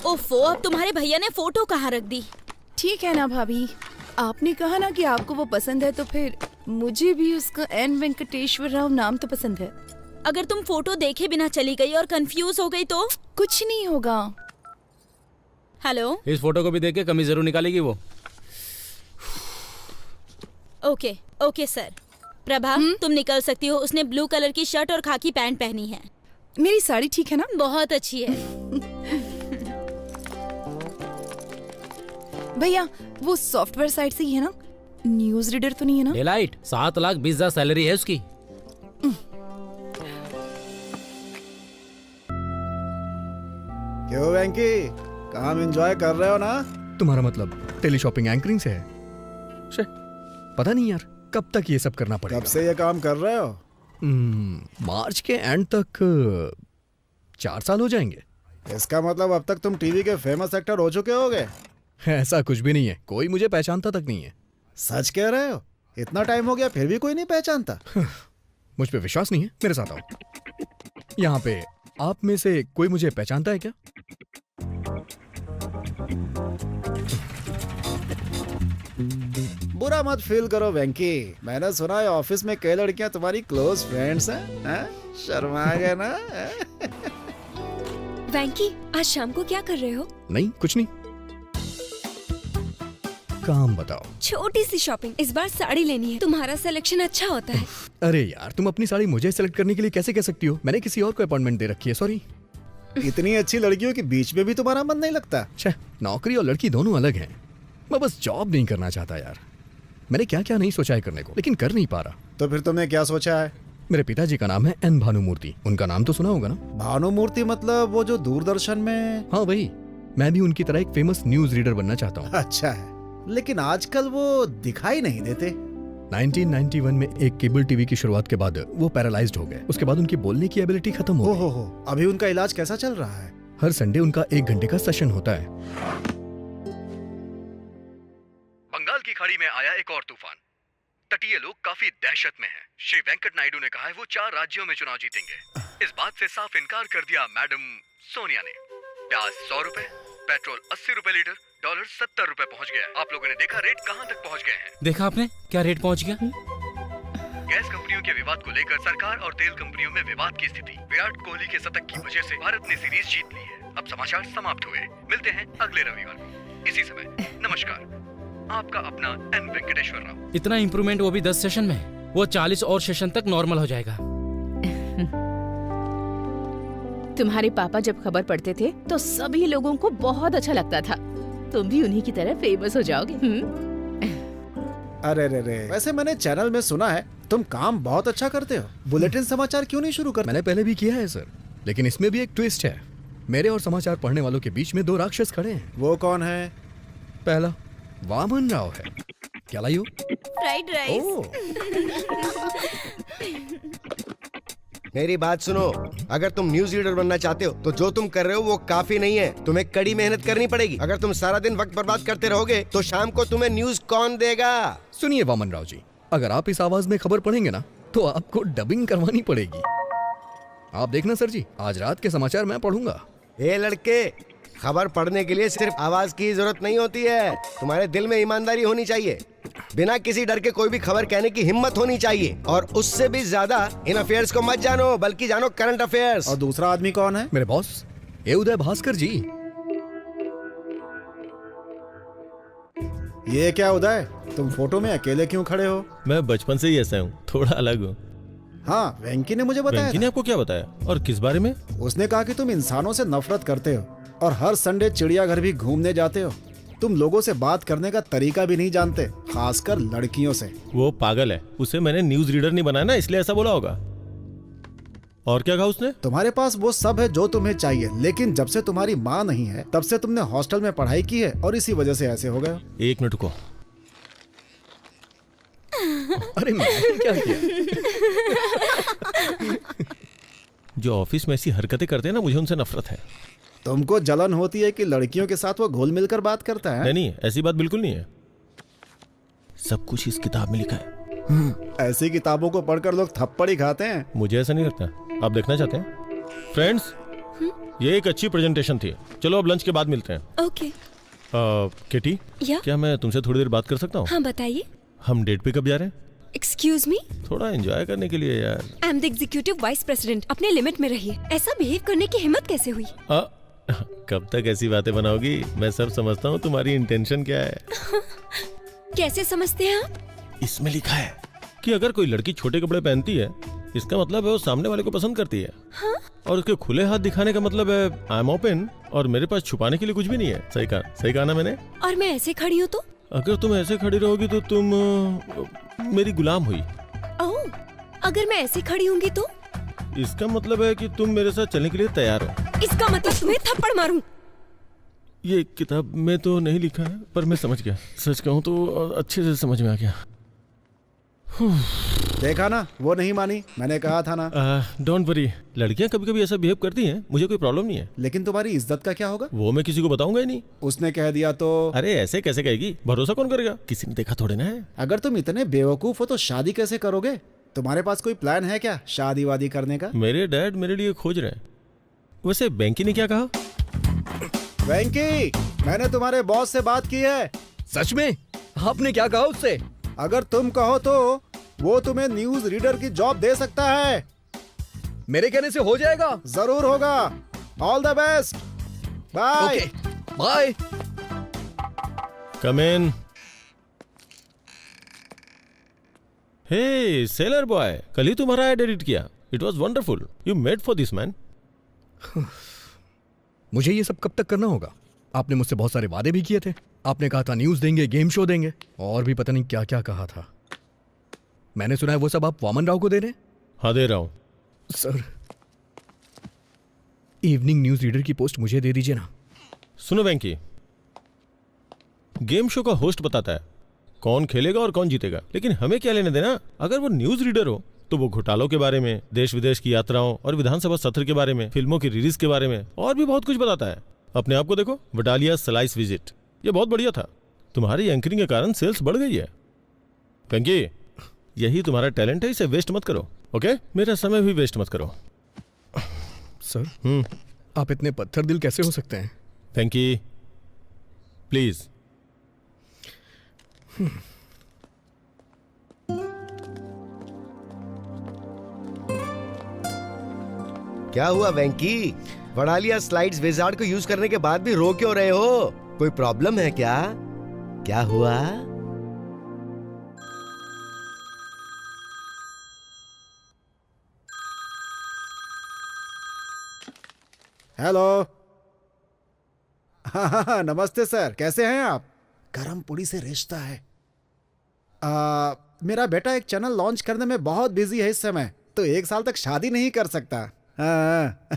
ओफो, अब तुम्हारे भैया ने फोटो कहाँ रख दी? ठीक है ना भाभी, आपने कहा ना कि आपको वो पसंद है, तो फिर मुझे भी उसका एन वेंकटेश्वर राव नाम तो पसंद है। अगर तुम फोटो देखे बिना चली गई और कंफ्यूज हो गई तो? कुछ नहीं होगा। हेलो, इस फोटो को भी देख के कमी जरूर निकालेगी वो। Okay okay sir. प्रभा, तुम निकल सकती हो। उसने ब्लू कलर की शर्ट और खाकी पैंट पहनी है। मेरी साड़ी ठीक है ना? बहुत अच्छी है। भैया, वो सॉफ्टवेयर साइट से ही है ना? न्यूज रीडर तो नहीं है ना? डेलाइट 7,20,000 सैलरी है उसकी। क्यों वेंकी, काम एंजॉय कर रहे हो ना? तुम्हारा मतलब टेली शॉपिंग एंकरिंग से है? शे, पता नहीं यार कब तक ये सब करना पड़ेगा। कब से ये काम कर रहे हो? मार्च के एंड तक 4 साल हो जाएंगे। इसका मतलब अब तक तुम टीवी के फेमस एक्टर हो चुके होगे। ऐसा कुछ भी नहीं है, कोई मुझे पहचानता तक नहीं है। सच कह रहे हो? इतना टाइम हो गया फिर भी कोई नहीं पहचानता? मुझ पे विश्वास नहीं है? मेरे साथ आओ। यहाँ पे आप में से कोई मुझे पहचानता है क्या? बुरा मत फील करो वेंकी, मैंने सुना है ऑफिस में कई लड़कियां तुम्हारी क्लोज फ्रेंड्स हैं? शर्मा गए ना? वेंकी, आज शाम को क्या कर रहे हो? नहीं, कुछ नहीं। काम बताओ। छोटी सी शॉपिंग। इस बार साड़ी लेनी है, तुम्हारा सिलेक्शन अच्छा होता है। अरे यार, तुम अपनी साड़ी मुझे सेलेक्ट करने के लिए कैसे कह सकती हो? मैंने किसी और को अपॉइंटमेंट दे रखी है, सॉरी। इतनी अच्छी लड़कियों के बीच में भी तुम्हारा मन नहीं लगता? नौकरी और लड़की दोनों अलग हैं। मैं बस जॉब नहीं करना चाहता यार। मैंने क्या क्या नहीं सोचा है करने को, लेकिन कर नहीं पा रहा। तो फिर तुमने क्या सोचा है? मेरे पिताजी का नाम है एन भानुमूर्ति। उनका नाम तो सुना होगा ना? भानुमूर्ति मतलब वो जो दूरदर्शन में? हाँ वही। मैं भी उनकी तरह एक फेमस न्यूज रीडर बनना चाहता हूँ। अच्छा है, लेकिन आजकल वो दिखाई नहीं देते। 1991 में एक केबल टीवी की शुरुआत के बाद वो पैरालाइज्ड हो गए। उसके बाद उनकी बोलने की एबिलिटी खत्म हो गई। हो, अभी उनका इलाज कैसा चल रहा है? हर संडे उनका 1 घंटे का सेशन होता है। बंगाल की खाड़ी में आया एक और तूफान। तटीय लोग काफी दहशत में हैं। श्री वेंकट नायडू ने कहा है वो 4 राज्यों में चुनाव जीतेंगे। इस बात से साफ इनकार कर दिया मैडम सोनिया ने। प्याज 100 रुपए, पेट्रोल 80 रुपए लीटर, डॉलर 70 रुपए पहुंच गया। आप लोगों ने देखा रेट कहां तक पहुंच गए हैं? देखा आपने क्या रेट पहुंच गया? गैस कंपनियों के विवाद को लेकर सरकार और तेल कंपनियों में विवाद की स्थिति। विराट कोहली के शतक की वजह से भारत ने सीरीज जीत ली है। अब समाचार समाप्त हुए। मिलते हैं अगले रविवार इसी समय। नमस्कार, आपका अपना एन वेंकटेश्वर राव। इतना इम्प्रूवमेंट, वो भी 10 सेशन में। वो 40 और सेशन तक नॉर्मल हो जाएगा। तुम्हारे पापा जब खबर पढ़ते थे तो सभी लोगों को बहुत अच्छा लगता था। तुम भी उन्हीं की तरह फेमस हो जाओगे। अरे रे रे, वैसे मैंने चैनल में सुना है तुम काम बहुत अच्छा करते हो। बुलेटिन समाचार क्यों नहीं शुरू करते? मैंने पहले भी किया है सर, लेकिन इसमें भी एक ट्विस्ट है। मेरे और समाचार पढ़ने वालों के बीच में 2 राक्षस खड़े हैं। वो कौन है? पहला वामन राव है। क्या लाई हो? Fried rice. मेरी बात सुनो, अगर तुम न्यूज रीडर बनना चाहते हो तो जो तुम कर रहे हो वो काफी नहीं है। तुम्हें कड़ी मेहनत करनी पड़ेगी। अगर तुम सारा दिन वक्त बर्बाद करते रहोगे तो शाम को तुम्हें न्यूज कौन देगा? सुनिए वामन राव जी, अगर आप इस आवाज में खबर पढ़ेंगे ना तो आपको डबिंग करवानी पड़ेगी। आप देखना सर जी, आज रात के समाचार मैं पढ़ूंगा। ए लड़के, खबर पढ़ने के लिए सिर्फ आवाज की जरूरत नहीं होती है, तुम्हारे दिल में ईमानदारी होनी चाहिए। बिना किसी डर के कोई भी खबर कहने की हिम्मत होनी चाहिए। और उससे भी ज्यादा इन अफेयर्स को मत जानो, बल्कि जानो करंट अफेयर्स। और दूसरा आदमी कौन है? मेरे बॉस, ये उदय भास्कर जी। ये क्या उदय, तुम फोटो में अकेले क्यों खड़े हो? मैं बचपन से ही ऐसा हूँ, थोड़ा अलग हूँ। हाँ, वेंकी ने मुझे बताया। वेंकी ने आपको क्या बताया और किस बारे में? उसने कहा कि तुम इंसानों से नफरत करते हो और हर संडे चिड़ियाघर भी घूमने जाते हो। तुम लोगों से बात करने का तरीका भी नहीं जानते, खासकर लड़कियों से। वो पागल है, उसे मैंने न्यूज रीडर नहीं बनाया ना, इसलिए ऐसा बोला होगा। और क्या कहा उसने? तुम्हारे पास वो सब है जो तुम्हें चाहिए, लेकिन जब से तुम्हारी माँ नहीं है तब से तुमने हॉस्टल में पढ़ाई की है और इसी वजह से ऐसे हो गए। 1 मिनट को। अरे मैंने क्या किया? जो ऑफिस में ऐसी हरकतें करते हैं ना, मुझे उनसे नफरत है। तुमको जलन होती है कि लड़कियों के साथ वो घुल मिलकर बात करता है? नहीं, ऐसी बात बिल्कुल नहीं है। सब कुछ इस किताब में लिखा है। ऐसी किताबों को पढ़कर लोग थप्पड़ ही खाते हैं। मुझे ऐसा नहीं लगता। आप देखना चाहते हैं? फ्रेंड्स, ये एक अच्छी प्रेजेंटेशन थी। चलो अब लंच के बाद मिलते हैं। ओके। केटी, या क्या मैं तुमसे थोड़ी देर बात कर सकता हूँ? हाँ बताइए। हम डेट पे कब जा रहे हैं? एक्सक्यूज मी, थोड़ा एंजॉय करने के लिए यार। I am the executive vice president. अपने लिमिट में रहिए। ऐसा बिहेव करने की हिम्मत कैसे हुई? कब तक ऐसी बातें बनाओगी? मैं सब समझता हूँ तुम्हारी इंटेंशन क्या है। कैसे समझते हैं आप? इसमें लिखा है कि अगर कोई लड़की छोटे कपड़े पहनती है, इसका मतलब है वो सामने वाले को पसंद करती है। हाँ? और उसके खुले हाथ दिखाने का मतलब है आई एम ओपन और मेरे पास छुपाने के लिए कुछ भी नहीं है। सही कहा ना मैंने? और मैं ऐसे खड़ी हूँ तो? अगर तुम ऐसे खड़ी रहोगी तो तुम मेरी गुलाम हुई। ओह, अगर मैं ऐसे खड़ी होंगी तो? इसका मतलब है कि तुम मेरे साथ चलने के लिए तैयार हो। इसका मतलब तुम्हें थप्पड़ मारूं? ये किताब में तो नहीं लिखा है, पर मैं समझ गया। सच कहूँ तो अच्छे से समझ में आ गया। देखा ना, वो नहीं मानी, मैंने कहा था ना। डोंट वरी, लड़कियां कभी कभी ऐसा बिहेव करती हैं, मुझे कोई प्रॉब्लम नहीं है। लेकिन तुम्हारी इज्जत का क्या होगा? वो मैं किसी को बताऊंगा ही नहीं। उसने कह दिया तो? अरे ऐसे कैसे कहेगी? भरोसा कौन करेगा? किसी ने देखा थोड़े ना है। अगर तुम इतने बेवकूफ हो तो शादी कैसे करोगे? तुम्हारे पास कोई प्लान है क्या शादी वादी करने का? मेरे डैड मेरे लिए खोज रहे हैं। वैसे बैंकी ने क्या कहा? वेंकी, मैंने तुम्हारे बॉस से बात की है। सच में? आपने क्या कहा उससे? अगर तुम कहो तो वो तुम्हें न्यूज रीडर की जॉब दे सकता है। मेरे कहने से हो जाएगा? जरूर होगा। All the best. Bye. Bye. Come in. Hey sailor boy, कल ही तुम्हारा एड एडिट किया। It was wonderful. You made for this man. मुझे ये सब कब तक करना होगा? आपने मुझसे बहुत सारे वादे भी किए थे। आपने कहा था न्यूज देंगे, गेम शो देंगे, और भी पता नहीं क्या क्या कहा था। मैंने सुना है वो सब आप वामन राव को दे रहे हैं? हाँ, दे रहा हूं। सर, इवनिंग न्यूज रीडर की पोस्ट मुझे दे दीजिए ना। सुनो वेंकी, गेम शो का होस्ट बताता है कौन खेलेगा और कौन जीतेगा, लेकिन हमें क्या लेने देना? अगर वो न्यूज रीडर हो तो वो घोटालों के बारे में, देश विदेश की यात्राओं और विधानसभा सत्र के बारे में, फिल्मों की रिलीज के बारे में और भी बहुत कुछ बताता है। अपने आप को देखो, वडालिया स्लाइस विजिट, ये बहुत बढ़िया था। तुम्हारी एंकरिंग के कारण सेल्स बढ़ गई है। वेंकी, यही तुम्हारा टैलेंट है, इसे वेस्ट मत करो। ओके? मेरा समय भी वेस्ट मत करो। सर, आप इतने पत्थर दिल कैसे हो सकते हैं? वेंकी, प्लीज। क्या हुआ वेंकी? वडालिया स्लाइड्स विजार्ड को यूज करने के बाद भी रो क्यों रहे हो? कोई प्रॉब्लम है क्या? क्या हुआ? हेलो। हाँ, नमस्ते सर, कैसे हैं आप? गरम पूड़ी से रिश्ता है। मेरा बेटा एक चैनल लॉन्च करने में बहुत बिजी है इस समय, तो 1 साल तक शादी नहीं कर सकता। हाँ।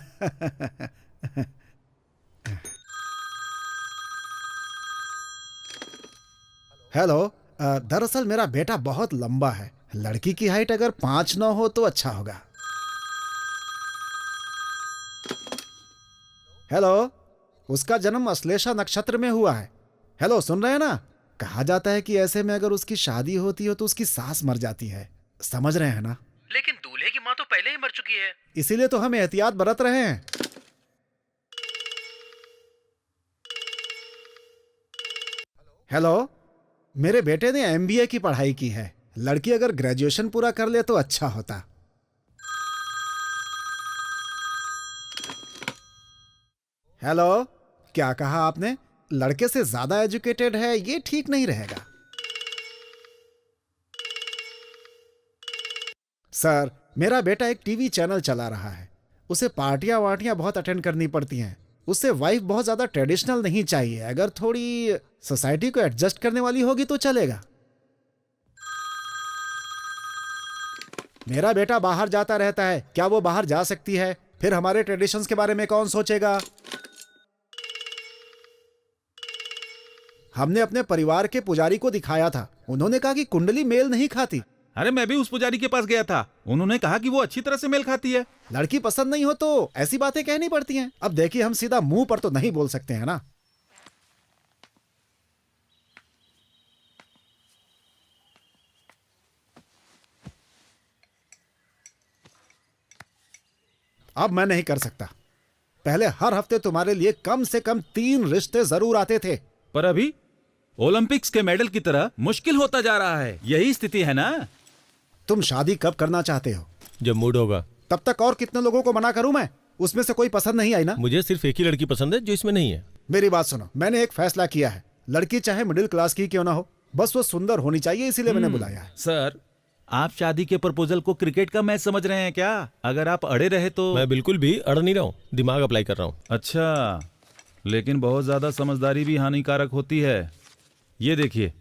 हेलो। दरअसल मेरा बेटा बहुत लंबा है। लड़की की हाइट अगर 5'9" हो तो अच्छा होगा। हेलो। उसका जन्म अश्लेषा नक्षत्र में हुआ है। हेलो, सुन रहे हैं ना? कहा जाता है कि ऐसे में अगर उसकी शादी होती हो तो उसकी सास मर जाती है। समझ रहे हैं ना? लेकिन दूल्हे की माँ तो पहले ही मर चुकी है। इसीलिए तो हम एहतियात बरत रहे हैं। हेलो। मेरे बेटे ने MBA की पढ़ाई की है। लड़की अगर ग्रेजुएशन पूरा कर ले तो अच्छा होता। हेलो। क्या कहा आपने? लड़के से ज्यादा एजुकेटेड है, ये ठीक नहीं रहेगा। सर, मेरा बेटा एक टीवी चैनल चला रहा है। उसे पार्टियां वार्टियां बहुत अटेंड करनी पड़ती हैं। उससे वाइफ बहुत ज्यादा ट्रेडिशनल नहीं चाहिए। अगर थोड़ी सोसाइटी को एडजस्ट करने वाली होगी तो चलेगा। मेरा बेटा बाहर जाता रहता है, क्या वो बाहर जा सकती है? फिर हमारे ट्रेडिशंस के बारे में कौन सोचेगा? हमने अपने परिवार के पुजारी को दिखाया था, उन्होंने कहा कि कुंडली मेल नहीं खाती। अरे मैं भी उस पुजारी के पास गया था, उन्होंने कहा कि वो अच्छी तरह से मेल खाती है। लड़की पसंद नहीं हो तो ऐसी बातें कहनी पड़ती हैं। अब देखिए, हम सीधा मुंह पर तो नहीं बोल सकते हैं ना। अब मैं नहीं कर सकता। पहले हर हफ्ते तुम्हारे लिए कम से कम 3 रिश्ते जरूर आते थे। पर अभी ओलंपिक्स के मेडल की तरह मुश्किल होता जा रहा है। यही स्थिति है ना? तुम शादी कब करना चाहते हो? जब मूड होगा। तब तक और कितने लोगों को मना करूं मैं? उसमें से कोई पसंद नहीं आई ना? मुझे सिर्फ एक ही लड़की पसंद है जो इसमें नहीं है। मेरी बात सुनो, मैंने एक फैसला किया है। लड़की चाहे मिडिल क्लास की क्यों ना हो, बस वो सुंदर होनी चाहिए, इसीलिए मैंने बुलाया है। सर, आप शादी के प्रपोजल को क्रिकेट का मैच समझ रहे हैं क्या? अगर आप अड़े रहे तो। मैं बिल्कुल भी अड़ नहीं रहा हूँ, दिमाग अप्लाई कर रहा हूँ। अच्छा, लेकिन बहुत ज्यादा समझदारी भी हानिकारक होती है। ये देखिए।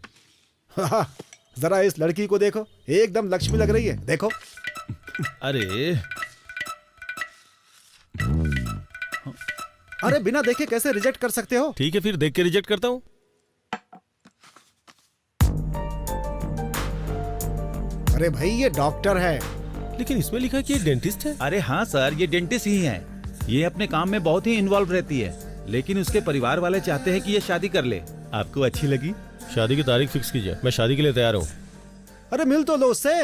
जरा इस लड़की को देखो, एकदम लक्ष्मी लग रही है। देखो। अरे अरे बिना देखे कैसे रिजेक्ट कर सकते हो? ठीक है, फिर देख के रिजेक्ट करता हूँ। अरे भाई, ये डॉक्टर है। लेकिन इसमें लिखा है कि ये डेंटिस्ट है। अरे हाँ सर, ये डेंटिस्ट ही है। ये अपने काम में बहुत ही इन्वॉल्व रहती है, लेकिन उसके परिवार वाले चाहते हैं कि ये शादी कर ले। आपको अच्छी लगी? शादी की तारीख फिक्स कीजिए, मैं शादी के लिए तैयार हूँ। अरे मिल तो लो उससे।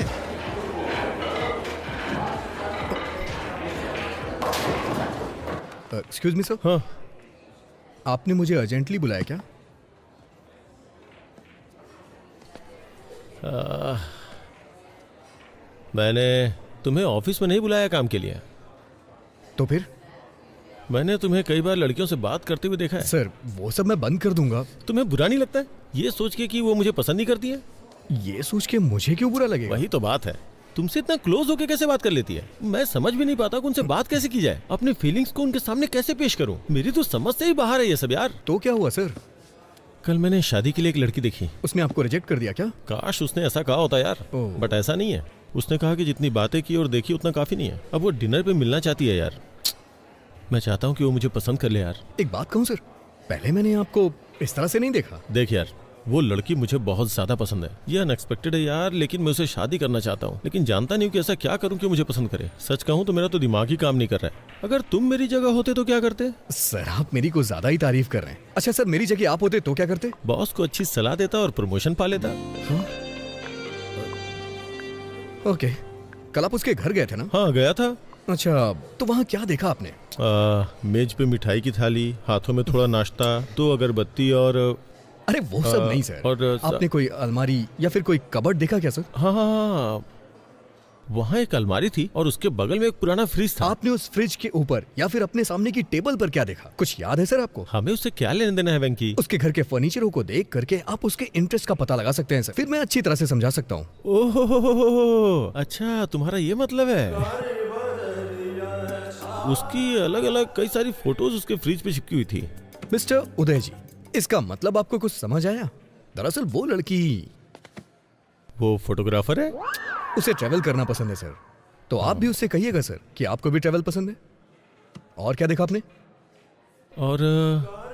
Excuse me sir. हाँ, आपने मुझे अर्जेंटली बुलाया क्या? मैंने तुम्हें ऑफिस में नहीं बुलाया काम के लिए। तो फिर? मैंने तुम्हें कई बार लड़कियों से बात करते हुए देखा है। सर, वो सब मैं बंद कर दूंगा। तुम्हें बुरा नहीं लगता है ये सोच के कि वो मुझे पसंद नहीं करती है? ये सोच के मुझे क्यों बुरा लगेगा? वही तो बात है, तुमसे इतना क्लोज होके कैसे बात कर लेती है? मैं समझ भी नहीं पाता कि उनसे बात कैसे की जाए, अपने फीलिंग्स को उनके सामने कैसे पेश करूं। मेरी तो समझ से ही बाहर है ये सब यार। तो क्या हुआ सर? कल मैंने शादी के लिए एक लड़की देखी। उसने आपको रिजेक्ट कर दिया क्या? काश उसने ऐसा कहा होता यार, ओह। बट ऐसा नहीं है। उसने कहा कि जितनी बातें की और देखी उतना काफी नहीं है। अब वो डिनर पे मिलना चाहती है यार। मैं चाहता हूँ कि वो मुझे पसंद कर ले यार। एक बात कहूँ सर, पहले मैंने आपको इस तरह से नहीं देखा। देख यार, वो लड़की मुझे बहुत ज्यादा पसंद है। ये अनएक्सपेक्टेड है यार, लेकिन मैं उसे शादी करना चाहता हूँ, लेकिन जानता नहीं हूँ कि ऐसा क्या करूँ कि मुझे पसंद करे। सच कहूँ तो मेरा तो दिमाग ही काम नहीं कर रहा है। अगर तुम मेरी जगह होते तो क्या करते? सर, आप मेरी को ज्यादा ही तारीफ कर रहे हैं। अच्छा सर, मेरी जगह आप होते तो क्या करते? बॉस को अच्छी सलाह देता और प्रमोशन पा लेता। ओके, कल आप उसके घर गए थे ना? हाँ गया था। अच्छा, तो वहाँ क्या देखा आपने? मेज पे मिठाई की थाली, हाथों में थोड़ा नाश्ता, 2 अगरबत्ती और अरे वो सब नहीं सर। और आपने कोई अलमारी या फिर कोई कबर्ड देखा क्या सर? हाँ हाँ हाँ, वहाँ एक अलमारी थी और उसके बगल में एक पुराना फ्रिज था। आपने उस फ्रिज के ऊपर या फिर अपने सामने की टेबल पर क्या देखा? कुछ याद है सर आपको? हमें उससे क्या लेने देना है वेंकी? उसके घर के फर्नीचरों को देख करके आप उसके इंटरेस्ट का पता लगा सकते हैं सर। फिर मैं अच्छी तरह से समझा सकता हूँ। ओहो, अच्छा तुम्हारा ये मतलब है। उसकी अलग अलग कई सारी फोटोज उसके फ्रिज पे चिपकी हुई थी। मिस्टर उदय जी, इसका मतलब आपको कुछ समझ आया? दरअसल वो लड़की, वो फोटोग्राफर है। उसे ट्रैवल करना पसंद है सर। तो आप भी उससे कहिएगा सर कि आपको भी ट्रैवल पसंद है। और क्या देखा आपने? और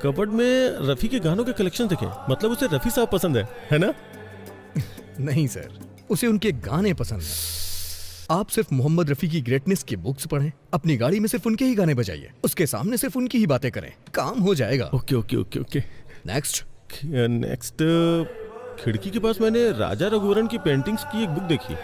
कबर्ड में रफी के गानों के कलेक्शन देखे। मतलब उसे रफी साहब पसंद है ना? नहीं सर, उसे उनके गाने पसंद है। आप सिर्फ मोहम्मद रफी की ग्रेटनेस की बुक्स पढ़ें, अपनी गाड़ी में सिर्फ उनके ही गाने बजाइए, उसके सामने सिर्फ उनकी ही बातें करें, काम हो जाएगा। Okay okay okay okay. Next. खिड़की के पास मैंने राजा रघुवरन की पेंटिंग्स की एक बुक देखी।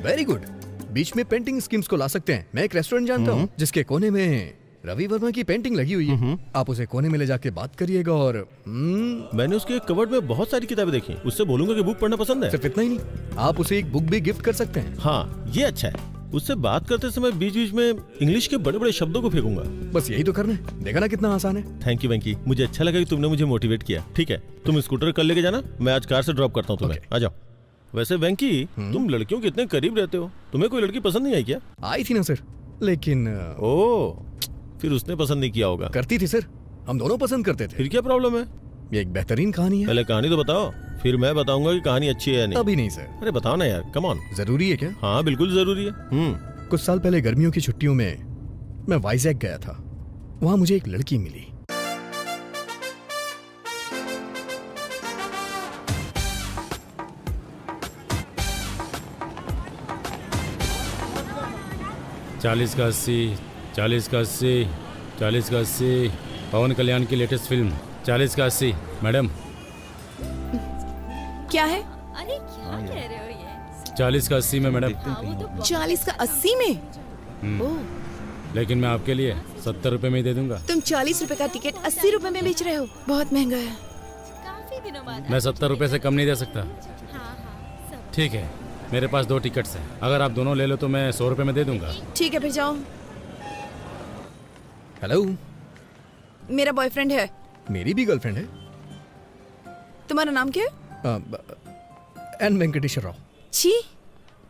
Very good. बीच में पेंटिंग स्कीम्स को ला सकते हैं। मैं एक रेस्टोरेंट जानता हूँ जिसके कोने में रवि वर्मा की पेंटिंग लगी हुई है। आप उसे कोने में ले जाके बात करिएगा और मैंने उसके कबर्ड में बहुत सारी किताबें देखी। उससे बोलूंगा कि बुक पढ़ना पसंद है। सिर्फ इतना ही नहीं, आप उसे एक बुक भी गिफ्ट कर सकते हैं। हाँ ये अच्छा है। उससे बात करते समय बीच बीच में इंग्लिश के बड़े बड़े शब्दों को फेंकूंगा। बस यही तो करना है। देखा ना कितना आसान है। थैंक यू वेंकी, मुझे अच्छा लगा कि तुमने मुझे मोटिवेट किया। ठीक है, तुम स्कूटर कल लेके जाना, मैं आज कार से ड्रॉप करता हूँ तुम्हें। आ जाओ। वैसे वेंकी, तुम लड़कियों के इतने करीब रहते हो, तुम्हें कोई लड़की पसंद नहीं आई क्या? आई थी ना सर, लेकिन फिर उसने पसंद नहीं किया होगा। करती थी सर, हम दोनों पसंद करते थे। फिर क्या प्रॉब्लम है? ये एक बेहतरीन कहानी है। पहले कहानी तो बताओ, फिर मैं बताऊंगा कि कहानी अच्छी है या नहीं। अभी नहीं सर। अरे बताओ ना यार, कम ऑन। जरूरी है क्या? हाँ बिल्कुल जरूरी है। कुछ साल पहले गर्मियों की छुट्टियों में मैं वाइजैक गया था। वहां मुझे एक लड़की मिली। चालीस का 80, 40 का 80, 40 का 80। पवन कल्याण की लेटेस्ट फिल्म 40 का 80। मैडम क्या है? अरे क्या कह रहे हो ये? 40 का 80 में मैडम। 40 का 80 में? ओह, लेकिन मैं आपके लिए 70 रुपए में ही दे दूंगा। तुम 40 रुपए का टिकट 80 रुपए में बेच रहे हो, बहुत महंगा है। काफी दिनों बाद मैं 70 रुपए से कम नहीं दे सकता। ठीक है, मेरे पास 2 टिकट्स हैं। अगर आप दोनों ले लो तो मैं 100 रुपए में दे दूंगा। ठीक है, फिर जाओ। हेलो, मेरा बॉयफ्रेंड है। मेरी भी गर्लफ्रेंड है। तुम्हारा नाम क्या है? एन वेंकटेश्वर राव। छी,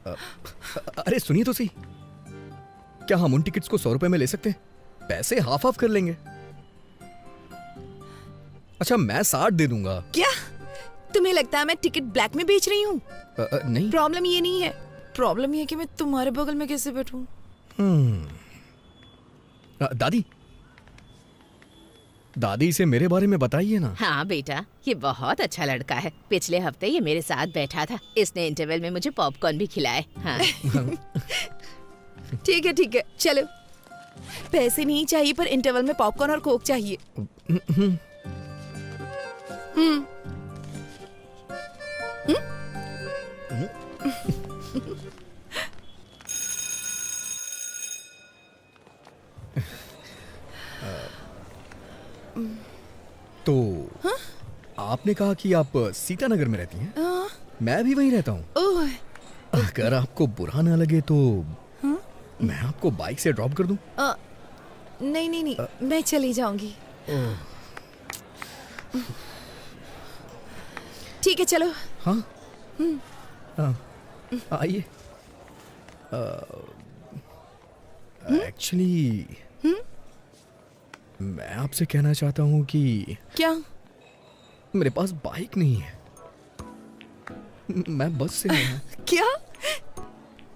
अरे सुनिए तो सही, क्या हम उन टिकट्स को 100 रुपए में ले सकते हैं? पैसे हाफ हाफ कर लेंगे। अच्छा, मैं 60 दे दूंगा। क्या तुम्हें लगता है मैं टिकट ब्लैक में बेच रही हूँ? नहीं। प्रॉब्लम ये नहीं है, प्रॉब्लम ये है कि मैं तुम्हारे बगल में कैसे बैठूं। दादी, दादी से मेरे बारे में बताइए ना। हाँ बेटा, ये बहुत अच्छा लड़का है। पिछले हफ्ते ये मेरे साथ बैठा था। इसने इंटरवल में मुझे पॉपकॉर्न भी खिलाए। हाँ। ठीक है, चलो। पैसे नहीं चाहिए, पर इंटरवल में पॉपकॉर्न और कोक चाहिए। तो आपने कहा कि आप सीतानगर में रहती हैं? मैं भी वहीं रहता हूँ। अगर आपको बुरा ना लगे तो मैं आपको बाइक से ड्रॉप कर दूं? नहीं, मैं चली जाऊंगी। ठीक है, चलो। हाँ, आइए। एक्चुअली मैं आपसे कहना चाहता हूँ कि क्या? मेरे पास बाइक नहीं है, मैं बस से आया। क्या?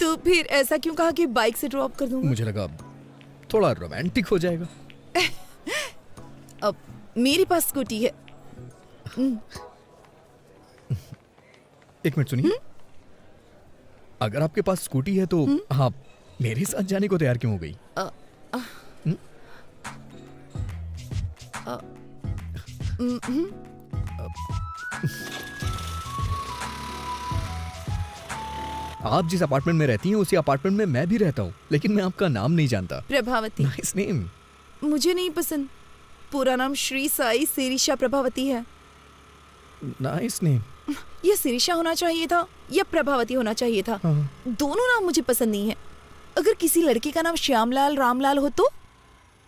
तो फिर ऐसा क्यों कहा कि बाइक से ड्रॉप कर दूंगा? मुझे लगा थोड़ा रोमांटिक हो जाएगा। अब मेरे पास स्कूटी है। एक मिनट सुनिए, अगर आपके पास स्कूटी है तो आप मेरे साथ जाने को तैयार क्यों हो गई? आप जिस अपार्टमेंट में रहती हैं उसी अपार्टमेंट में मैं भी रहता हूँ, लेकिन मैं आपका नाम नहीं जानता। प्रभावती। Nice name. मुझे नहीं पसंद। पूरा नाम श्री साई सिरिशा प्रभावती है। Nice name. ये सिरिशा होना चाहिए था या प्रभावती होना चाहिए था। दोनों नाम मुझे पसंद नहीं है। अगर किसी लड़के का नाम श्यामलाल रामलाल हो तो?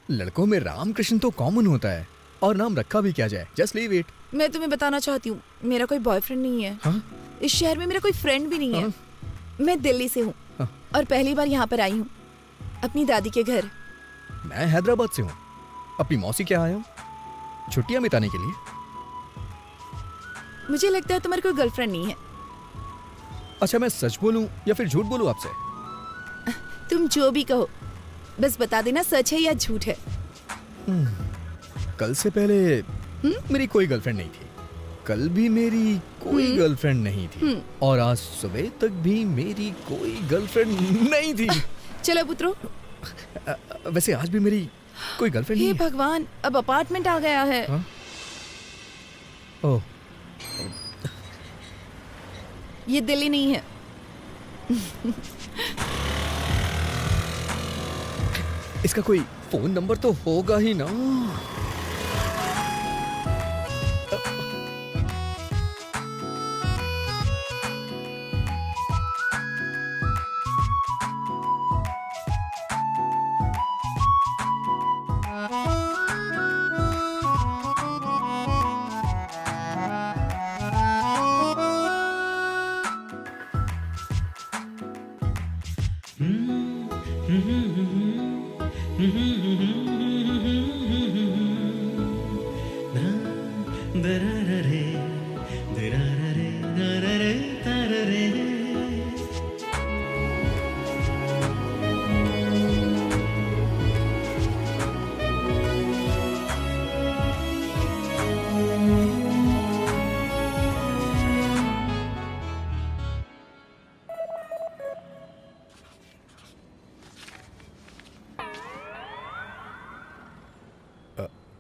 लड़कों में रामकृष्ण तो कॉमन होता है, और नाम रखा भी क्या जाए। Just leave it. मैं तुम्हें बताना चाहती हूँ, मेरा कोई बॉयफ्रेंड नहीं है। इस शहर में मेरा कोई फ्रेंड भी नहीं है। मैं दिल्ली से हूँ और पहली बार यहाँ पर आई हूँ, अपनी दादी के घर। मैं हैदराबाद से हूँ, अपनी मौसी के यहाँ आया हूँ छुट्टियाँ बिताने के लिए। मुझे लगता है तुम्हारी कोई गर्लफ्रेंड नहीं है। अच्छा, मैं सच बोलूं या फिर झूठ बोलूं आपसे? तुम जो भी कहो, बस बता देना सच है या झूठ है। कल से पहले मेरी कोई गर्लफ्रेंड नहीं थी, कल भी मेरी कोई गर्लफ्रेंड नहीं थी, और आज सुबह तक भी मेरी कोई गर्लफ्रेंड नहीं थी। चलो पुत्रो। वैसे आज भी मेरी कोई गर्लफ्रेंड नहीं है। हे भगवान, अब अपार्टमेंट आ गया है। ओह, ये दिल्ली नहीं है। इसका कोई फोन नंबर तो होगा ही ना।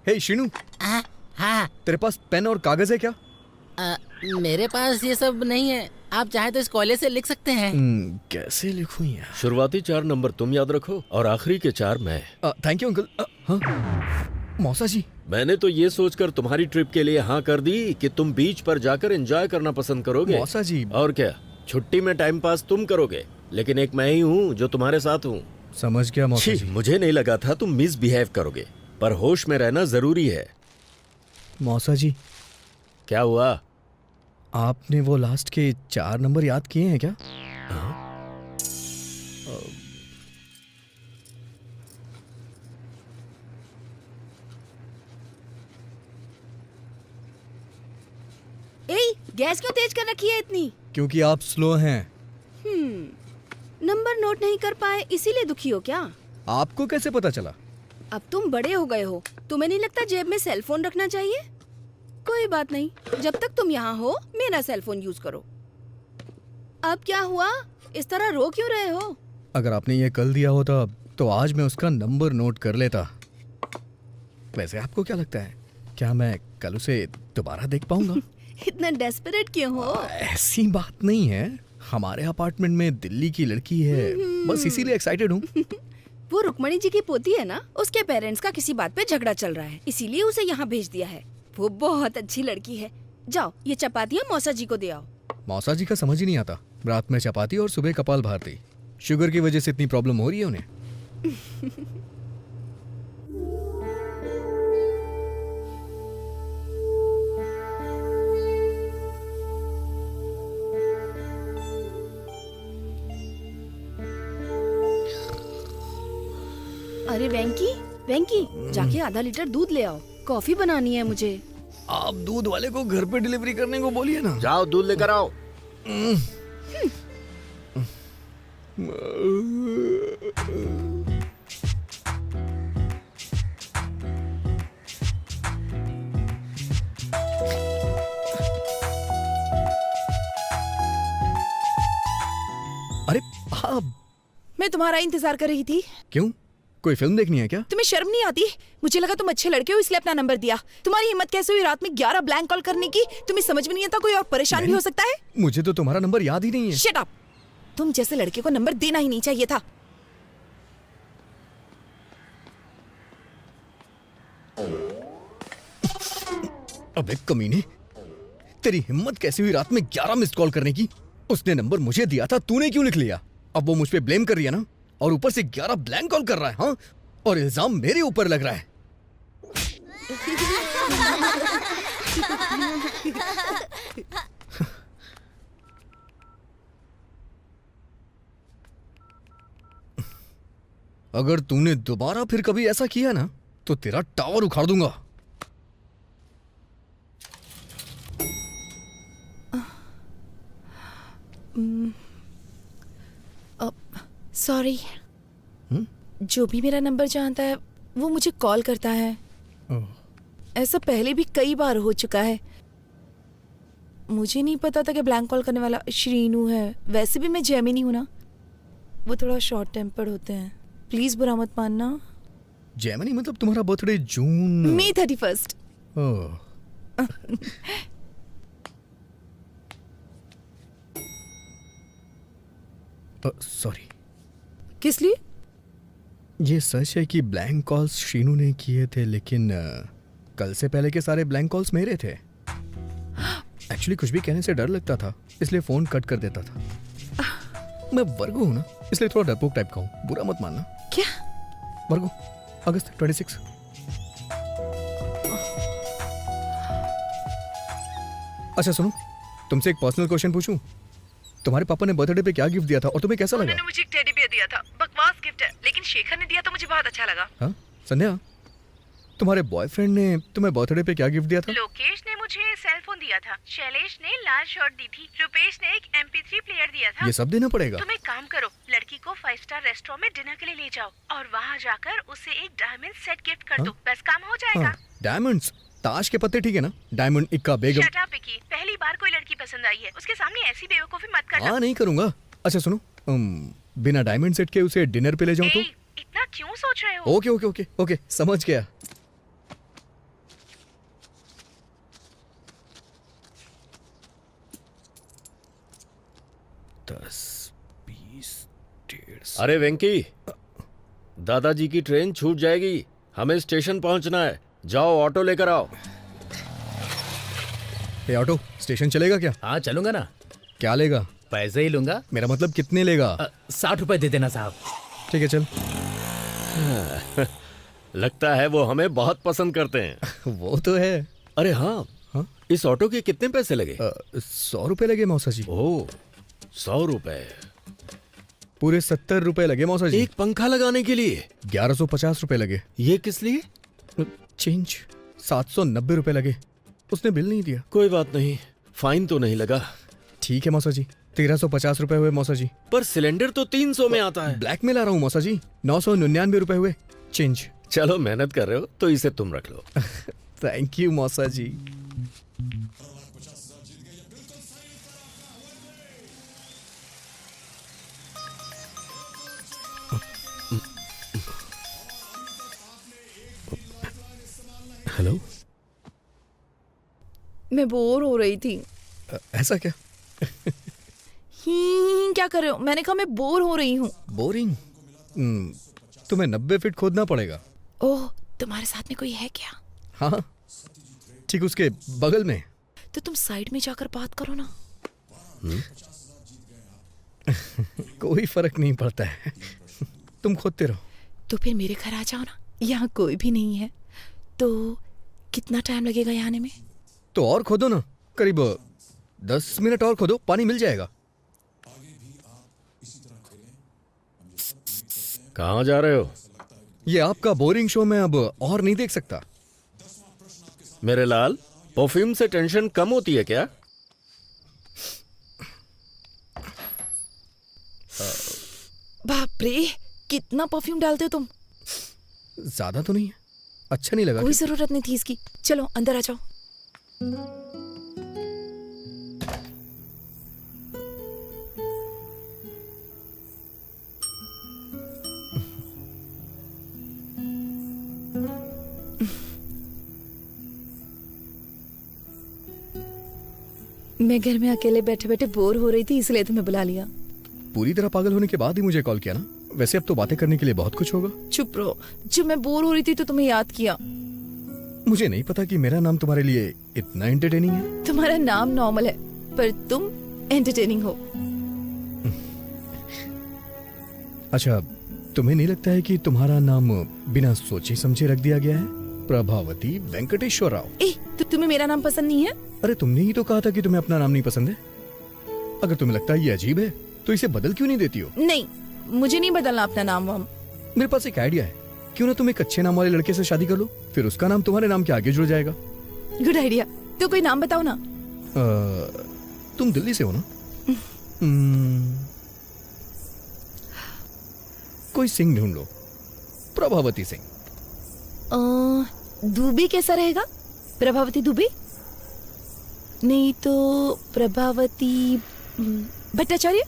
हे शिनू, हाँ, तेरे पास पेन और कागज है क्या? मेरे पास ये सब नहीं है। आप चाहे तो इस कोयले से लिख सकते हैं। कैसे लिखूं यार? शुरुआती 4 नंबर तुम याद रखो और आखिरी के 4 मैं। Thank you uncle. हाँ मौसा जी, मैंने तो ये सोचकर तुम्हारी ट्रिप के लिए हाँ कर दी कि तुम बीच पर जाकर एंजॉय करना पसंद करोगे। मौसा जी। और क्या, छुट्टी में टाइम पास तुम करोगे, लेकिन एक मैं ही हूँ जो तुम्हारे साथ हूँ। समझ गया मौसा जी। मुझे नहीं लगा था तुम मिसबिहेव करोगे, पर होश में रहना जरूरी है। मौसा जी, क्या हुआ? आपने वो लास्ट के 4 नंबर याद किए हैं क्या? गैस क्यों तेज कर रखी है इतनी? क्योंकि आप स्लो हैं। नंबर नोट नहीं कर पाए इसीलिए दुखी हो क्या? आपको कैसे पता चला? अब तुम बड़े हो गए हो, तुम्हें नहीं लगता जेब में सेल फोन रखना चाहिए? कोई बात नहीं, जब तक तुम यहाँ हो मेरा सेल फोन यूज करो। अब क्या हुआ, इस तरह रो क्यों रहे हो? अगर आपने ये कल दिया होता तो आज मैं उसका नंबर नोट कर लेता। वैसे आपको क्या लगता है, क्या मैं कल उसे दोबारा देख पाऊंगा? इतना डेस्परेट क्यों हो? ऐसी बात नहीं है, हमारे अपार्टमेंट में दिल्ली की लड़की है, बस इसीलिए एक्साइटेड हूँ। वो रुक्मणी जी की पोती है ना, उसके पेरेंट्स का किसी बात पे झगड़ा चल रहा है, इसीलिए उसे यहाँ भेज दिया है। वो बहुत अच्छी लड़की है। जाओ ये चपातियाँ मौसा जी को दे आओ। मौसा जी का समझ ही नहीं आता, रात में चपाती और सुबह कपाल भारती। शुगर की वजह से इतनी प्रॉब्लम हो रही है उन्हें। अरे वेंकी, वेंकी जाके आधा लीटर दूध ले आओ, कॉफी बनानी है मुझे। आप दूध वाले को घर पे डिलीवरी करने को बोलिए ना। जाओ दूध लेकर आओ। अरे आप, मैं तुम्हारा इंतजार कर रही थी। क्यों, कोई फिल्म देखनी है क्या? तुम्हें शर्म नहीं आती? मुझे लगा तुम अच्छे लड़के हो इसलिए अपना नंबर दिया। तुम्हारी हिम्मत कैसे हुई रात में 11 ब्लैंक कॉल करने की? तुम्हें समझ में नहीं आता कोई और परेशान भी हो सकता है? मुझे तो तुम्हारा नंबर याद ही नहीं है। Shut up! तुम जैसे लड़के को नंबर देना ही नहीं चाहिए था। अबे कमीने, तेरी हिम्मत कैसे हुई रात में 11 मिस्ड कॉल करने की? उसने नंबर मुझे दिया था, तूने क्यों लिख लिया? अब वो मुझ पे ब्लेम कर रही है ना, और ऊपर से 11 ब्लैंक कॉल कर रहा है। हाँ, और इल्जाम मेरे ऊपर लग रहा है। अगर तूने दोबारा फिर कभी ऐसा किया ना तो तेरा टावर उखाड़ दूंगा। सॉरी, जो भी मेरा नंबर जानता है वो मुझे कॉल करता है। ऐसा पहले भी कई बार हो चुका है। मुझे नहीं पता था कि ब्लैंक कॉल करने वाला श्रीनू है। वैसे भी मैं जैमिनी हूं ना, वो थोड़ा शॉर्ट टेम्पर्ड होते हैं। प्लीज बुरा मत मानना। जैमिनी मतलब तुम्हारा बर्थडे जून मई 31। सॉरी। किस लिए? ये सच है कि ब्लैंक कॉल्स शीनू ने किए थे, लेकिन कल से पहले के सारे ब्लैंक कॉल्स मेरे थे। एक्चुअली कुछ भी कहने से डर लगता था, इसलिए फोन कट कर देता था। मैं वर्गो हूँ ना, इसलिए थोड़ा डरपोक टाइप का हूँ, बुरा मत मानना। क्या? वर्गो, अगस्त 26। अच्छा सुनो, तुमसे एक पर्सनल क्वेश्चन पूछूं? तुम्हारे पापा ने बर्थडे पे क्या गिफ्ट दिया था और तुम्हें कैसा लगा? उन्होंने मुझे एक टेडी बियर दिया था। बकवास गिफ्ट है, लेकिन शेखर ने दिया तो मुझे बहुत अच्छा लगा। हाँ संध्या, तुम्हारे बॉयफ्रेंड ने तुम्हें बर्थडे पे क्या गिफ्ट दिया था? लोकेश ने मुझे सेल फोन दिया था, शैलेश ने लाल शर्ट दी थी, रुपेश ने एक MP3 प्लेयर दिया था। ये सब देना पड़ेगा? तुम एक काम करो, लड़की को 5 स्टार रेस्टोरेंट में डिनर के लिए ले जाओ और वहाँ जाकर उसे एक डायमंड सेट गिफ्ट कर दो। बस काम हो जाएगा। डायमंड्स? ताश के पत्ते ठीक है ना? डायमंड, इक्का, बेगम। शट अप विकी, पहली बार कोई लड़की पसंद आई है, उसके सामने ऐसी बेवकूफी मत करना। हाँ नहीं करूंगा। अच्छा सुनो, बिना डायमंड सेट के उसे डिनर पे ले जाऊं तो? इतना क्यों सोच रहे हो? ओके ओके ओके ओके, समझ गया। अरे वेंकी, दादाजी की ट्रेन छूट जाएगी, हमें स्टेशन पहुंचना है। जाओ ऑटो लेकर आओ। ये ऑटो स्टेशन चलेगा क्या? हाँ चलूंगा ना। क्या लेगा? पैसे ही लूंगा। मेरा मतलब कितने लेगा? 60 रुपए दे देना साहब। ठीक है चल। लगता है वो हमें बहुत पसंद करते हैं। वो तो है। अरे हाँ, इस ऑटो के कितने पैसे लगे? 100 रुपए लगे मौसा जी। ओह, 100 रुपए। पूरे 70 रुपए लगे मौसा जी। एक पंखा लगाने के लिए 1150 रुपए लगे। ये किस लिए? चेंज 790 रुपए लगे। उसने बिल नहीं दिया। कोई बात नहीं, फाइन तो नहीं लगा। ठीक है मौसा जी, 1350 रुपए हुए मौसा जी। पर सिलेंडर तो 300 में आता है। ब्लैक में ला रहा हूँ मौसा जी। 999 रुपए हुए चेंज। चलो मेहनत कर रहे हो तो इसे तुम रख लो। थैंक यू मौसा जी। हेलो, मैं बोर हो रही थी। ऐसा क्या? क्या कर रहे हो? मैंने कहा मैं बोर हो रही हूँ। बोरिंग? तुम्हें 90 फीट खोदना पड़ेगा। ओह, तुम्हारे साथ में कोई है क्या? हाँ, ठीक उसके बगल में। तो तुम साइड में जाकर बात करो ना। कोई फर्क नहीं पड़ता है। तुम खोदते रहो। तो फिर मेरे घर आ जाओ ना। यहाँ कोई भी नहीं है। तो कितना टाइम लगेगा यहाँ आने में? तो और खोदो ना, करीब 10 मिनट और खोदो, पानी मिल जाएगा। कहाँ जा रहे हो? ये आपका बोरिंग शो मैं अब और नहीं देख सकता। मेरे लाल, परफ्यूम से टेंशन कम होती है क्या? बाप रे, कितना परफ्यूम डालते हो तुम? ज्यादा तो नहीं है, अच्छा नहीं लगा? कोई जरूरत नहीं थी इसकी। चलो अंदर आ जाओ। मैं घर में अकेले बैठे बैठे बोर हो रही थी, इसलिए तुम्हें बुला लिया। पूरी तरह पागल होने के बाद ही मुझे कॉल किया ना? वैसे अब तो बातें करने के लिए बहुत कुछ होगा। चुप रहो। जब मैं बोर हो रही थी तो तुम्हें याद किया। मुझे नहीं पता कि मेरा नाम तुम्हारे लिए इतना एंटरटेनिंग है। तुम्हारा नाम नॉर्मल है, पर तुम एंटरटेनिंग हो। अच्छा, तुम्हें नहीं लगता है कि तुम्हारा नाम बिना सोचे समझे रख दिया गया है? प्रभावती वेंकटेश्वर राव। तो तुम्हें मेरा नाम पसंद नहीं है? अरे तुमने ही तो कहा था कि तुम्हें अपना नाम नहीं पसंद है। अगर तुम्हें लगता है ये अजीब है तो इसे बदल क्यों नहीं देती हो? नहीं, मुझे नहीं बदलना अपना नाम वाम। मेरे पास एक आइडिया है। क्यों ना तुम एक अच्छे नाम वाले लड़के से शादी कर लो, फिर उसका नाम तुम्हारे नाम के आगे जुड़ जाएगा। Good idea. तो कोई नाम बताओ ना। तुम दिल्ली से हो ना? कोई सिंह ढूंढ लो, प्रभावती सिंह। दुबे कैसा रहेगा? प्रभावती दुबे? नहीं तो प्रभावती भट्टाचार्य?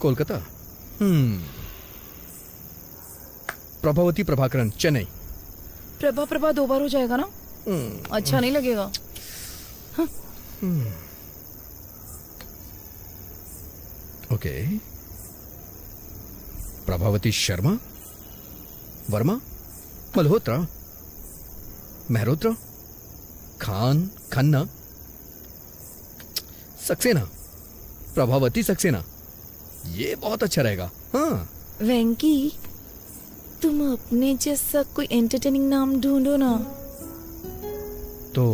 कोलकाता। प्रभावती प्रभाकरन, चेन्नई। प्रभा 2 बार हो जाएगा ना? अच्छा नहीं लगेगा। हाँ। ओके। प्रभावती शर्मा, वर्मा, मल्होत्रा, मेहरोत्रा, खान, खन्ना, सक्सेना, प्रभावती सक्सेना। ये बहुत अच्छा रहेगा। हाँ। वेंकी, तुम अपने जैसा कोई एंटरटेनिंग नाम ढूंढो ना। तो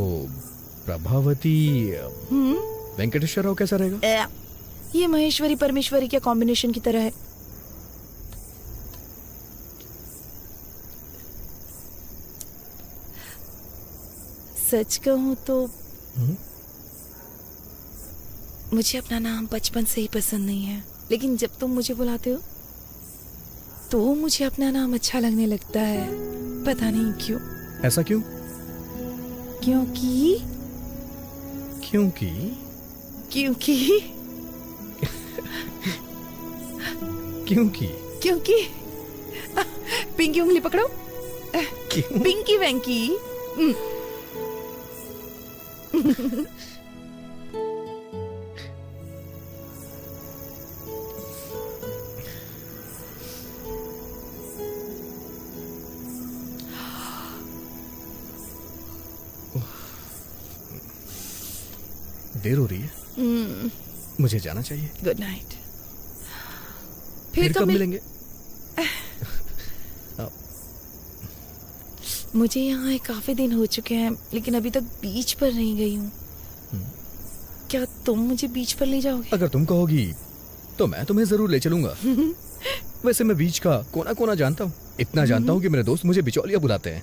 प्रभावती वेंकटेश्वर राव कैसा रहेगा? ये महेश्वरी परमेश्वरी के कॉम्बिनेशन की तरह है। सच कहूं तो मुझे अपना नाम बचपन से ही पसंद नहीं है, लेकिन जब तुम मुझे बुलाते हो तो मुझे अपना नाम अच्छा लगने लगता है। पता नहीं क्यों। ऐसा क्यों? क्योंकि क्योंकि क्योंकि क्योंकि क्योंकि पिंकी उंगली पकड़ो। पिंकी वेंकी। देर हो रही है, मुझे जाना चाहिए। Good night. फिर कब मिलेंगे? मुझे यहाँ काफी दिन हो चुके हैं, लेकिन अभी तक बीच पर नहीं गई हूँ। क्या तुम मुझे बीच पर ले जाओगे? अगर तुम कहोगी तो मैं तुम्हें जरूर ले चलूंगा। वैसे मैं बीच का कोना कोना जानता हूँ, इतना जानता हूँ कि मेरे दोस्त मुझे बिचौलिया बुलाते हैं।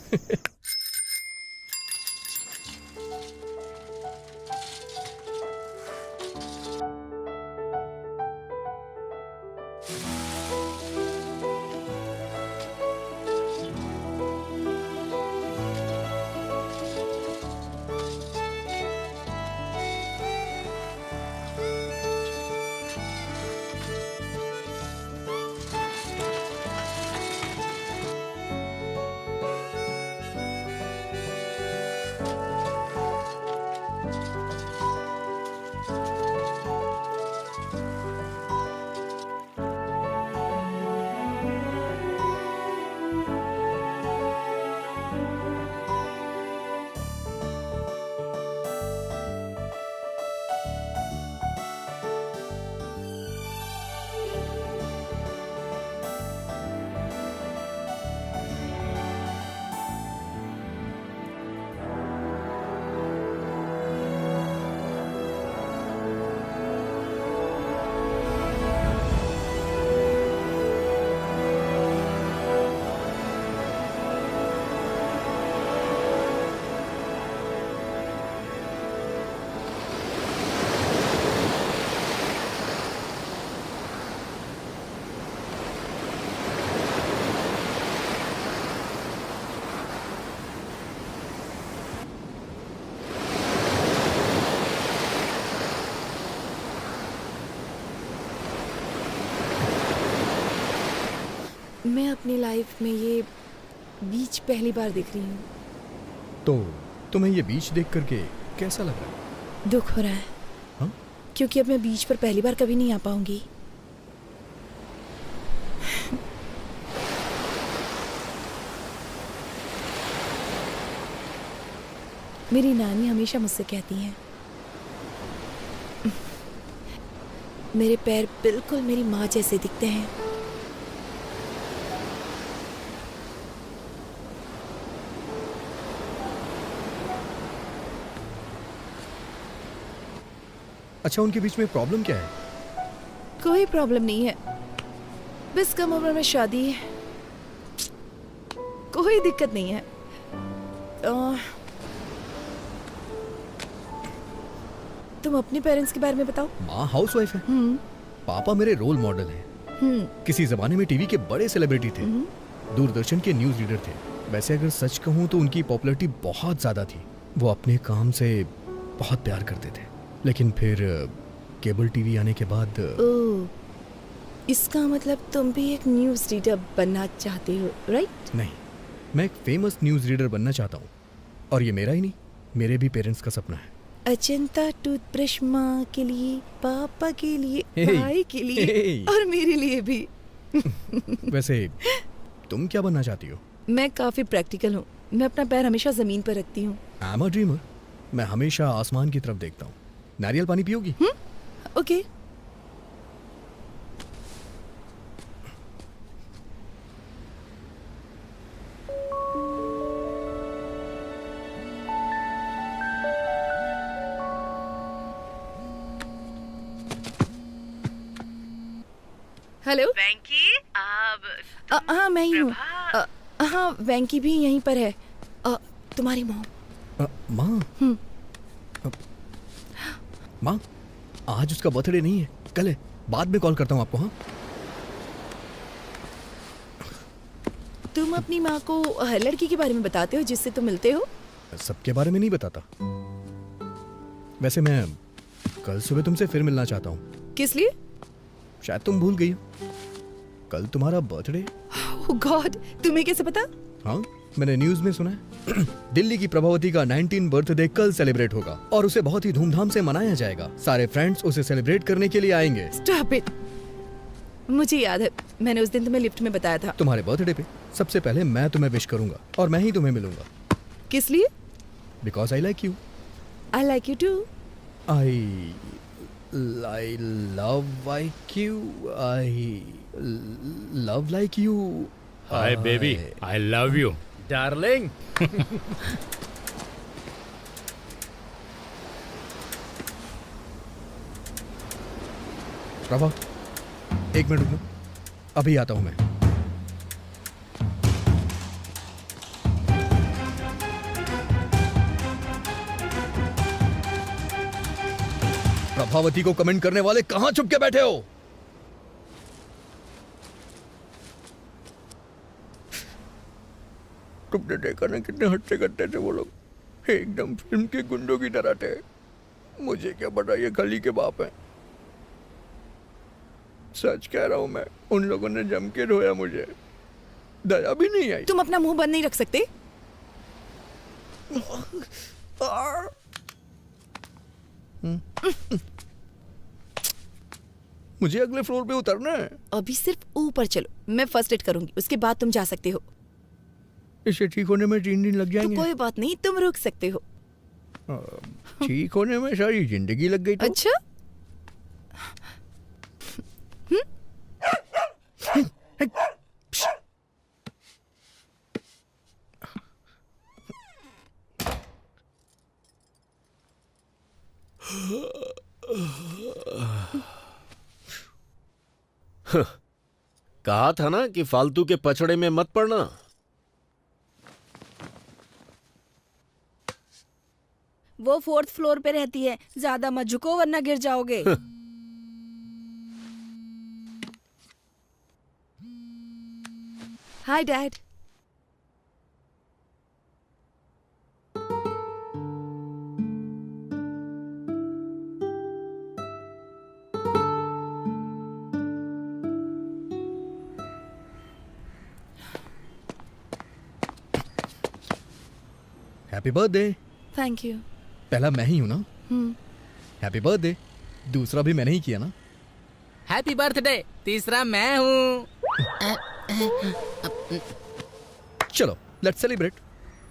मैं अपनी लाइफ में ये बीच पहली बार देख रही हूँ। तो तुम्हें ये बीच देख करके कैसा लग रहा है? दुख हो रहा है। हाँ? क्योंकि अब मैं बीच पर पहली बार कभी नहीं आ पाऊंगी। मेरी नानी हमेशा मुझसे कहती हैं, मेरे पैर बिल्कुल मेरी माँ जैसे दिखते हैं। अच्छा, उनके बीच में प्रॉब्लम क्या है? कोई प्रॉब्लम नहीं है, बस कम उम्र में शादी है, कोई दिक्कत नहीं है। तुम अपने पेरेंट्स के बारे में बताओ। माँ हाउसवाइफ है, पापा मेरे रोल मॉडल हैं। किसी जमाने में टीवी के बड़े सेलिब्रिटी थे, दूरदर्शन के न्यूज रीडर थे। वैसे अगर सच कहूँ तो उनकी पॉपुलैरिटी बहुत ज्यादा थी। वो अपने काम से बहुत प्यार करते थे, लेकिन फिर केबल टीवी आने के बाद इसका मतलब तुम भी एक न्यूज रीडर बनना चाहते हो, राइट? नहीं, मैं एक फेमस न्यूज रीडर बनना चाहता हूँ, और ये मेरा ही नहीं, मेरे भी पेरेंट्स का सपना है। अजंता टूथब्रश माँ के लिए, पापा के लिए, भाई के लिए और मेरे लिए भी। वैसे तुम क्या बनना चाहती हो? मैं काफी प्रैक्टिकल हूँ, मैं अपना पैर हमेशा जमीन पर रखती हूँ। आई एम अ ड्रीमर, मैं हमेशा आसमान की तरफ देखता हूँ। नारियल पानी पियोगी? ओके। हेलो वेंकी, हाँ मैं ही हूँ। हाँ वेंकी भी यहीं पर है। तुम्हारी मॉम। माँ? माँ, आज उसका बर्थडे नहीं है, कल है। बाद में कॉल करता हूँ आपको। हाँ, तुम अपनी माँ को हर लड़की के बारे में बताते हो जिससे तुम मिलते हो? सबके बारे में नहीं बताता। वैसे मैं कल सुबह तुमसे फिर मिलना चाहता हूँ। किस लिए? शायद तुम भूल गई हो, कल तुम्हारा बर्थडे। ओह गॉड, तुम्हें कैसे पता? हाँ, मैंने न्यूज में सुना है। दिल्ली की प्रभावती का 19 बर्थडे कल सेलिब्रेट होगा और उसे बहुत ही धूमधाम से मनाया जाएगा। सारे फ्रेंड्स उसे सेलिब्रेट करने के लिए आएंगे। Stop it. मुझे याद है, मैंने उस दिन तुम्हें लिफ्ट में बताया था। तुम्हारे बर्थडे पे सबसे पहले मैं तुम्हें विश करूंगा और मैं ही तुम्हें मिलूंगा। किस लिए? Because I like you. I like you too. I love like you. I love like you. Hi baby, I love you darling. Prabha, एक मिनट रुको, अभी आता हूं मैं। प्रभावती को कमेंट करने वाले कहां छुप के बैठे हो? तुमने देखा ना कितने हट्टे कट्टे थे वो लोग, एकदम फिल्म के गुंडों की तरह थे। मुझे क्या पता ये खली के बाप हैं। सच कह रहा हूं मैं, उन लोगों ने जम के रोया, मुझे दया भी नहीं आई। तुम अपना मुंह बंद नहीं रख सकते? मुझे अगले फ्लोर पे उतरना है। अभी सिर्फ ऊपर चलो, मैं फर्स्ट एड करूंगी, उसके बाद तुम जा सकते हो। इसे ठीक होने में 3 दिन लग तो जाएंगे। कोई बात नहीं, तुम रुक सकते हो। ठीक होने में सारी जिंदगी लग गई तो? अच्छा। कहा था ना कि फालतू के पचड़े में मत पड़ना। वो 4th फ्लोर पे रहती है, ज्यादा मत झुको वरना गिर जाओगे। Hi dad. Happy birthday. Thank you. पहला मैं ही हूं ना? Happy birthday. दूसरा भी मैंने ही किया ना? Happy birthday. तीसरा मैं हूँ। चलो लेट्स सेलिब्रेट।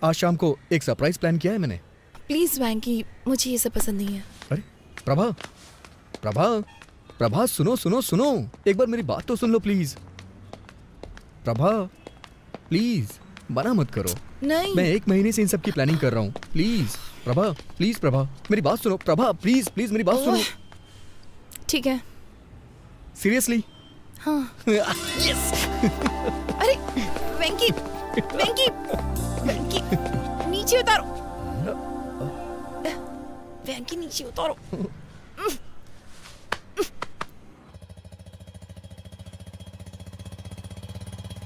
आज शाम को एक सरप्राइज प्लान किया है मैंने। प्लीज वैंकी, मुझे ये सब पसंद नहीं है। अरे प्रभा, प्रभा, प्रभा, सुनो सुनो सुनो, एक बार मेरी बात तो सुन लो प्लीज। प्रभा प्लीज, मना मत करो। नहीं। मैं 1 महीने से इन सब की प्लानिंग कर रहा हूँ। प्लीज प्रभा, प्लीज प्रभा, मेरी बात सुनो। प्रभा प्लीज प्लीज मेरी बात सुनो। ठीक है। सीरियसली? हाँ। यस। अरे वेंकी, वेंकी, वेंकी, नीचे उतारो। वेंकी नीचे उतारो।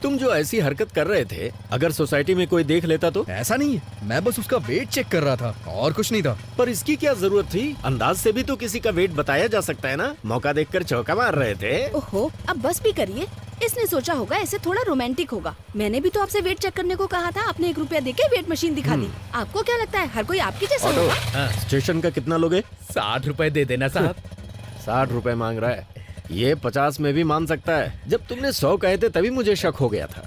तुम जो ऐसी हरकत कर रहे थे, अगर सोसाइटी में कोई देख लेता तो? ऐसा नहीं है, मैं बस उसका वेट चेक कर रहा था और कुछ नहीं था। पर इसकी क्या जरूरत थी? अंदाज से भी तो किसी का वेट बताया जा सकता है ना। मौका देखकर चौका मार रहे थे। ओहो, अब बस भी करिए। इसने सोचा होगा ऐसे थोड़ा रोमांटिक होगा। मैंने भी तो आपसे वेट चेक करने को कहा था, आपने 1 रुपया देके वेट मशीन दिखा दी। आपको क्या लगता है हर कोई आपकी जैसा होगा? स्टेशन का कितना लोगे? 60 रुपए दे देना साहब। 60 रुपए मांग रहा है। ये 50 में भी मान सकता है। जब तुमने 100 कहे थे तभी मुझे शक हो गया था।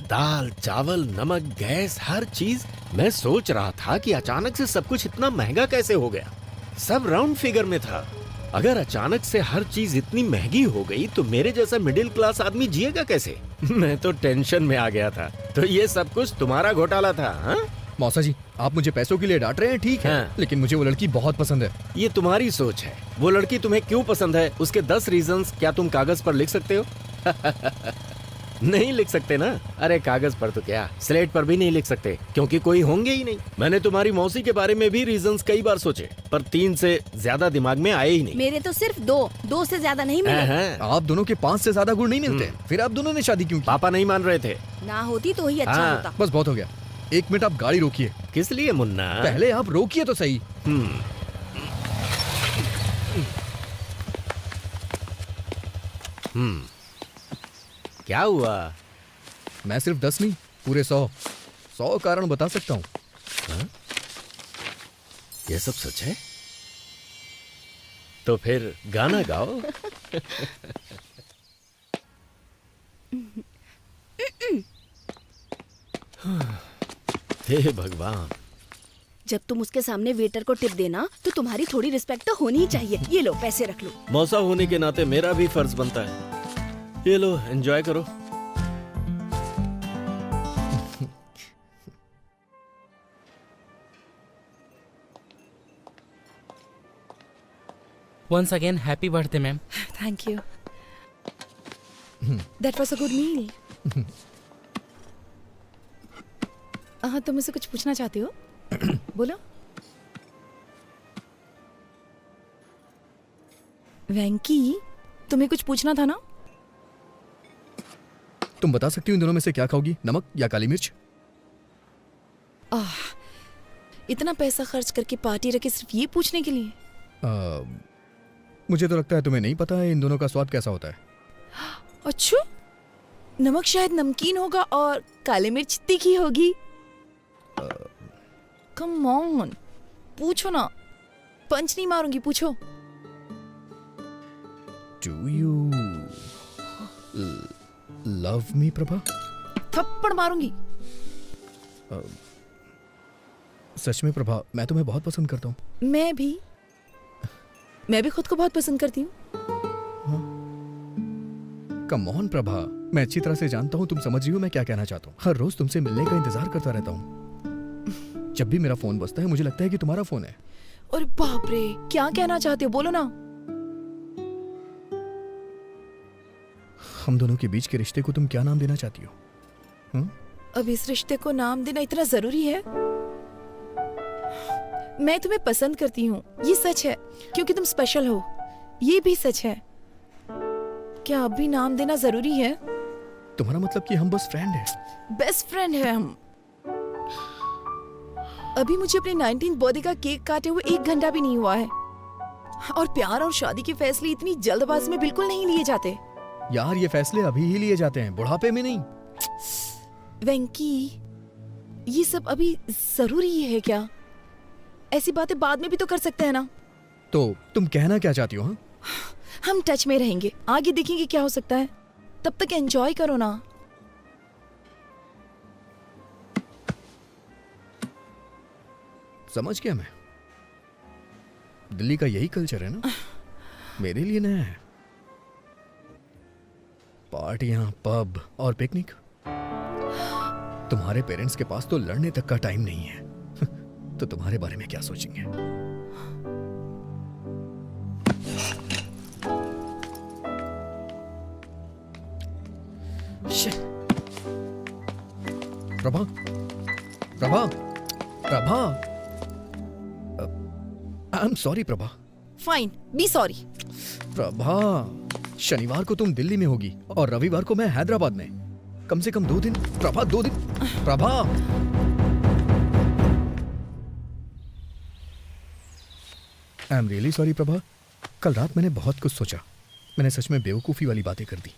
दाल, चावल, नमक, गैस, हर चीज। मैं सोच रहा था कि अचानक से सब कुछ इतना महंगा कैसे हो गया। सब राउंड फिगर में था। अगर अचानक से हर चीज इतनी महंगी हो गई तो मेरे जैसा मिडिल क्लास आदमी जिएगा कैसे? मैं तो टेंशन में आ गया था। तो ये सब कुछ तुम्हारा घोटाला था? हाँ? मौसा जी, आप मुझे पैसों के लिए डांट रहे हैं, ठीक है। लेकिन मुझे वो लड़की बहुत पसंद है। ये तुम्हारी सोच है। वो लड़की तुम्हें क्यों पसंद है उसके 10 रीजंस क्या तुम कागज पर लिख सकते हो? नहीं लिख सकते ना। अरे कागज पर तो क्या, स्लेट पर भी नहीं लिख सकते, क्योंकि कोई होंगे ही नहीं। मैंने तुम्हारी मौसी के बारे में भी रीजंस कई बार सोचे, पर 3 से ज्यादा दिमाग में आए ही नहीं। मेरे तो सिर्फ 2 से ज्यादा नहीं मिले। आप दोनों के 5 से ज्यादा गुण नहीं मिलते। फिर आप दोनों ने शादी क्यों की? पापा नहीं मान रहे थे। ना होती तो ही अच्छा होता। बस बहुत हो गया। 1 मिनट आप गाड़ी रोकिए। किस लिए मुन्ना? पहले आप रोकिए तो सही। क्या हुआ? मैं सिर्फ 10 नहीं, पूरे 100 कारण बता सकता हूँ। ये सब सच है? तो फिर गाना गाओ। हे भगवान। जब तुम उसके सामने वेटर को टिप देना तो तुम्हारी थोड़ी रिस्पेक्ट तो होनी ही चाहिए। ये लो पैसे रख लो। मौसा होने के नाते मेरा भी फर्ज बनता है। ये लो एंजॉय करो। Once again, happy birthday, ma'am. Thank you. That was a good meal. तुम मुझसे कुछ पूछना चाहते हो? बोलो। वेंकी, तुम्हें कुछ पूछना था ना? तुम बता सकती हो इन दोनों में से क्या खाओगी, नमक या काली मिर्च? इतना पैसा खर्च करके पार्टी रखी सिर्फ ये पूछने के लिए? मुझे तो लगता है तुम्हें नहीं पता है इन दोनों का स्वाद कैसा होता है। अच्छा, नमक शायद नमकीन होगा और काली मिर्च तीखी होगी। कम ऑन, पूछो ना, पंच नहीं मारूंगी, पूछो। Do you love me, Prabha? थप्पड़ मारूंगी। सच में प्रभा, मैं तुम्हें बहुत पसंद करता हूँ। मैं भी खुद को बहुत पसंद करती हूँ। कम ऑन प्रभा, मैं अच्छी तरह से जानता हूँ तुम समझ रही हो मैं क्या कहना चाहता हूँ। हर रोज तुमसे मिलने का इंतजार करता रहता हूँ। जब भी मेरा फोन बजता है मुझे लगता है कि तुम्हारा फोन है। और बाप रे, क्या कहना चाहते हो, बोलो ना। हम दोनों के बीच के रिश्ते को तुम क्या नाम देना चाहती हो? अब इस रिश्ते को नाम देना इतना जरूरी है? मैं तुम्हें पसंद करती हूँ, ये सच है, क्योंकि तुम स्पेशल हो, ये भी सच है। क्या अब भी नाम देना जरूरी है? तुम्हारा मतलब कि हम बस फ्रेंड हैं? बेस्ट फ्रेंड है हम। अभी मुझे अपने 19th बर्थडे का केक काटे हुए 1 घंटा भी नहीं हुआ है। और प्यार और शादी के फैसले इतनी जल्दबाजी में बिल्कुल नहीं लिए जाते। यार ये फैसले अभी ही लिए जाते हैं, बुढ़ापे में नहीं। वेंकी, ये सब अभी जरूरी है क्या? ऐसी बातें बाद में भी तो कर सकते हैं ना। तो तुम कहना क्या चाहती हो? हम टच में रहेंगे, आगे देखेंगे क्या हो सकता है। तब तक एंजॉय करो ना। समझ गया मैं। दिल्ली का यही कल्चर है ना, मेरे लिए नया है। पार्टियां, पब और पिकनिक। तुम्हारे पेरेंट्स के पास तो लड़ने तक का टाइम नहीं है, तो तुम्हारे बारे में क्या सोचेंगे? Prabha, Prabha, Prabha, I am sorry Prabha. Fine, be sorry. Prabha, शनिवार को तुम दिल्ली में होगी और रविवार को मैं हैदराबाद में। कम से कम 2 दिन प्रभा, 2 दिन Prabha. I am really sorry Prabha. कल रात मैंने बहुत कुछ सोचा। मैंने सच में बेवकूफ़ी वाली बातें कर दी।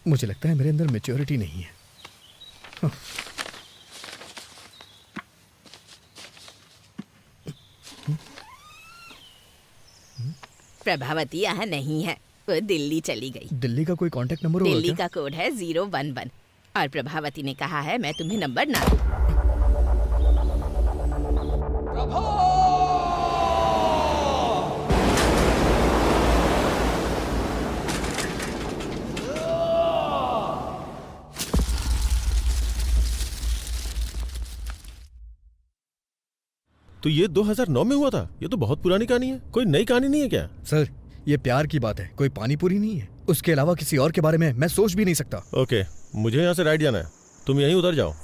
मुझे लगता है मेरे अंदर मैच्योरिटी नहीं है। प्रभावती यहाँ नहीं है, वो दिल्ली चली गई। दिल्ली का कोई कांटेक्ट नंबर होगा? दिल्ली का कोड है 011 और प्रभावती ने कहा है मैं तुम्हें नंबर ना दूं। तो ये 2009 में हुआ था? ये तो बहुत पुरानी कहानी है। कोई नई कहानी नहीं है क्या? सर, ये प्यार की बात है, कोई पानी पूरी नहीं है। उसके अलावा किसी और के बारे में मैं सोच भी नहीं सकता। ओके, मुझे यहाँ से राइट जाना है, तुम यहीं उधर जाओ।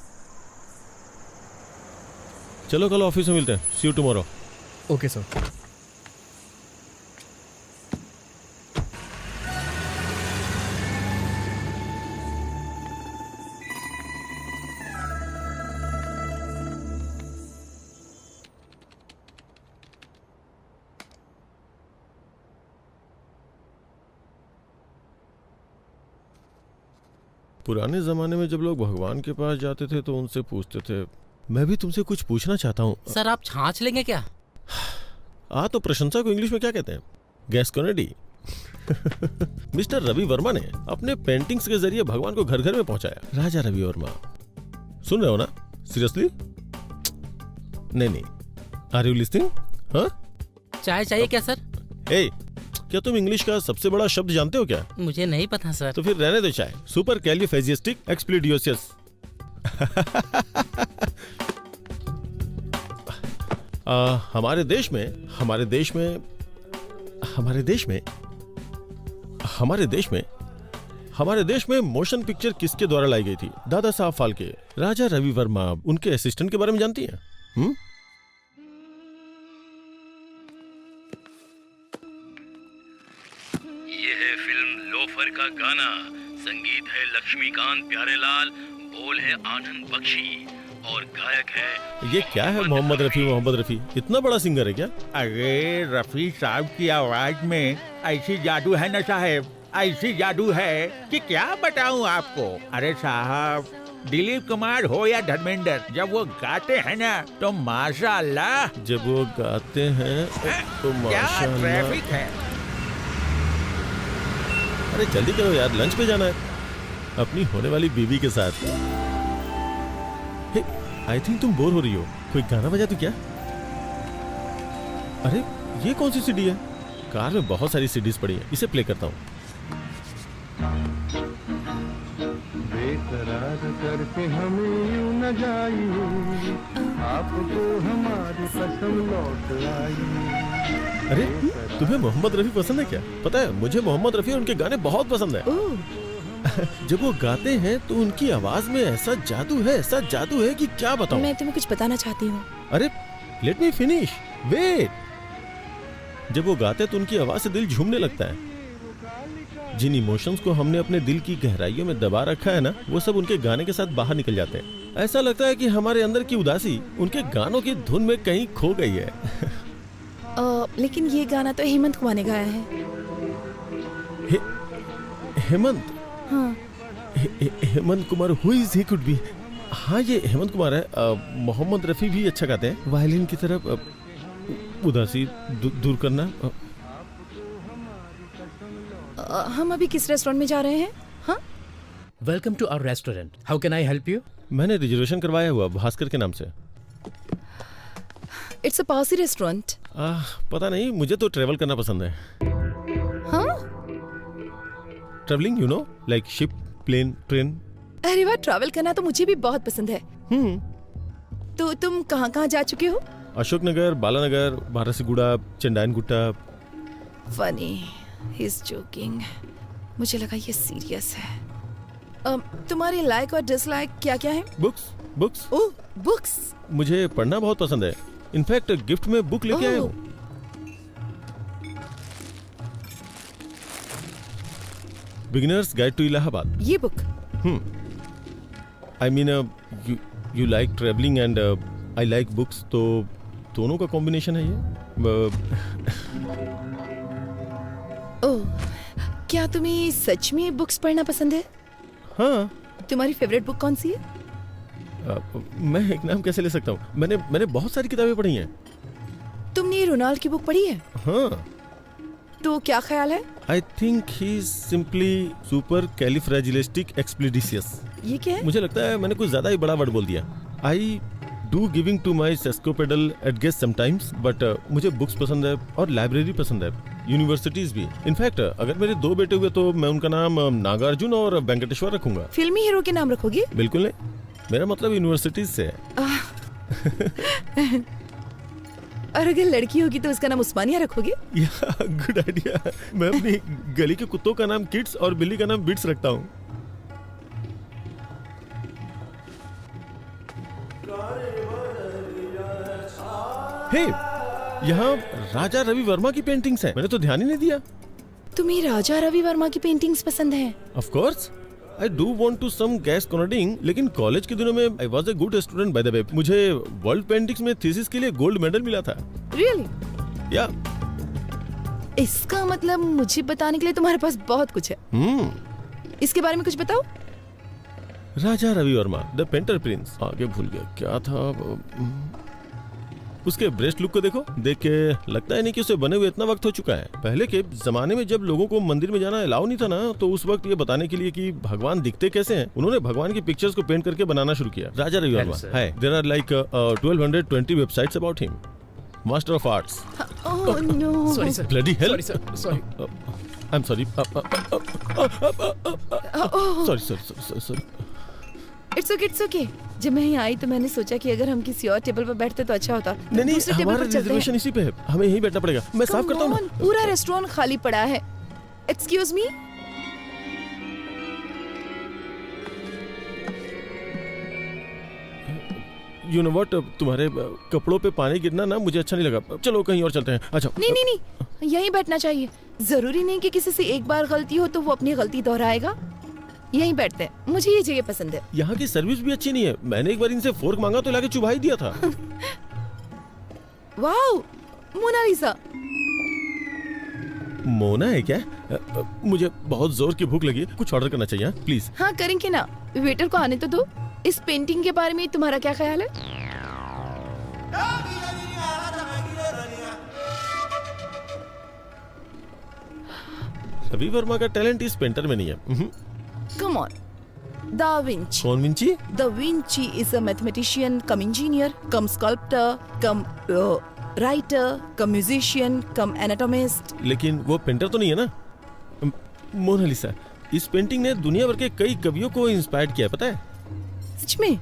चलो कल ऑफिस में मिलते हैं। सी यू टुमारो। Okay sir. पुराने जमाने में जब लोग भगवान के पास जाते थे तो उनसे पूछते थे। मैं भी तुमसे कुछ पूछना चाहता हूँ। सर आप छाछ लेंगे क्या? तो प्रशंसा को इंग्लिश में क्या कहते हैं? गैस्कोनेडी। मिस्टर रवि वर्मा ने अपने पेंटिंग्स के जरिए भगवान को घर घर में पहुंचाया। राजा रवि वर्मा, सुन रहे हो ना? सीरियसली? नहीं, आर यू लिस्निंग? हाँ, चाय चाहिए क्या सर? ए, क्या तुम इंग्लिश का सबसे बड़ा शब्द जानते हो क्या? मुझे नहीं पता सर। तो फिर रहने दो चाय। सुपर कैलिफेजिस्टिक एक्सप्लिडियोसिस। हमारे देश में मोशन पिक्चर किसके द्वारा लाई गई थी? दादा साहब फाल्के, राजा रवि वर्मा, उनके असिस्टेंट के बारे में जानती हैं? ये है फिल्म लोफर का गाना, संगीत है लक्ष्मीकांत प्यारेलाल, बोल है आनंद बख्शी और गायक है ये क्या है? मोहम्मद रफी इतना बड़ा सिंगर है क्या? अरे रफी साहब की आवाज में ऐसी जादू है ना साहब, ऐसी जादू है कि क्या बताऊं आपको। अरे साहब, दिलीप कुमार हो या धर्मेंद्र, जब वो गाते हैं ना तो माशाअल्लाह। जब वो गाते हैं तो माशाअल्लाह। क्या ट्रैफिक है। अरे जल्दी करो यार, लंच पे जाना है अपनी होने वाली बीवी के साथ। आई थिंक तुम बोर हो रही हो, कोई गाना बजा तो क्या? अरे ये कौन सी सीडी है? कार में बहुत सारी सीडीज पड़ी है, इसे प्ले करता हूँ। बेकरार करके हमें यूं न जाइए, आपको हमारी कसम लौट आई। अरे तुम्हें मोहम्मद रफी पसंद है क्या? पता है मुझे मोहम्मद रफी और उनके गाने बहुत पसंद है। जब वो गाते हैं तो उनकी आवाज में ऐसा जादू है कि क्या बताऊं। मैं तुम्हें कुछ बताना चाहती हूँ। अरे लेट मी फिनिश, वेट। जब वो गाते तो उनकी आवाज से दिल झूमने लगता है। जिन इमोशंस को हमने अपने दिल की गहराइयों में दबा रखा है ना, वो सब उनके गाने के साथ बाहर निकल जाते हैं। ऐसा लगता है कि हमारे अंदर की उदासी उनके गानों की धुन में कहीं खो गई है। लेकिन ये गाना तो हेमंत कुमार ने गाया है। हेमंत? हाँ। Hemant Kumar, who is he could be? हाँ ये हेमंत कुमार है। मोहम्मद रफी भी अच्छा गाते हैं। वायलिन की तरफ उदासी दूर करना। हम अभी किस रेस्टोरेंट में जा रहे हैं? हाँ, welcome to our restaurant, how can I help you? मैंने रिजर्वेशन करवाया हुआ भास्कर के नाम से। It's a Parsi restaurant. पता नहीं, मुझे तो ट्रेवल करना पसंद है। हाँ? Travelling, you know, like ship, plane, train. अरे वाह, ट्रैवल करना तो मुझे भी बहुत पसंद है। तो तुम कहाँ कहाँ जा चुके हो? Ashoknagar, Balanagar, Barasiguda, Chandrayangutta. Funny, he is joking. मुझे लगा ये सीरियस है। तुम्हारी लाइक और डिसलाइक क्या क्या है? बुक्स। ओह, बुक्स। मुझे पढ़ना बहुत पसंद है। इनफैक्ट गिफ्ट में बुक लेके आया हूँ। Beginners guide to Allahabad. ये book? I mean you like travelling and I like books, तो दोनों का कॉम्बिनेशन है ये। ओह, क्या तुम्हें सच में बुक्स पढ़ना पसंद है? हाँ। तुम्हारी फेवरेट बुक कौन सी है? मैं एक नाम कैसे ले सकता हूँ? मैंने बहुत सारी किताबें पढ़ी हैं। तुमने रोनाल्ड की बुक पढ़ी है? हाँ। तो क्या ख्याल है? I think he is simply supercalifragilisticexpialidocious. ये क्या है? मुझे लगता है मैंने कुछ ज्यादा ही बड़ा वर्ड बोल दिया। I do giving to my sesquipedal at guest sometimes, but मुझे बुक्स पसंद है और लाइब्रेरी पसंद है, यूनिवर्सिटीज भी। इनफैक्ट अगर मेरे 2 बेटे हुए तो मैं उनका नाम नागार्जुन और वेंकटेश्वर रखूंगा। फिल्मी हीरो के नाम रखोगे? बिल्कुल नहीं, मेरा मतलब यूनिवर्सिटीज से है। और अगर लड़की होगी तो उसका नाम उस्मानिया रखोगे? Good idea. मैं अपनी गली के कुत्तों का नाम किड्स और बिल्ली का नाम बिट्स रखता हूँ। हे, यहाँ राजा रवि वर्मा की पेंटिंग्स हैं। मैंने तो ध्यान ही नहीं दिया। तुम्हें राजा रवि वर्मा की पेंटिंग्स पसंद है? Of course, I do want to some gas cornering, लेकिन कॉलेज के दिनों में I was a good student by the way. मुझे वर्ल्ड पेंटिंग्स में थीसिस के लिए गोल्ड मेडल मिला था। रियली? या। इसका मतलब मुझे बताने के लिए तुम्हारे पास बहुत कुछ है। इसके बारे में कुछ बताओ। Raja Ravi Varma, the painter prince. आगे भूल गया क्या था। उसके ब्रेस्ट लुक को देखो, देख के लगता है नहीं कि उसे बने हुए इतना वक्त हो चुका है। पहले के जमाने में जब लोगों को मंदिर में जाना अलाउ नहीं था ना, तो उस वक्त ये बताने के लिए कि भगवान दिखते कैसे हैं, उन्होंने भगवान की पिक्चर्स को पेंट करके बनाना शुरू किया। Raja Ravi Varma. Hi, there are like 1220 websites about him. Master of arts. Oh no. Sorry sir, bloody hell. Sorry sorry. I am sorry. Sorry sorry. It's okay. जब मैं यहाँ आई तो मैंने सोचा कि अगर हम किसी और टेबल पर बैठते तो अच्छा होता। नहीं नहीं, दूसरे टेबल हमारा पर चलते हैं। रिजर्वेशन इसी पे है, हमें यहीं बैठना पड़ेगा। मैं साफ करता हूँ ना। पूरा रेस्टोरेंट खाली पड़ा है। Excuse me. You know what, तुम्हारे कपड़ों पे पानी गिरना ना मुझे अच्छा नहीं लगा। चलो कहीं और चलते हैं। अच्छा नहीं, यहीं बैठना चाहिए। जरूरी नहीं कि किसी से एक बार गलती हो तो वो अपनी गलती दोहराएगा। यहीं बैठते हैं, मुझे ये जगह पसंद है। यहाँ की सर्विस भी अच्छी नहीं है। मैंने एक बार इनसे फोर्क मांगा तो लाके चुभा ही दिया था। Wow, Mona Lisa. मोना है क्या? मुझे बहुत जोर की भूख लगी है, कुछ ऑर्डर करना चाहिए प्लीज। हाँ करेंगे ना, वेटर को आने तो दो। इस पेंटिंग के बारे में तुम्हारा क्या ख्याल है? रवि वर्मा का टैलेंट इस पेंटर में नहीं है। Come on. Da Vinci. कौन Vinci? Da Vinci is a mathematician cum engineer cum sculptor cum writer cum musician cum anatomist. लेकिन वो पेंटर तो नहीं है ना। मोनालिसा, इस पेंटिंग ने दुनिया भर के कई कवियों को इंस्पायर किया है, पता है? सच में?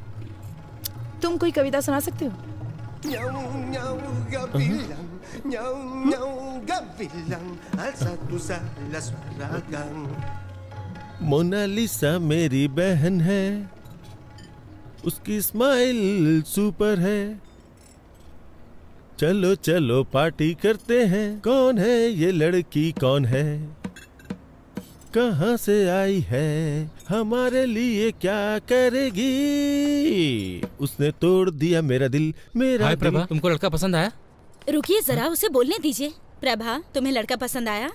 तुम कोई कविता सुना सकते हो? मोनालिसा मेरी बहन है, उसकी स्माइल सुपर है, चलो चलो पार्टी करते हैं। कौन है ये लड़की, कौन है, कहाँ से आई है, हमारे लिए क्या करेगी, उसने तोड़ दिया मेरा दिल, मेरा हाय दिल। प्रभा, तुमको लड़का पसंद आया? रुकिए जरा, उसे बोलने दीजिए। प्रभा, तुम्हें लड़का पसंद आया?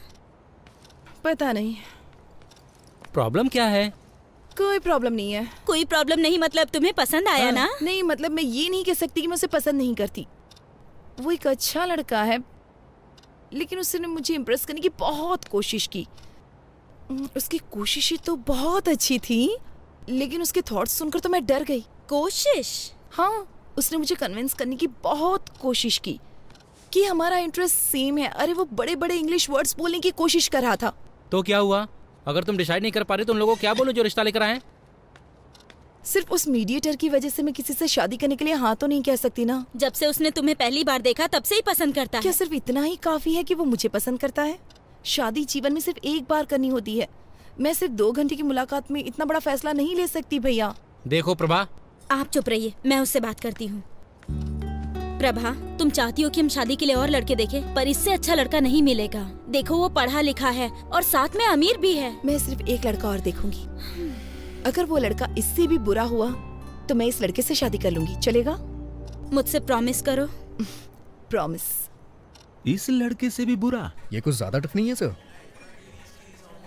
पता नहीं। प्रॉब्लम क्या है? कोई प्रॉब्लम नहीं है। कोई प्रॉब्लम नहीं मतलब तुम्हें पसंद आया ना? नहीं मतलब मैं ये नहीं कह सकती कि मैं उसे पसंद नहीं करती। वो एक अच्छा लड़का है, लेकिन उसने मुझे इम्प्रेस करने की बहुत कोशिश की। उसकी कोशिशें तो बहुत अच्छी थी, लेकिन उसके थॉट्स सुनकर तो मैं डर गई। कोशिश? हाँ, उसने मुझे कन्विंस करने की बहुत कोशिश की कि हमारा इंटरेस्ट सेम है। अरे वो बड़े बड़े इंग्लिश वर्ड्स बोलने की कोशिश कर रहा था। तो क्या हुआ? अगर तुम डिसाइड नहीं कर पा रहे तो उन लोगों को क्या बोलो जो रिश्ता लेकर आए? सिर्फ उस मीडिएटर की वजह से मैं किसी से शादी करने के लिए हाँ तो नहीं कह सकती ना। जब से उसने तुम्हें पहली बार देखा तब से ही पसंद करता है। क्या सिर्फ इतना ही काफी है कि वो मुझे पसंद करता है? शादी जीवन में सिर्फ एक बार करनी होती है। मैं सिर्फ 2 घंटे की मुलाकात में इतना बड़ा फैसला नहीं ले सकती भैया। देखो प्रभा, आप चुप रहिए, मैं उससे बात करती हूँ। प्रभा, तुम चाहती हो कि हम शादी के लिए और लड़के देखें, पर इससे अच्छा लड़का नहीं मिलेगा। देखो वो पढ़ा लिखा है और साथ में अमीर भी है। मैं सिर्फ एक लड़का और देखूंगी। अगर वो लड़का इससे भी बुरा हुआ तो मैं इस लड़के से शादी कर लूंगी। चलेगा? मुझसे प्रॉमिस करो। प्रॉमिस। इस लड़के से भी बुरा? ये कुछ ज्यादा टफ नहीं है सर?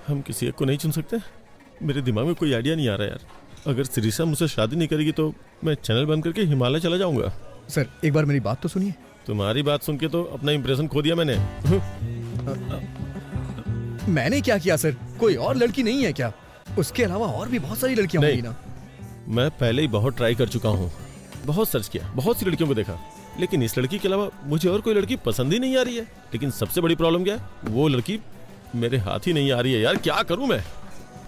हम किसी एक को नहीं चुन सकते? मेरे दिमाग में कोई आइडिया नहीं आ रहा यार। अगर सिरिसा मुझसे शादी नहीं करेगी तो मैं चैनल बंद करके हिमालय चला जाऊंगा। सर एक बार मेरी बात तो सुनिए। तुम्हारी बात सुन के तो अपना इंप्रेशन खो दिया मैंने। मैंने क्या किया सर? कोई और लड़की नहीं है क्या? उसके अलावा और भी बहुत सारी लड़कियां होंगी ना। मैं पहले ही बहुत ट्राई कर चुका हूँ, बहुत सर्च किया, बहुत सी लड़कियों को देखा, लेकिन इस लड़की के अलावा मुझे और कोई लड़की पसंद ही नहीं आ रही है। लेकिन सबसे बड़ी प्रॉब्लम क्या है, वो लड़की मेरे हाथ ही नहीं आ रही है यार। क्या करूं मैं?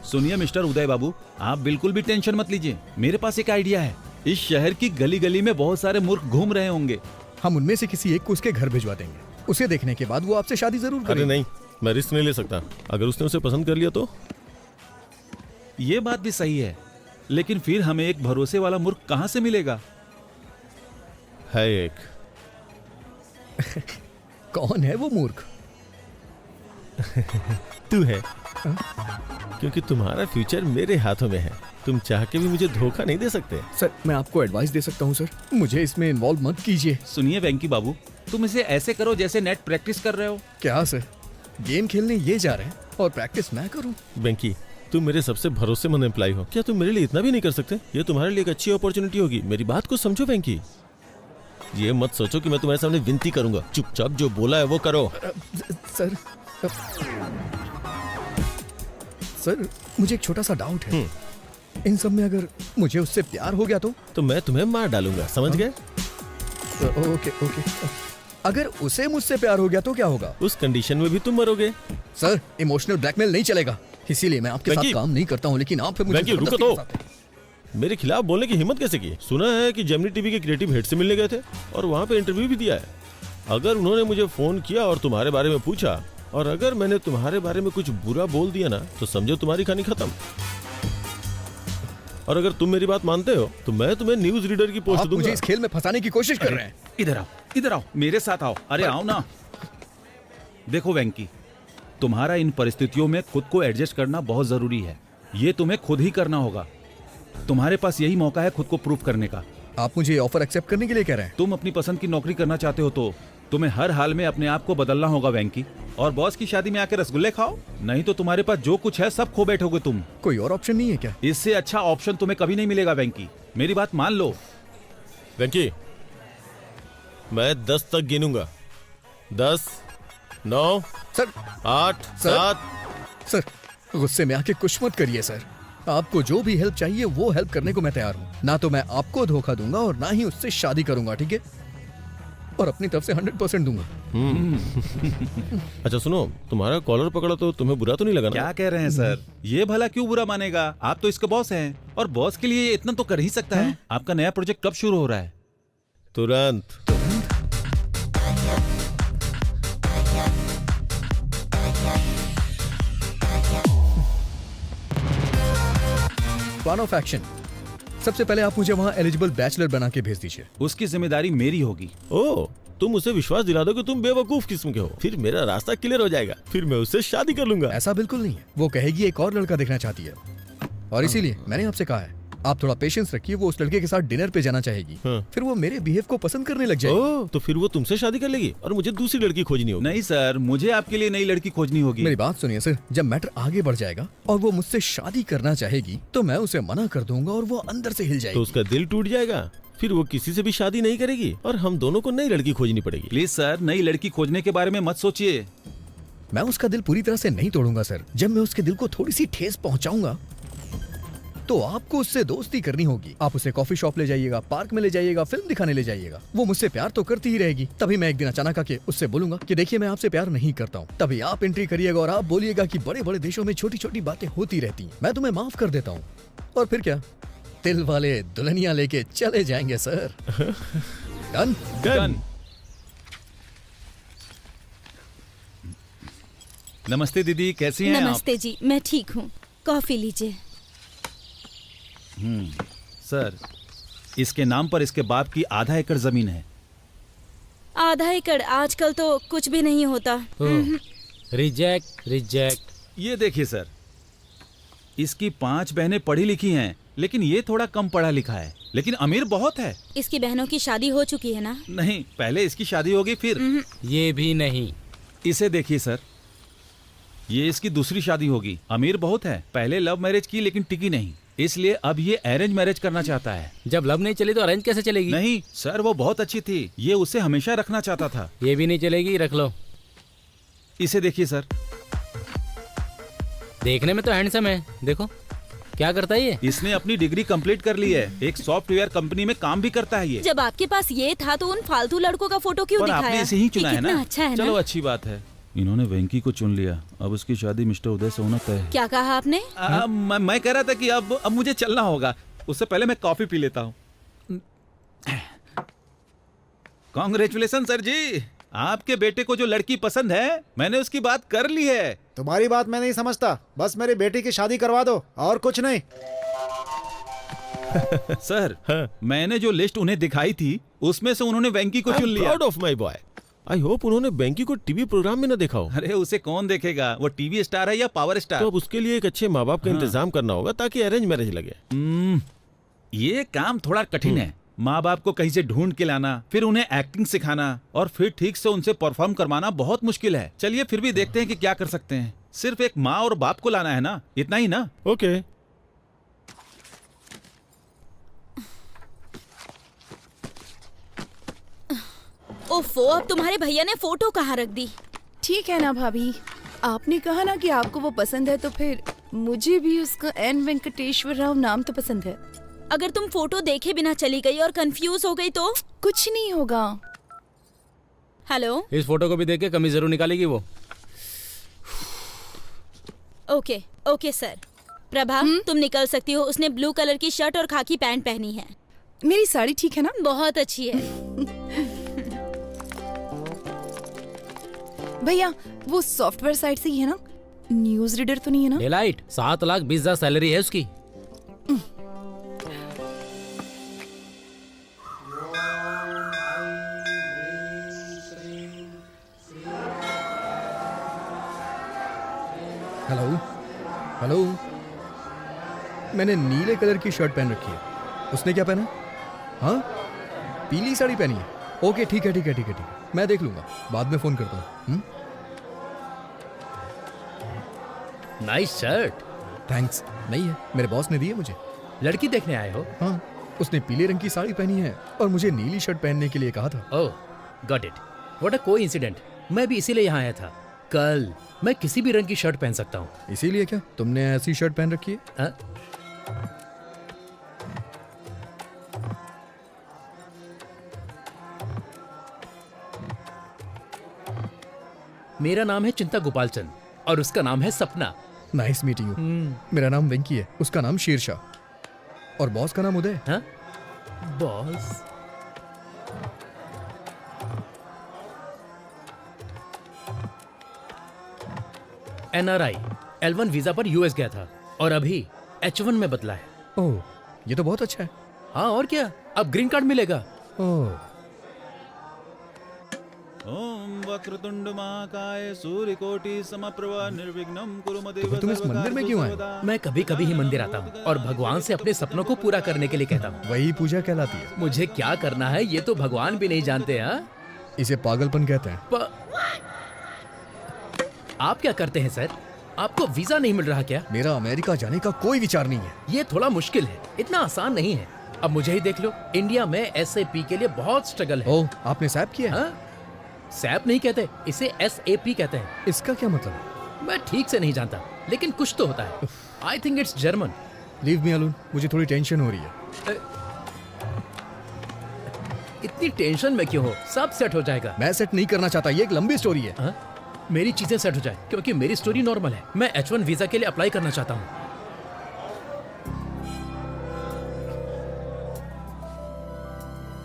सुनिए मिस्टर उदय बाबू, आप बिल्कुल भी टेंशन मत लीजिए। मेरे पास एक आइडिया है। इस शहर की गली गली में बहुत सारे मूर्ख घूम रहे होंगे। हम उनमें से किसी एक को उसके घर भिजवा देंगे। उसे देखने के बाद वो आपसे शादी जरूर करेगा। अरे नहीं, मैं रिस्क नहीं ले सकता। अगर उसने उसे पसंद कर लिया तो? ये बात भी सही है, लेकिन फिर हमें एक भरोसे वाला मूर्ख कहाँ से मिलेगा? है एक। कौन है वो मूर्ख? तू है, क्योंकि तुम्हारा फ्यूचर मेरे हाथों में है। तुम चाह के भी मुझे धोखा नहीं दे सकते। सर मैं आपको एडवाइस दे सकता हूँ सर, मुझे इसमें इन्वॉल्व मत कीजिए। सुनिए वेंकी बाबू, तुम इसे ऐसे करो जैसे नेट प्रैक्टिस कर रहे हो। क्या सर, गेम खेलने ये जा रहे हैं और प्रैक्टिस मैं करूँ? वेंकी, तुम मेरे सबसे भरोसेमंद एम्प्लॉय हो, क्या तुम मेरे लिए इतना भी नहीं कर सकते? ये तुम्हारे लिए एक अच्छी अपॉर्चुनिटी होगी। मेरी बात को समझो वेंकी। ये मत सोचो कि मैं तुम्हारे सामने विनती करूंगा। चुपचाप जो बोला है वो करो। सर सर मुझे एक छोटा सा डाउट है। इन सब में अगर मुझे उससे प्यार हो गया तो मैं तुम्हें मार डालूंगा, समझ गए? Okay okay. अगर उसे मुझसे प्यार हो गया तो क्या होगा? उस कंडीशन में भी तुम मरोगे। सर, इमोशनल ब्लैकमेल नहीं चलेगा, इसीलिए मैं आपके साथ काम नहीं करता हूँ, लेकिन आप फिर मुझे रुको तो, मेरे खिलाफ बोलने की हिम्मत कैसे की? सुना है कि जेमिनी टीवी के क्रिएटिव हेड से मिलने गए थे और वहाँ पे इंटरव्यू भी दिया है। अगर उन्होंने मुझे फोन किया और तुम्हारे बारे में पूछा और अगर मैंने तुम्हारे बारे में कुछ बुरा बोल दिया ना, तो समझो तुम्हारी कहानी खत्म। और अगर तुम मेरी बात मानते हो तो मैं तुम्हें न्यूज रीडर की पोस्ट दूंगा। मुझे इस खेल में फंसाने की कोशिश कर रहे हैं। इधर आओ, मेरे साथ आओ। अरे आओ ना। देखो वेंकी, तुम्हारा इन परिस्थितियों में खुद को एडजस्ट करना बहुत जरूरी है। ये तुम्हें खुद ही करना होगा। तुम्हारे पास यही मौका है खुद को प्रूव करने का। आप मुझे ऑफर एक्सेप्ट करने के लिए कह रहे हैं? तुम अपनी पसंद की नौकरी करना चाहते हो तो तुम्हें हर हाल में अपने आप को बदलना होगा वेंकी। और बॉस की शादी में आके रसगुल्ले खाओ, नहीं तो तुम्हारे पास जो कुछ है सब खो बैठोगे तुम। कोई और ऑप्शन नहीं है क्या? इससे अच्छा ऑप्शन तुम्हें कभी नहीं मिलेगा वेंकी, मेरी बात मान लो। वेंकी, मैं 10 तक गिनूंगा। 10, 9, सर, 8, 7। सर, गुस्से में आके कुछ मत करिए सर। आपको जो भी हेल्प चाहिए वो हेल्प करने को मैं तैयार हूँ। ना तो मैं आपको धोखा दूंगा और ना ही उससे शादी करूंगा, ठीक है? और अपनी तरफ से 100% दूंगा। अच्छा सुनो, तुम्हारा कॉलर पकड़ा तो तुम्हें बुरा तो नहीं लगा ना? क्या कह रहे हैं सर? ये भला क्यों बुरा मानेगा? आप तो इसके बॉस हैं और बॉस के लिए इतना तो कर ही सकता है। आपका नया प्रोजेक्ट कब शुरू हो रहा है? तुरंत। Plan of action. सबसे पहले आप मुझे वहाँ एलिजिबल बैचलर बना के भेज दीजिए। उसकी जिम्मेदारी मेरी होगी। ओह, तुम उसे विश्वास दिला दो कि तुम बेवकूफ किस्म के हो, फिर मेरा रास्ता क्लियर हो जाएगा, फिर मैं उससे शादी कर लूंगा। ऐसा बिल्कुल नहीं है। वो कहेगी एक और लड़का देखना चाहती है और इसीलिए मैंने आपसे कहा है आप थोड़ा पेशेंस रखिए। वो उस लड़के के साथ डिनर पे जाना चाहेगी, फिर वो मेरे बिहेव को पसंद करने लग जाएगी। ओह, तो फिर वो तुमसे शादी कर लेगी और मुझे दूसरी लड़की खोजनी होगी। नहीं सर, मुझे आपके लिए नई लड़की खोजनी होगी। मेरी बात सुनिए सर, जब मैटर आगे बढ़ जाएगा और वो मुझसे शादी करना चाहेगी तो मैं उसे मना कर दूंगा और वो अंदर से हिल जाएगी। तो उसका दिल टूट जाएगा, फिर वो किसी से भी शादी नहीं करेगी और हम दोनों को नई लड़की खोजनी पड़ेगी। प्लीज सर, नई लड़की खोजने के बारे में मत सोचिए। मैं उसका दिल पूरी तरह से नहीं तोड़ूंगा सर। जब मैं उसके दिल को थोड़ी सी ठेस पहुंचाऊंगा तो आपको उससे दोस्ती करनी होगी। आप उसे कॉफी शॉप ले जाइएगा, पार्क में ले जाइएगा, फिल्म दिखाने ले जाइएगा। वो मुझसे प्यार तो करती ही रहेगी। तभी मैं एक दिन अचानक आके उससे बोलूंगा कि देखिए मैं आपसे प्यार नहीं करता हूँ। तभी आप एंट्री करिएगा और आप बोलिएगा कि बड़े बड़े देशों में छोटी छोटी बातें होती रहती हैं, मैं तुम्हें माफ कर देता हूँ। और फिर क्या, दिल वाले दुल्हनिया लेके चले जाएंगे सर। डन? डन। नमस्ते दीदी, कैसी हैं आप? नमस्ते जी, मैं ठीक हूँ। कॉफी लीजिए। सर, इसके नाम पर इसके बाप की आधा एकड़ जमीन है। आधा एकड़ आजकल तो कुछ भी नहीं होता। Reject reject. ये देखिए सर, इसकी 5 बहनें पढ़ी लिखी हैं, लेकिन ये थोड़ा कम पढ़ा लिखा है, लेकिन अमीर बहुत है। इसकी बहनों की शादी हो चुकी है ना? नहीं, पहले इसकी शादी होगी फिर। ये भी नहीं। इसे देखिए सर, ये इसकी दूसरी शादी होगी। अमीर बहुत है, पहले लव मैरिज की लेकिन टिकी नहीं, इसलिए अब ये अरेंज मैरिज करना चाहता है। जब लव नहीं चली तो अरेंज कैसे चलेगी? नहीं सर, वो बहुत अच्छी थी, ये उसे हमेशा रखना चाहता था। ये भी नहीं चलेगी, रख लो। इसे देखिए सर, देखने में तो हैंडसम है, देखो क्या करता है ये। इसने अपनी डिग्री कंप्लीट कर ली है, एक सॉफ्टवेयर कंपनी में काम भी करता है ये। जब आपके पास ये था तो उन फालतू लड़कों का फोटो क्यों पर दिखाया? आपने इसे ही चुना है ना? अच्छा है चलो ना? अच्छी बात है, इन्होंने वेंकी को चुन लिया। अब उसकी शादी मिस्टर उदय से होना तय है। क्या कहा आपने? मैं कह रहा था कि अब मुझे चलना होगा, उससे पहले मैं कॉफी पी लेता हूँ। कांग्रेचुलेशन सर जी, आपके बेटे को जो लड़की पसंद है मैंने उसकी बात कर ली है। तुम्हारी बात मैं नहीं समझता, बस मेरी बेटी की शादी करवा दो और कुछ नहीं। सर, मैंने जो लिस्ट उन्हें दिखाई थी उसमें से उन्होंने वेंकी को चुन लिया। Proud of my boy. I hope उन्होंने वेंकी को टीवी प्रोग्राम में न देखा हो। अरे उसे कौन देखेगा, वो टीवी स्टार है या पावर स्टार। तो अब उसके लिए एक अच्छे माँ बाप का इंतजाम करना होगा ताकि अरेंज मैरिज लगे। ये काम थोड़ा कठिन है। माँ बाप को कहीं से ढूंढ के लाना, फिर उन्हें एक्टिंग सिखाना और फिर ठीक से उनसे परफॉर्म करवाना बहुत मुश्किल है। चलिए फिर भी देखते हैं कि क्या कर सकते हैं। सिर्फ एक माँ और बाप को लाना है ना, इतना ही ना? ओके। ओफो, अब तुम्हारे भैया ने फोटो कहाँ रख दी? ठीक है ना भाभी, आपने कहा ना कि आपको वो पसंद है, तो फिर मुझे भी उसका एन वेंकटेश्वर राव नाम तो पसंद है। अगर तुम फोटो देखे बिना चली गई और कंफ्यूज हो गई तो? कुछ नहीं होगा। हेलो। इस फोटो को भी देख के कमीज जरूर निकालेगी वो। Okay okay sir. प्रभा तुम निकल सकती हो। उसने ब्लू कलर की शर्ट और खाकी पैंट पहनी है। मेरी साड़ी ठीक है ना? बहुत अच्छी है। भैया वो सॉफ्टवेयर साइट से ही है ना? न्यूज रीडर तो नहीं है ना? डेलाइट 7,20,000 सैलरी है उसकी। हेलो हेलो, मैंने नीले कलर की शर्ट पहन रखी है। उसने क्या पहना? हाँ, पीली साड़ी पहनी है। ओके ठीक है ठीक है ठीक है ठीक है, मैं देख लूंगा, बाद में फोन करता हूँ। Nice shirt. थैंक्स। नहीं है, मेरे बॉस ने दी है मुझे। लड़की देखने आए हो? हाँ, उसने पीले रंग की साड़ी पहनी है और मुझे नीली शर्ट पहनने के लिए कहा था। Oh, got it. What a coincident. मैं भी इसीलिए यहाँ आया था। कल मैं किसी भी रंग की शर्ट पहन सकता हूँ। इसीलिए क्या तुमने ऐसी शर्ट पहन रखी है? मेरा नाम है चिंता गोपालचंद और उसका नाम है सपना। Nice meeting you. मेरा नाम वेंकी है, उसका नाम शेरशाह और बॉस का नाम उदय। हाँ? बॉस? NRI L1 वीजा पर यूएस गया था और अभी H1 में बदला है। ओह, ये तो बहुत अच्छा है। हाँ और क्या, अब ग्रीन कार्ड मिलेगा। ओह, ओम वक्रतुंड महाकाय सूर्यकोटि समप्रभा निर्विघ्नं कुरु मदेव तो तुम इस मंदिर में क्यों आए? मैं कभी कभी ही मंदिर आता हूँ और भगवान से अपने सपनों को पूरा करने के लिए कहता हूँ। वही पूजा कहलाती है। मुझे क्या करना है ये तो भगवान भी नहीं जानते। हाँ, इसे पागलपन कहते हैं। आप क्या करते हैं सर? आपको वीजा नहीं मिल रहा क्या? मेरा अमेरिका जाने का कोई विचार नहीं है। ये थोड़ा मुश्किल है, इतना आसान नहीं है। अब मुझे ही देख लो, इंडिया में SAP के लिए बहुत स्ट्रगल है। ओह, आपने सैप किया? हाँ? सैप नहीं कहते, इसे SAP कहते हैं। इसका क्या मतलब? मैं ठीक से नहीं जानता, लेकिन कुछ तो होता है। I think it's German. Leave me alone, मुझे थोड़ी टेंशन हो रही है। इतनी टेंशन में क्यों हो? सब सेट हो जाएगा। मैं सेट नहीं करना चाहता, ये एक लंबी स्टोरी है। हाँ? मेरी चीजें सेट हो जाए, क्योंकि मेरी स्टोरी नॉर्मल है। मैं H1 वीजा के लिए अप्लाई करना चाहता हूँ।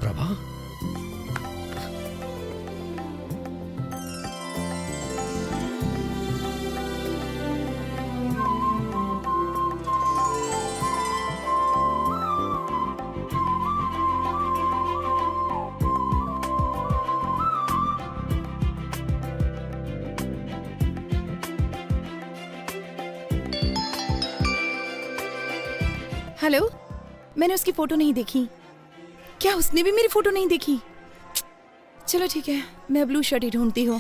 प्रभा, हेलो, मैंने उसकी फोटो नहीं देखी। क्या उसने भी मेरी फोटो नहीं देखी? चलो ठीक है, मैं ब्लू शर्ट ही ढूंढती हूँ।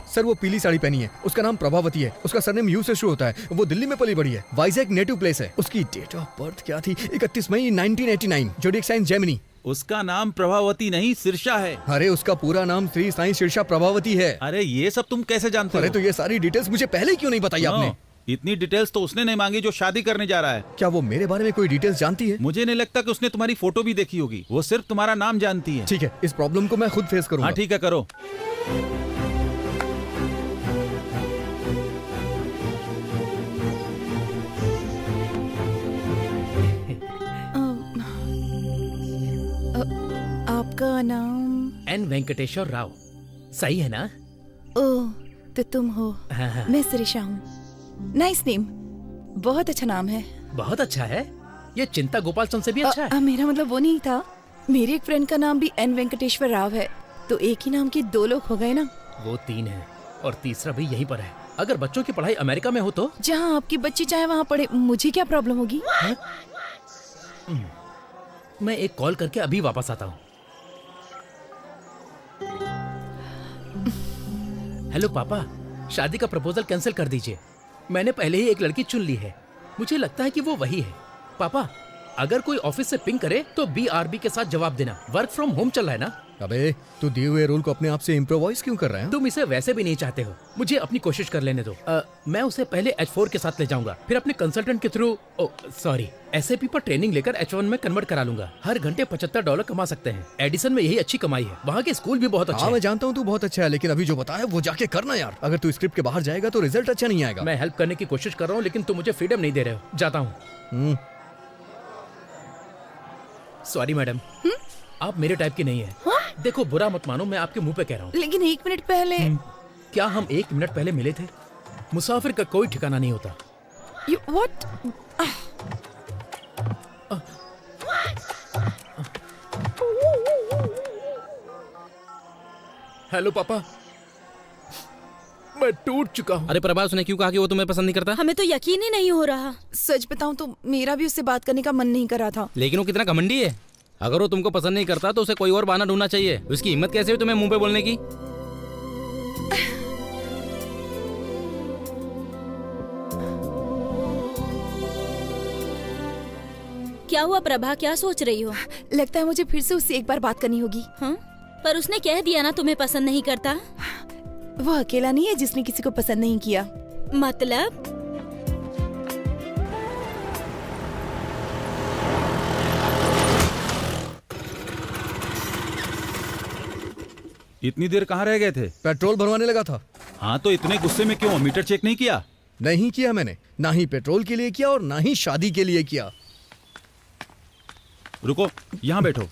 सर वो पीली साड़ी पहनी है, उसका नाम प्रभावती है, उसका सरनेम यू से शुरू होता है, वो दिल्ली में पली बड़ी है, वाइजैक नेटिव प्लेस है। उसकी डेट ऑफ बर्थ क्या थी? 31 मई 1989, जोडिएक साइन जेमिनी। उसका नाम प्रभावती नहीं सिरसा है। अरे उसका पूरा नाम श्री साईं सिरसा प्रभावती है। अरे ये सब तुम कैसे जानते हो? अरे तो ये सारी डिटेल्स मुझे पहले क्यों नहीं बताई आपने? इतनी डिटेल्स तो उसने नहीं मांगी जो शादी करने जा रहा है। क्या वो मेरे बारे में कोई डिटेल्स जानती है? मुझे नहीं लगता कि उसने तुम्हारी फोटो भी देखी होगी, वो सिर्फ तुम्हारा नाम जानती है। ठीक है, इस प्रॉब्लम को मैं खुद फेस करूंगा। हाँ ठीक है, करो। आपका नाम? N वेंकटेश्वर राव। सही है ना? ओह, तो तुम हो। हाँ, हाँ। मैं सिरिशा हूँ। नाइस नेम, बहुत अच्छा नाम है। बहुत अच्छा है। ये चिंता गोपालचंद से भी अच्छा है। मेरा मतलब वो नहीं था। मेरी एक फ्रेंड का नाम भी N वेंकटेश्वर राव है, तो एक ही नाम के दो लोग हो गए ना। वो 3 है और तीसरा भी यहीं पर है। अगर बच्चों की पढ़ाई अमेरिका में हो तो? जहाँ आपकी बच्ची चाहे वहाँ पढ़े, मुझे क्या प्रॉब्लम होगी? मैं एक कॉल करके अभी वापस आता हूँ। हेलो पापा, शादी का प्रपोजल कैंसिल कर दीजिए। मैंने पहले ही एक लड़की चुन ली है। मुझे लगता है कि वो वही है। पापा, अगर कोई ऑफिस से पिंग करे तो BRB के साथ जवाब देना। वर्क फ्रॉम होम चल रहा है ना। अबे तू दिए हुए रूल को अपने आप से इम्प्रोवाइज क्यों कर रहा है? तुम इसे वैसे भी नहीं चाहते हो। मुझे अपनी कोशिश कर लेने दो। मैं उसे पहले H4 के साथ ले जाऊंगा, फिर अपने कंसल्टेंट के थ्रू सॉरी SAP पर ट्रेनिंग लेकर H1 में कन्वर्ट करा लूंगा। हर घंटे $75 कमा सकते हैं। एडिसन में यही अच्छी कमाई है। वहाँ के स्कूल भी बहुत अच्छे हैं। मैं जानता हूँ तू बहुत अच्छा है, लेकिन अभी जो बताया वो जाके करना यार। अगर तू स्क्रिप्ट के बाहर जाएगा तो रिजल्ट अच्छा नहीं आएगा। मैं हेल्प करने की कोशिश कर रहा हूँ, लेकिन तुम मुझे फ्रीडम नहीं दे रहे हो। जाता हूँ। सॉरी मैडम, आप मेरे टाइप की नहीं है। देखो, बुरा मत मानो, मैं आपके मुंह पे कह रहा हूँ। लेकिन 1 मिनट पहले क्या हम 1 मिनट पहले मिले थे? मुसाफिर का कोई ठिकाना नहीं होता। व्हाट? हेलो पापा, मैं टूट चुका हूँ। अरे प्रभा, उसने क्यों कहा कि वो तुम्हें पसंद नहीं करता? हमें तो यकीन ही नहीं हो रहा। सच बताऊं तो मेरा भी उससे बात करने का मन नहीं कर रहा था। लेकिन वो कितना घमंडी है। अगर वो तुमको पसंद नहीं करता तो उसे कोई और बहाना ढूंढना चाहिए। उसकी हिम्मत कैसे हुई तुम्हें मुंह पे बोलने की? क्या हुआ प्रभा, क्या सोच रही हो? लगता है मुझे फिर से उससे एक बार बात करनी होगी। हाँ? पर उसने कह दिया ना तुम्हें पसंद नहीं करता। वो अकेला नहीं है जिसने किसी को पसंद नहीं किया। मतलब? इतनी देर कहाँ रह गए थे? पेट्रोल भरवाने लगा था। हाँ, तो इतने गुस्से में क्यों? मीटर चेक नहीं किया? नहीं किया मैंने, ना ही पेट्रोल के लिए किया और ना ही शादी के लिए किया। रुको, यहाँ बैठो।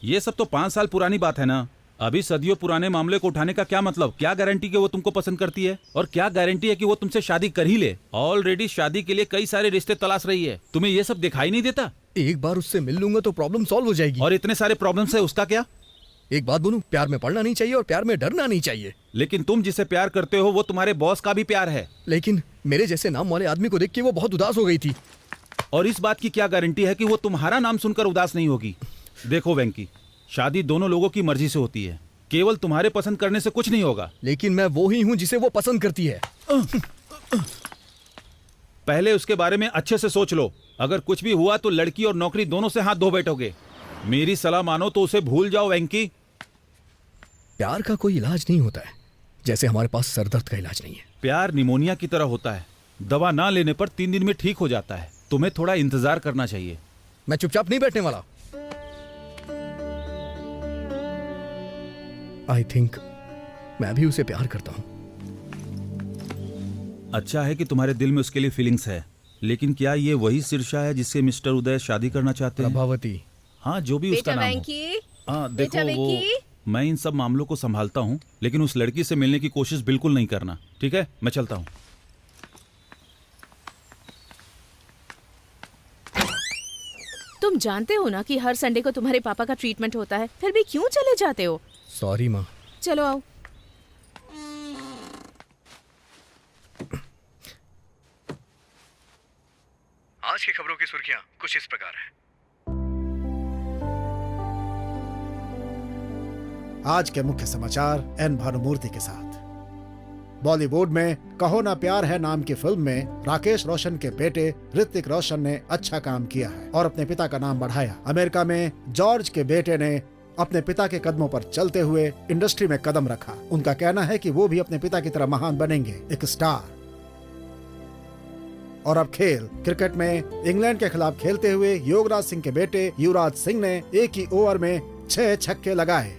ये सब तो 5 साल पुरानी बात है ना। अभी सदियों पुराने मामले को उठाने का क्या मतलब? क्या गारंटी कि वो तुमको पसंद करती है? और क्या गारंटी है कि वो तुमसे शादी कर ही ले? ऑलरेडी शादी के लिए कई सारे रिश्ते तलाश रही है। तुम्हें ये सब दिखाई नहीं देता? एक बार उससे मिल लूंगा तो प्रॉब्लम सॉल्व हो जाएगी। और इतने सारे प्रॉब्लम्स है, उसका क्या? एक बात बोलूं, प्यार में पड़ना नहीं चाहिए और प्यार में डरना नहीं चाहिए। लेकिन तुम जिसे प्यार करते हो वो तुम्हारे बॉस का भी प्यार है। लेकिन मेरे जैसे नाम वाले आदमी को देख के वो बहुत उदास हो गई थी। और इस बात की क्या गारंटी है कि वो तुम्हारा नाम सुनकर उदास नहीं होगी? देखो वेंकी, शादी दोनों लोगों की मर्जी से होती है। केवल तुम्हारे पसंद करने से कुछ नहीं होगा। लेकिन मैं वो ही हूँ जिसे वो पसंद करती है। पहले उसके बारे में अच्छे से सोच लो। अगर कुछ भी हुआ तो लड़की और नौकरी दोनों से हाथ धो बैठोगे। मेरी सलाह मानो तो उसे भूल जाओ वेंकी। प्यार का कोई इलाज नहीं होता है, जैसे हमारे पास सरदर्द का इलाज नहीं है। प्यार निमोनिया की तरह होता है, दवा ना लेने पर 3 दिन में ठीक हो जाता है। तुम्हें थोड़ा इंतजार करना चाहिए। मैं चुपचाप नहीं बैठने वाला। आई थिंक मैं भी उसे प्यार करता हूं। अच्छा है कि तुम्हारे दिल में उसके लिए फीलिंग्स है, लेकिन क्या ये वही शीर्षा है जिससे मिस्टर उदय शादी करना चाहते हैं? प्रभावती। हाँ, जो भी उसका नाम हो। हाँ देखो, वो मैं इन सब मामलों को संभालता हूँ, लेकिन उस लड़की से मिलने की कोशिश बिल्कुल नहीं करना, ठीक है? मैं चलता हूँ। तुम जानते हो ना कि हर संडे को तुम्हारे पापा का ट्रीटमेंट होता है, फिर भी क्यों चले जाते हो? सॉरी माँ। चलो आओ। आज की खबरों की सुर्खियां कुछ इस प्रकार हैं। आज के मुख्य समाचार एन भानुमूर्ति के साथ। बॉलीवुड में कहो ना प्यार है नाम की फिल्म में राकेश रोशन के बेटे ऋतिक रोशन ने अच्छा काम किया है और अपने पिता का नाम बढ़ाया। अमेरिका में जॉर्ज के बेटे ने अपने पिता के कदमों पर चलते हुए इंडस्ट्री में कदम रखा। उनका कहना है कि वो भी अपने पिता की तरह महान बनेंगे, एक स्टार। और अब खेल। क्रिकेट में इंग्लैंड के खिलाफ खेलते हुए योगराज सिंह के बेटे युवराज सिंह ने एक ही ओवर में 6 छक्के लगाए।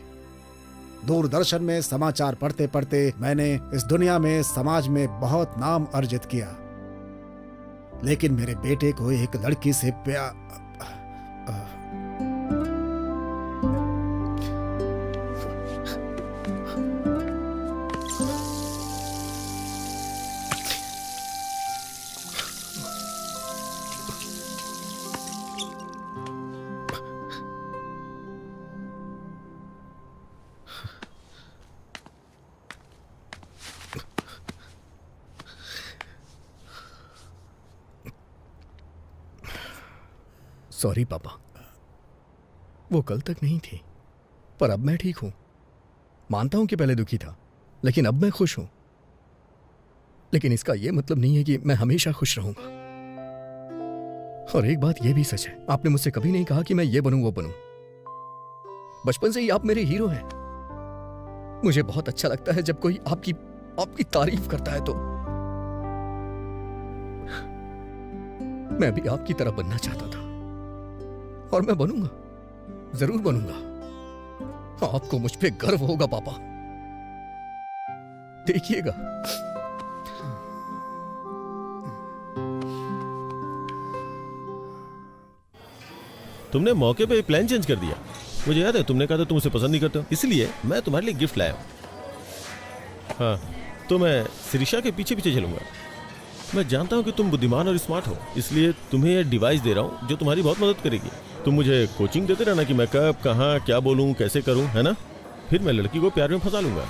दूरदर्शन में समाचार पढ़ते पढ़ते मैंने इस दुनिया में समाज में बहुत नाम अर्जित किया, लेकिन मेरे बेटे को एक लड़की से प्यार। सॉरी पापा, वो कल तक नहीं थी, पर अब मैं ठीक हूं। मानता हूं कि पहले दुखी था, लेकिन अब मैं खुश हूं। लेकिन इसका यह मतलब नहीं है कि मैं हमेशा खुश रहूंगा। और एक बात यह भी सच है, आपने मुझसे कभी नहीं कहा कि मैं ये बनूं वो बनूं। बचपन से ही आप मेरे हीरो हैं। मुझे बहुत अच्छा लगता है जब कोई आपकी तारीफ करता है। तो मैं भी आपकी तरह बनना चाहता था, और मैं बनूंगा, जरूर बनूंगा। आपको मुझ पे गर्व होगा पापा, देखिएगा। तुमने मौके पे प्लान चेंज कर दिया। मुझे याद है तुमने कहा था तुम उसे पसंद नहीं करते हो, इसलिए मैं तुम्हारे लिए गिफ्ट लाया हूं। हाँ, तो मैं शिरीषा के पीछे पीछे चलूंगा। मैं जानता हूं कि तुम बुद्धिमान और स्मार्ट हो, इसलिए तुम्हें यह डिवाइस दे रहा हूं जो तुम्हारी बहुत मदद करेगी। तुम मुझे कोचिंग देते रहना कि मैं कब, कहाँ, क्या बोलूं, कैसे करूं, है ना? फिर मैं लड़की को प्यार में फंसा लूंगा।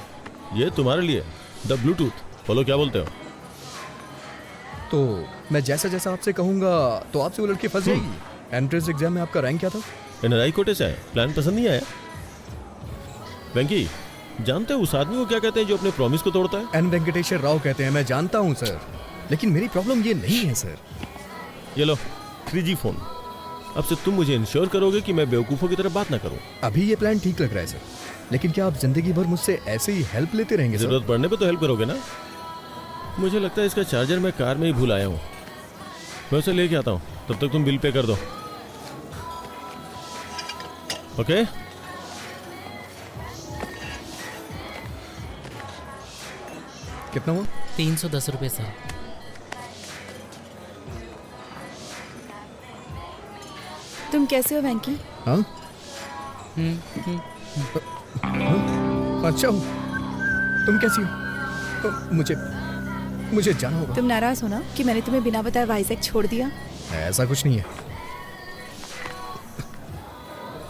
ये तुम्हारे लिए द ब्लूटूथ। बोलो क्या बोलते हो? तो मैं जैसा जैसा आपसे कहूंगा तो आपसे वो लड़की फंस जाएगी। एंट्रेंस एग्जाम में आपका रैंक क्या था? एनआरआई कोटे से आए। प्लान पसंद नहीं आया? वेंकी, जानते हो उस आदमी को क्या कहते हैं जो अपने प्रॉमिस को तोड़ता है? एन वेंकटेश्वर राव कहते हैं। मैं जानता हूं सर, लेकिन मेरी प्रॉब्लम ये नहीं है सर। ये लो 3G फोन। अब से तुम मुझे इंश्योर करोगे कि मैं बेवकूफों की तरह बात ना करूं। अभी ये प्लान ठीक लग रहा है सर, लेकिन क्या आप जिंदगी भर मुझसे ऐसे ही हेल्प लेते रहेंगे सर? जरूरत पड़ने पे तो हेल्प करोगे ना? मुझे लगता है इसका चार्जर मैं कार में ही भूल आया हूँ। मैं उसे लेके आता हूँ, तब तक तुम बिल पे कर दो। ओके? कितना हुआ? 310 रुपए सर। तुम कैसे हो वेंकी? हाँ? अच्छा हो। तुम कैसी हो? मुझे जाना होगा। तुम नाराज हो ना कि मैंने तुम्हें बिना बताए वाइजैक छोड़ दिया? ऐसा कुछ नहीं है।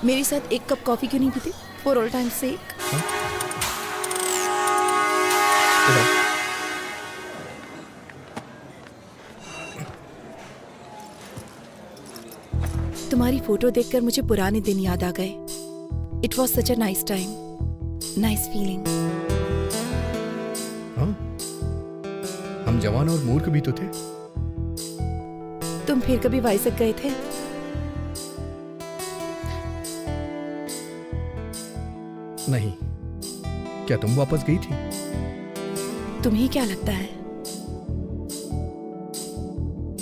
मेरे साथ एक कप कॉफी क्यों नहीं पीते? फॉर ऑल टाइम सेक। तुम्हारी फोटो देखकर मुझे पुराने दिन याद आ गए। It was such a nice time, nice feeling. हम जवान और मूर्ख भी तो थे। तुम फिर कभी वाइजैक गए थे? नहीं। क्या तुम वापस गई थी? तुम्हें क्या लगता है?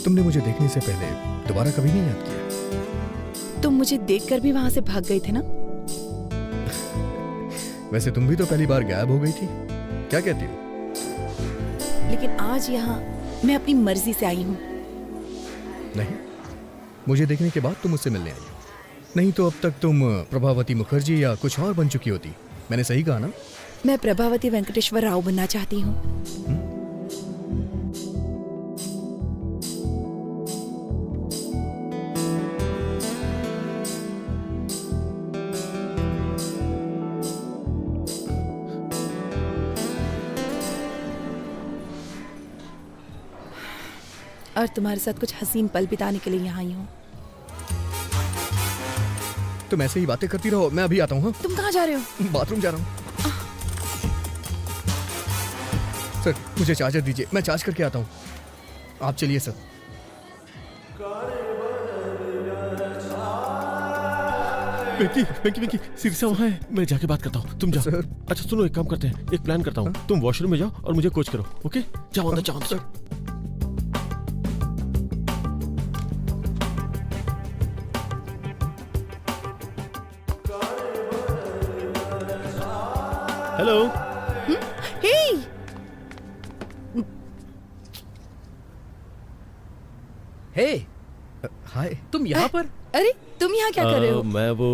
तुमने मुझे देखने से पहले दोबारा कभी नहीं याद किया। तुम मुझे देखकर भी वहां से भाग गए थे ना? वैसे तुम भी तो पहली बार गायब हो गई थी। क्या कहती हो? लेकिन आज यहाँ मैं अपनी मर्जी से आई हूँ। नहीं, मुझे देखने के बाद तुम मुझसे मिलने आई हो। नहीं तो अब तक तुम प्रभावती मुखर्जी या कुछ और बन चुकी होती। मैंने सही कहा ना? मैं प्रभावती वेंकटेश्वर राव बनना चाहती हूँ। और तुम्हारे साथ कुछ हसीन पल बिताने के लिए यहाँ आई हूँ। तुम ऐसे ही बातें करती रहो, मैं अभी आता हूँ। तुम कहाँ जा रहे हो? बाथरूम जा रहा हूँ। सर मुझे चार्जर दीजिए, मैं चार्ज करके आता हूँ। आप चलिए सर। वेंकी, शिरीषा वहाँ है। मैं जाके बात करता हूँ, तुम जाओ। सर। अच्छा सुनो, एक काम करते हैं, एक प्लान करता हूँ। तुम वॉशरूम में जाओ और मुझे कोच करो। ओके? जाओ अंदर, जाओ अंदर। हेलो। हे! हे! हाय। तुम यहाँ पर? अरे तुम यहाँ क्या कर रहे हो? मैं वो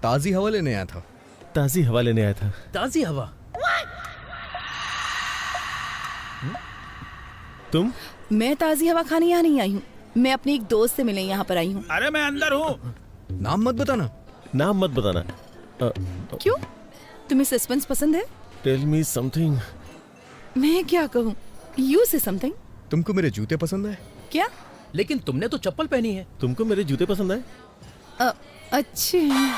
ताजी हवा लेने आया था। ताजी हवा लेने आया था। ताजी हवा? तुम? मैं ताजी हवा खाने यहाँ नहीं आई हूँ। मैं अपने एक दोस्त से मिलने यहाँ पर आई हूँ। अरे मैं अंदर हूँ। नाम मत बताना। नाम मत बताना। क्यों? तुम्हें सस्पेंस पसंद है? Tell me something. मैं क्या कहूँ? यू से समथिंग। तुमको मेरे जूते पसंद है? क्या? लेकिन तुमने तो चप्पल पहनी है। तुमको मेरे जूते पसंद आए? अच्छे हैं।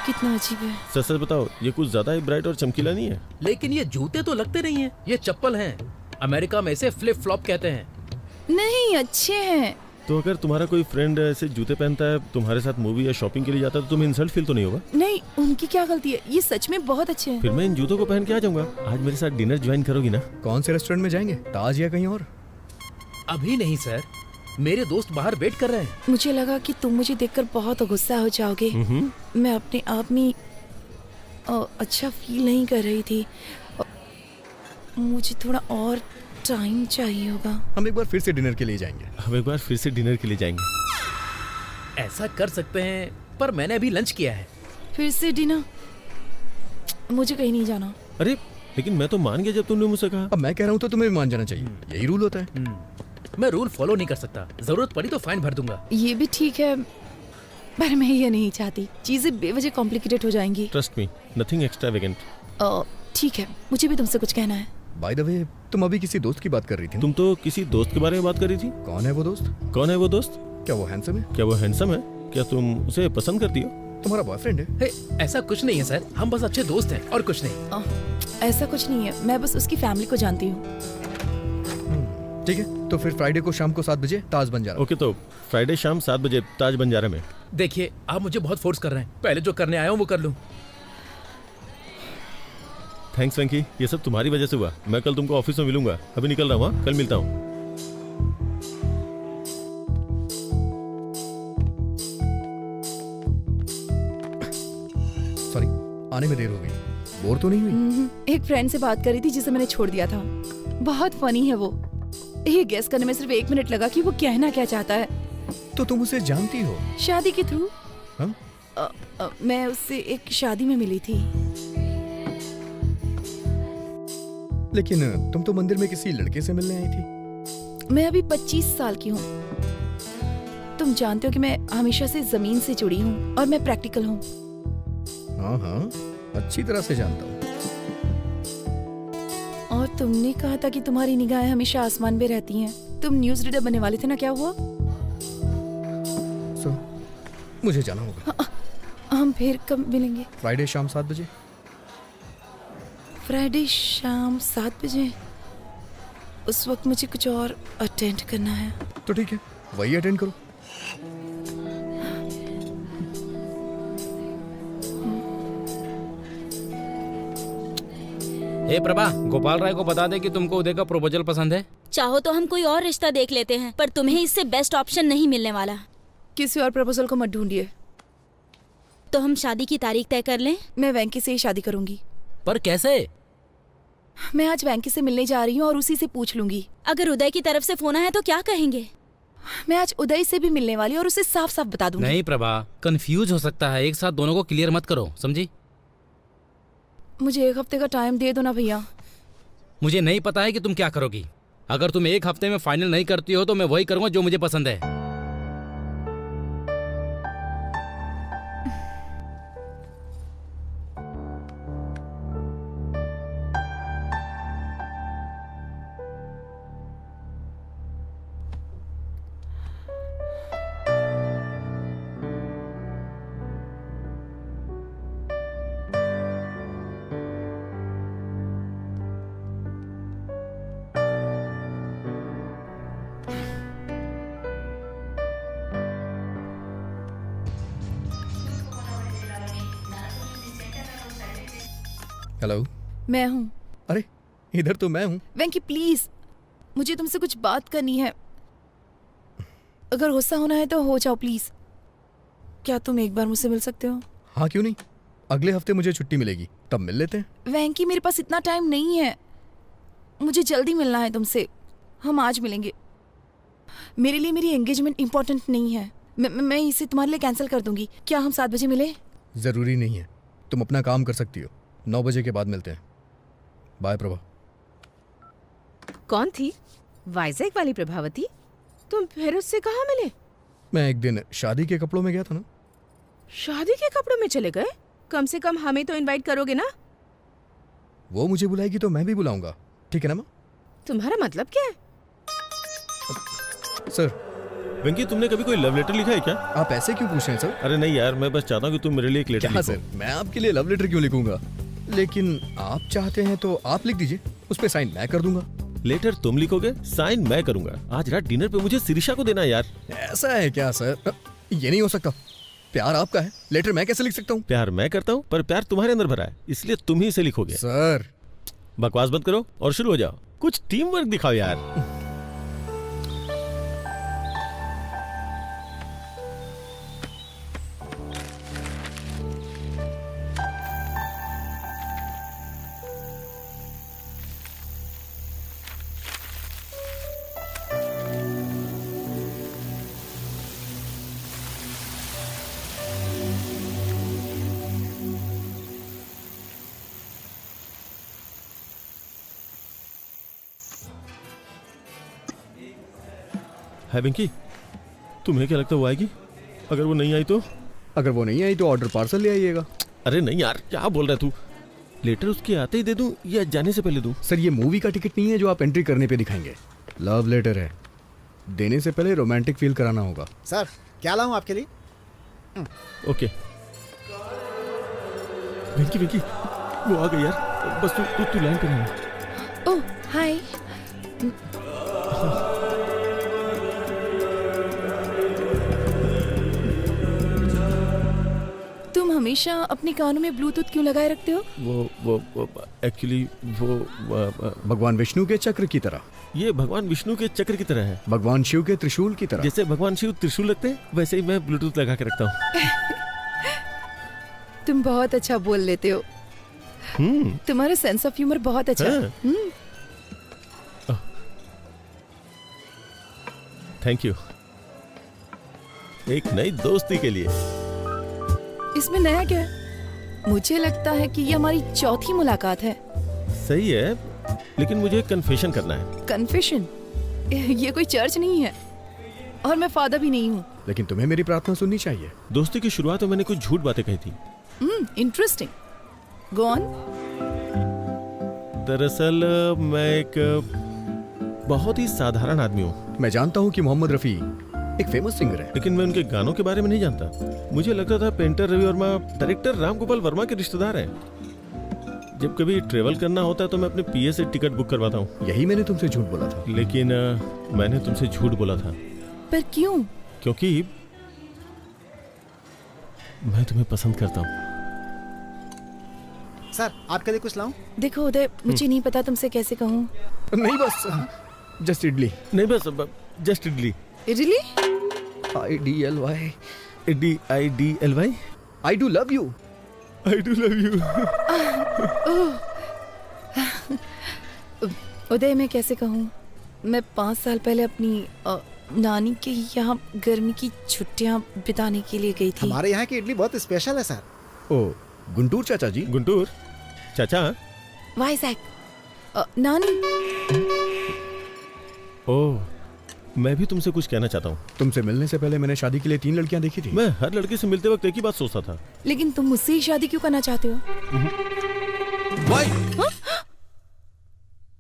कितना अजीब है। सच सच बताओ, ये कुछ ज्यादा ही ब्राइट और चमकीला नहीं है? लेकिन ये जूते तो लगते नहीं हैं, ये चप्पल हैं। अमेरिका में इसे फ्लिप फ्लॉप कहते हैं। नहीं, अच्छे हैं। तो अगर तुम्हारा कोई फ्रेंड ऐसे जूते पहनता है, तुम्हारे साथ मूवी या शॉपिंग के लिए जाता है, तो तुम्हें इंसल्ट फील तो नहीं होगा? नहीं, उनकी क्या गलती है, ये सच में बहुत अच्छे हैं। फिर मैं इन जूतों को पहन के आ जाऊंगा। आज मेरे साथ डिनर ज्वाइन करोगी ना? कौन से रेस्टोरेंट में जाएंगे, ताज या कहीं और? अभी नहीं सर, मेरे दोस्त बाहर वेट कर रहे हैं। मुझे लगा कि तुम मुझे देखकर बहुत गुस्सा हो जाओगे। मैं अपने आप में अच्छा फील नहीं कर रही थी। मुझे थोड़ा और टाइम चाहिए होगा। हम एक बार फिर से डिनर के लिए जाएंगे। ऐसा कर सकते हैं, पर मैंने अभी लंच किया है। फिर से डिनर? मुझे कहीं नहीं जाना। अरे लेकिन मैं तो मान गया जब तुमने मुझसे कहा। अब मैं कह रहा हूँ तो तुम्हें भी मान जाना चाहिए, यही रूल होता है। मैं रूल फॉलो नहीं कर सकता, जरूरत पड़ी तो फाइन भर दूंगा। ये भी ठीक है, पर मैं ये नहीं चाहती, चीजें बेवजह कॉम्प्लिकेटेड हो जाएंगी। Trust me, nothing extravagant. ठीक है, मुझे भी तुमसे कुछ कहना है। बाय द वे, तुम अभी किसी दोस्त की बात कर रही थी। तुम तो किसी दोस्त के बारे में बात कर रही थी। कौन है वो दोस्त? क्या वो हैंडसम है? क्या तुम उसे पसंद करती हो? तुम्हारा बॉयफ्रेंड है? ऐसा कुछ नहीं है सर, हम बस अच्छे दोस्त हैं और कुछ नहीं। ऐसा कुछ नहीं है, मैं बस उसकी फैमिली को जानती हूँ। ठीक है, तो फिर फ्राइडे को शाम को 7 बजे ताज बंजारा। ओके, तो फ्राइडे शाम 7 बजे ताज बंजारा में। देखिए, आप मुझे बहुत फोर्स कर रहे हैं, पहले जो करने आया हूँ वो कर लूँ। थैंक्स वेंकी, ये सब तुम्हारी वजह से हुआ। मैं कल तुमको ऑफिस में मिलूंगा। अभी निकल रहा हूँ, कल मिलता हूँ। सॉरी, आने में देर हो गई। बोर तो नहीं हुई? एक फ्रेंड से बात कर रही थी जिसे मैंने छोड़ दिया था। बहुत फनी है वो। ये गेस करने में सिर्फ 1 मिनट लगा कि वो कहना क्या चाहता है। तो तुम उसे जानती हो? शादी के थ्रू। हम? मैं उससे एक शादी में मिली थी। लेकिन तुम तो मंदिर में किसी लड़के से मिलने आई थी। मैं अभी 25 साल की हूँ। तुम जानते हो कि मैं हमेशा से जमीन से जुड़ी हूँ और मैं प्रैक्टिकल हूँ। हाँ, अच्छी तरह से जानता हूँ। और तुमने कहा था कि तुम्हारी निगाहें हमेशा आसमान पे रहती हैं। तुम न्यूज़ रीडर बनने वाले थे ना, क्या हुआ? मुझे जाना होगा। हम फिर कब मिलेंगे? फ्राइडे शाम 7 बजे। फ्राइडे शाम 7 बजे? उस वक्त मुझे कुछ और अटेंड करना है। तो ठीक है, वही अटेंड करो। हे प्रभा, गोपाल राय को बता दे कि तुमको उदय का प्रपोजल पसंद है। चाहो तो हम कोई और रिश्ता देख लेते हैं, पर तुम्हें इससे बेस्ट ऑप्शन नहीं मिलने वाला। किसी और प्रपोजल को मत ढूंढिए। तो हम शादी की तारीख तय कर लें? मैं वेंकी से ही शादी करूंगी। पर कैसे? मैं आज वेंकी से मिलने जा रही हूँ और उसी से पूछ लूंगी। अगर उदय की तरफ से फोन आया तो क्या कहेंगे? मैं आज उदय से भी मिलने वाली और उसे साफ साफ बता दूंगी। नहीं प्रभा, कंफ्यूज हो सकता है, एक साथ दोनों को क्लियर मत करो, समझी? मुझे 1 हफ्ते का टाइम दे दो ना भैया। मुझे नहीं पता है कि तुम क्या करोगी। अगर तुम 1 हफ्ते में फाइनल नहीं करती हो तो मैं वही करूंगा जो मुझे पसंद है। हेलो, मैं हूँ। अरे इधर तो मैं हूँ। वेंकी प्लीज, मुझे तुमसे कुछ बात करनी है। अगर गुस्सा होना है तो हो जाओ प्लीज। क्या तुम एक बार मुझसे मिल सकते हो? हाँ क्यों नहीं, अगले हफ्ते मुझे छुट्टी मिलेगी, तब मिल लेते हैं। वेंकी मेरे पास इतना टाइम नहीं है, मुझे जल्दी मिलना है तुमसे। हम आज मिलेंगे। मेरे लिए मेरी एंगेजमेंट इम्पोर्टेंट नहीं है। मैं इसे तुम्हारे लिए कैंसिल कर दूंगी। क्या हम 7 बजे मिले? जरूरी नहीं है, तुम अपना काम कर सकती हो। 9 बजे के बाद मिलते हैं। बाय प्रभा। कौन थी? वाइजैक वाली प्रभावती? तुम फिर उससे कहाँ मिले? मैं एक दिन शादी के कपड़ों में गया था ना। शादी के कपड़ों में चले गए? कम से कम हमें तो इनवाइट करोगे ना? वो मुझे बुलाएगी तो मैं भी बुलाऊंगा, ठीक है ना माँ? तुम्हारा मतलब क्या है? सर, वेंकी, तुमने कभी कोई लव लेटर लिखा है क्या? आप ऐसे क्यों पूछ रहे हैं सर? अरे नहीं यार, मैं बस चाहता हूँ कि तुम मेरे लिए एक लेटर क्या लिखो। सर, मैं आपके लिए लव लेटर क्यों लिखूंगा? लेकिन आप चाहते हैं तो आप लिख दीजिए, उस पे साइन मैं कर दूंगा। लेटर तुम लिखोगे, साइन मैं करूंगा। आज रात डिनर पे मुझे शिरीषा को देना यार। ऐसा है क्या सर? ये नहीं हो सकता। प्यार आपका है, लेटर मैं कैसे लिख सकता हूँ? प्यार मैं करता हूँ, पर प्यार तुम्हारे अंदर भरा है, इसलिए तुम ही इसे लिखोगे। सर बकवास बंद करो और शुरू हो जाओ। कुछ टीम वर्क दिखाओ यार। है वेंकी, तुम्हें क्या लगता है वो आएगी? अगर वो नहीं आई तो? अगर वो नहीं आई तो ऑर्डर पार्सल ले आइएगा। अरे नहीं यार, क्या बोल रहा है तू? लेटर उसके आते ही दे दूं या जाने से पहले दूं? सर ये मूवी का टिकट नहीं है जो आप एंट्री करने पे दिखाएंगे। लव लेटर है, देने से पहले रोमांटिक फील कराना होगा। सर क्या लाऊं आपके लिए? ओके। वेंकी वेंकी, वो आ गई यार। बस तू लाइन पे रहना। ओह हाय। तुम हमेशा अपने कानों में ब्लूटूथ क्यों लगाए रखते हो? वो एक्चुअली वो भगवान विष्णु के चक्र की तरह। ये भगवान विष्णु के चक्र की तरह है। भगवान शिव के त्रिशूल की तरह। जैसे भगवान शिव त्रिशूल रखते हैं, वैसे ही मैं ब्लूटूथ लगा के रखता हूँ। तुम बहुत अच्छा बोल लेते हो। तुम्हारा सेंस ऑफ ह्यूमर बहुत अच्छा है। Thank you. एक नई दोस्ती के लिए। इसमें नया क्या है? मुझे लगता है कि ये हमारी चौथी मुलाकात है। सही है, लेकिन मुझे कन्फेशन करना है। कन्फेशन? ये कोई चर्च नहीं है और मैं फादर भी नहीं हूँ। लेकिन तुम्हें मेरी प्रार्थना सुननी चाहिए। दोस्ती की शुरुआत में मैंने कुछ झूठ बातें कही थी। इंटरेस्टिंग। Go on. दरअसल मैं एक बहुत ही साधारण आदमी हूँ। मैं जानता हूँ कि मोहम्मद रफी एक फेमस सिंगर है, लेकिन मैं उनके गानों के बारे में नहीं जानता। मुझे लगता था पेंटर रवि वर्मा डायरेक्टर राम गोपाल वर्मा के रिश्तेदार हैं। जब कभी ट्रेवल करना होता है तो मैं अपने पीए से टिकट बुक करवाता हूँ। यही मैंने तुमसे झूठ बोला था। लेकिन मैंने तुमसे झूठ बोला था। पर क्यों? क्योंकि मैं तुम्हें पसंद करता हूँ। सर आपके लिए कुछ लाऊं? देखो उदय, मुझे नहीं पता तुमसे कैसे कहूँ। नहीं बस जस्ट इडली। नहीं बस just idli. Idli? IDLY। IDLY। I do love you। I do love you। उदय मैं कैसे कहूँ? मैं 5 साल पहले अपनी नानी के यहाँ गर्मी की छुट्टियाँ बिताने के लिए गई थी। हमारे यहाँ की इडली बहुत स्पेशल है सर। ओ गुंटूर चाचा जी। गुंटूर चाचा? वाइजैक। नानी। ओह, मैं भी तुमसे कुछ कहना चाहता हूँ। तुमसे मिलने से पहले मैंने शादी के लिए 3 लड़कियां देखी थी। मैं हर लड़के से मिलते वक्त एक ही बात सोचता था। लेकिन तुम मुझसे ही शादी क्यों करना चाहते हो?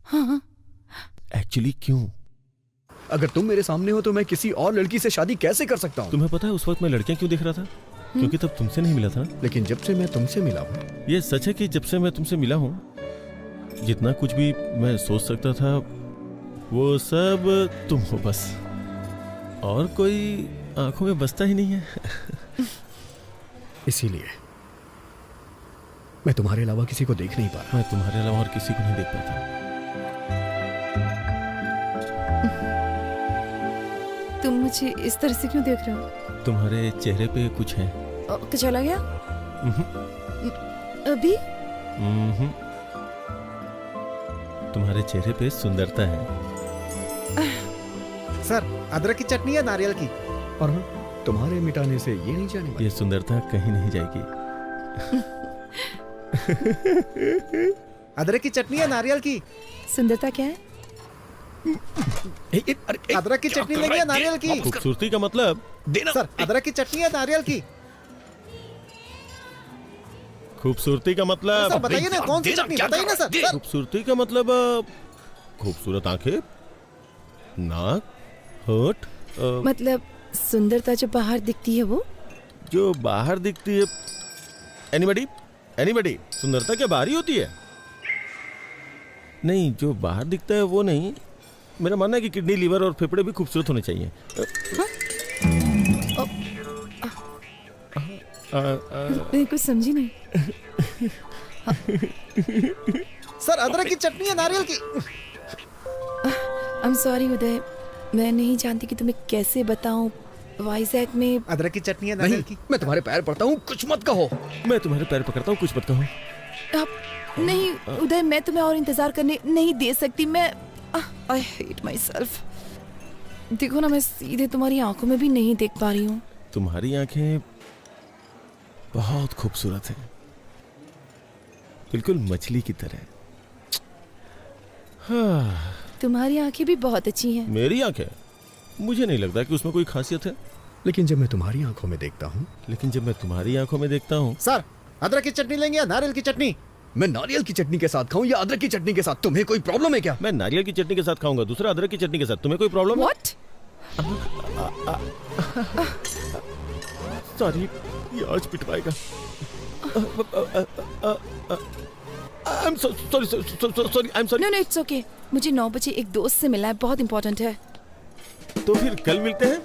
हाँ? एक्चुअली क्यों? अगर तुम मेरे सामने हो तो मैं किसी और लड़की से शादी कैसे कर सकता हूँ? तुम्हें पता है उस वक्त मैं लड़कियां क्यों देख रहा था? क्योंकि तब तुमसे नहीं मिला था। लेकिन जब से मैं तुमसे मिला हूँ। ये सच है कि जब से मैं तुमसे मिला हूँ, जितना कुछ भी मैं सोच सकता था वो सब तुम हो बस। और कोई आंखों में बसता ही नहीं है। इसीलिए मैं तुम्हारे अलावा किसी को देख नहीं पा रहा। मैं तुम्हारे अलावा और किसी को नहीं देख पाता। तुम मुझे इस तरह से क्यों देख रहे हो? तुम्हारे चेहरे पे कुछ है। चला गया? अभी? तुम्हारे चेहरे पे सुंदरता है। सर अदरक की चटनी है नारियल की? और हाँ, तुम्हारे मिटाने से ये नहीं जाने वाली। ये सुंदरता कहीं नहीं जाएगी। अदरक की चटनी है नारियल की? सुंदरता क्या है? अदरक की चटनी नहीं है नारियल की। खूबसूरती का मतलब देना। सर अदरक की चटनी है नारियल की? खूबसूरती का मतलब सर बताइए ना कौन सी चटनी, बताइए ना सर। खूबसूरती का मतलब खूबसूरत आंखें, नाक, होठ, मतलब सुंदरता जो बाहर दिखती है वो? जो बाहर दिखती है। एनीबडी एनीबडी, सुंदरता क्या बाहर ही होती है? नहीं, जो बाहर दिखता है वो नहीं। मेरा मानना है कि किडनी, लीवर और फेफड़े भी खूबसूरत होने चाहिए। मैं कुछ समझी नहीं। सर अदरक की चटनी है, नारियल की। आई एम सॉरी उदय, मैं नहीं जानती कि तुम्हें कैसे बताऊं। वाइजैक में अदरक की चटनी है, नारियल की। मैं तुम्हारे पैर पड़ता हूँ, कुछ मत कहो। मैं तुम्हारे पैर पकड़ता हूँ, कुछ मत कहो। नहीं उदय, मैं तुम्हें और इंतजार करने नहीं दे सकती। मैं आई हेट माई सेल्फ। देखो ना, मैं सीधे तुम्हारी आंखों में भी नहीं देख पा रही हूँ। तुम्हारी आंखें बहुत खूबसूरत हैं, बिल्कुल मछली की तरह। हाँ। तुम्हारी आंखें भी बहुत अच्छी हैं। मेरी आंखें? मुझे नहीं लगता कि उसमें कोई खासियत है। लेकिन जब मैं तुम्हारी आंखों में देखता हूँ सर अदरक की चटनी लेंगे या नारियल की चटनी? मैं नारियल की चटनी के साथ खाऊं या अदरक की चटनी के साथ? तुम्हें कोई प्रॉब्लम है क्या? मैं नारियल की चटनी के साथ खाऊंगा, दूसरा अदरक की चटनी के साथ। तुम्हें कोई प्रॉब्लम है? What? सॉरी, ये आज पिटवाएगा। I'm sorry, I'm sorry. No, it's okay. मुझे 9 बजे एक दोस्त से मिलना है, बहुत इंपॉर्टेंट है। तो फिर कल मिलते हैं?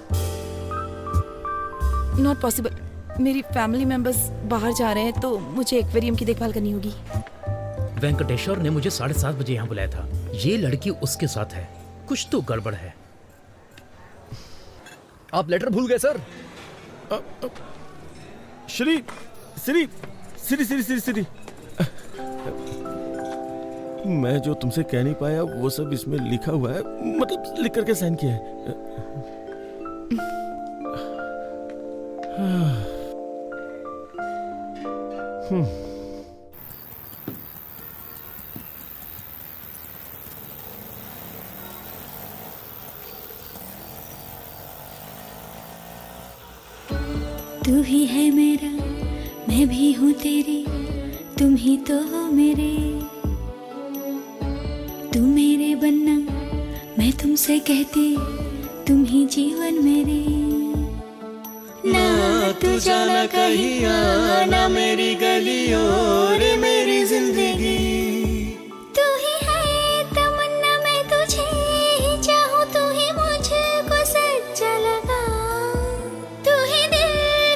Not possible. मेरी फैमिली मेंबर्स बाहर जा रहे हैं, तो मुझे एक्वेरियम की देखभाल करनी होगी। वेंकटेश्वर ने मुझे 7:30 बजे यहाँ बुलाया था। ये लड़की उसके साथ है, कुछ तो गड़बड़ है। आप लेटर भूल गए सर? श्री श्री श्री श्री श्री श्री मैं जो तुमसे कह नहीं पाया वो सब इसमें लिखा हुआ है, मतलब लिख करके साइन किया है। तू ही है मेरा, मैं भी हूँ तेरी, तुम ही तो हो मेरे। तू मेरे बनना, मैं तुमसे कहती, तुम ही जीवन मेरे। ना तू जाना कहीं, ना मेरी गलियों रे मेरी जिंदगी। तू ही है तमन्ना, मैं तुझे ही चाहूँ, तू ही मुझको सच्चा लगा। तू ही दिल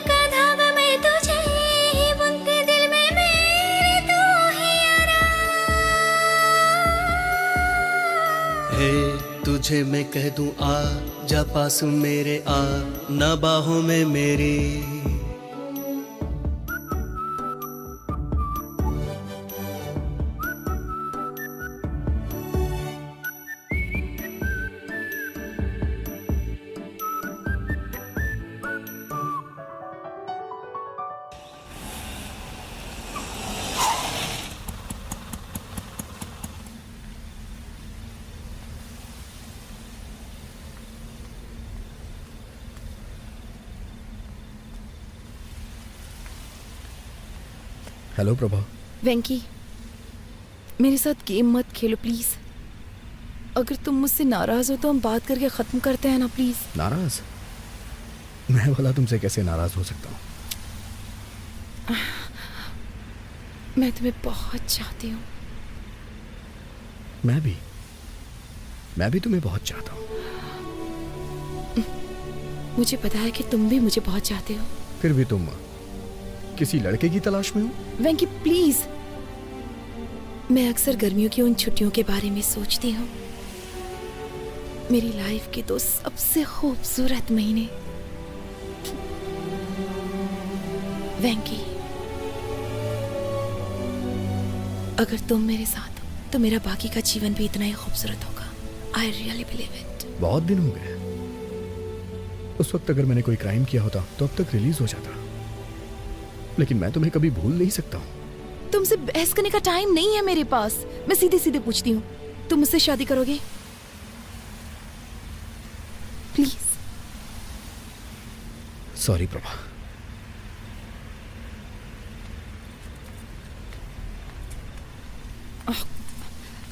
का धागा, मैं तुझे ही बुनती, दिल में मेरे तू ही आराम। हे तुझे मैं कह दूं आ जा पास मेरे, आ ना बाहों में मेरी। हेलो प्रभा। वेंकी, मेरे साथ गेम मत खेलो प्लीज। अगर तुम मुझसे नाराज हो तो हम बात करके खत्म करते हैं ना प्लीज। नाराज? मैं भला तुमसे कैसे नाराज हो सकता हूँ? मैं तुम्हें बहुत चाहती हूँ। मैं भी तुम्हें बहुत चाहता हूँ। मुझे पता है कि तुम भी मुझे बहुत चाहते हो। फिर भी तुम किसी लड़के की तलाश में हो? वेंकी प्लीज, मैं अक्सर गर्मियों की उन छुट्टियों के बारे में सोचती हूँ। मेरी लाइफ के 2 सबसे खूबसूरत महीने। वेंकी, अगर तुम मेरे साथ हो तो मेरा बाकी का जीवन भी इतना ही खूबसूरत होगा। I really believe it. बहुत दिन हो गए। उस वक्त अगर मैंने कोई क्राइम किया होता तो अब तक रिलीज हो जाता, लेकिन मैं तुम्हें कभी भूल नहीं सकता हूँ। तुमसे बहस करने का टाइम नहीं है मेरे पास। मैं सीधे सीधे पूछती हूँ, तुम मुझसे शादी करोगे? प्लीज। सॉरी प्रभा।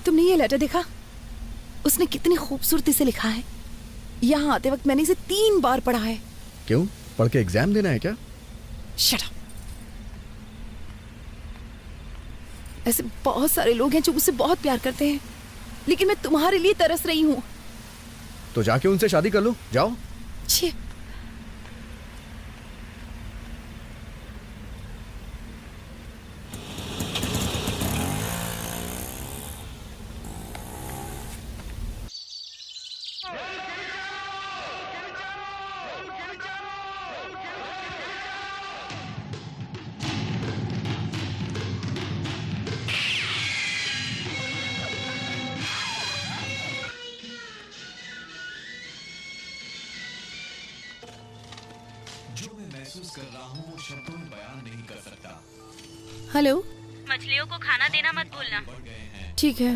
तुमने ये लेटर देखा? उसने कितनी खूबसूरती से लिखा है। यहाँ आते वक्त मैंने इसे 3 बार पढ़ा है। क्यों? पढ़ के एग्जाम देना है क्या? Shut up. ऐसे बहुत सारे लोग हैं जो मुझसे बहुत प्यार करते हैं, लेकिन मैं तुम्हारे लिए तरस रही हूँ। तो जाके उनसे शादी कर लो, जाओ। छी। हेलो। मछलियों को खाना देना मत भूलना। ठीक है।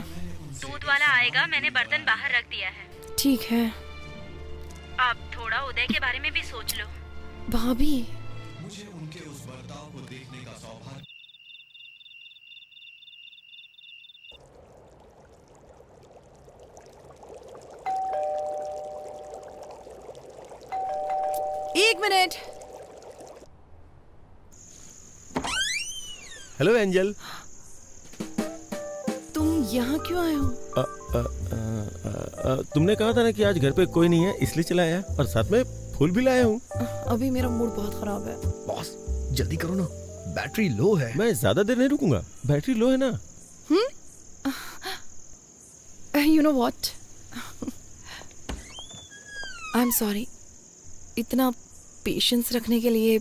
दूध वाला आएगा, मैंने बर्तन बाहर रख दिया है। ठीक है। आप थोड़ा उदय के बारे में भी सोच लो। भाभी, मुझे उनके उस बर्ताव को देखने का सौभाग्य। एक मिनट। Hello angel. तुम यहाँ क्यों आए हो? तुमने कहा था ना कि आज घर पे कोई नहीं है, इसलिए चला आया, और साथ में फूल भी लाया हूँ। अभी मेरा मूड बहुत खराब है। बॉस जल्दी करो ना, बैटरी लो है। मैं ज्यादा देर नहीं रुकूंगा, बैटरी लो है ना। You know what, I am sorry. इतना पेशेंस रखने के लिए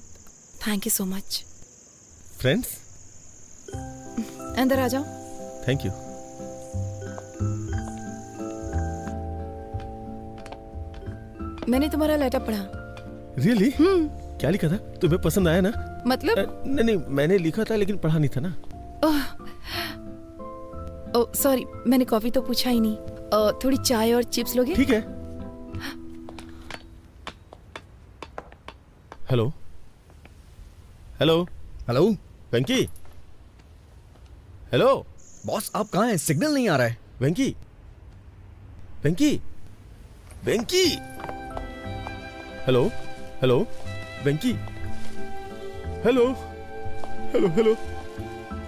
thank you so much. Friends, अंदर आ जाओ। Thank you. मैंने तुम्हारा लेटर पढ़ा। रियली? क्या लिखा था? तुम्हें पसंद आया ना? मतलब? नहीं, मैंने लिखा था लेकिन पढ़ा नहीं था ना। ओह सॉरी, मैंने कॉफी तो पूछा ही नहीं। थोड़ी चाय और चिप्स लोगे? ठीक है। हेलो हेलो हेलो वेंकी। हेलो बॉस, आप कहाँ हैं? सिग्नल नहीं आ रहा है। वेंकी, वेंकी, वेंकी। हेलो हेलो वेंकी। हेलो हेलो हेलो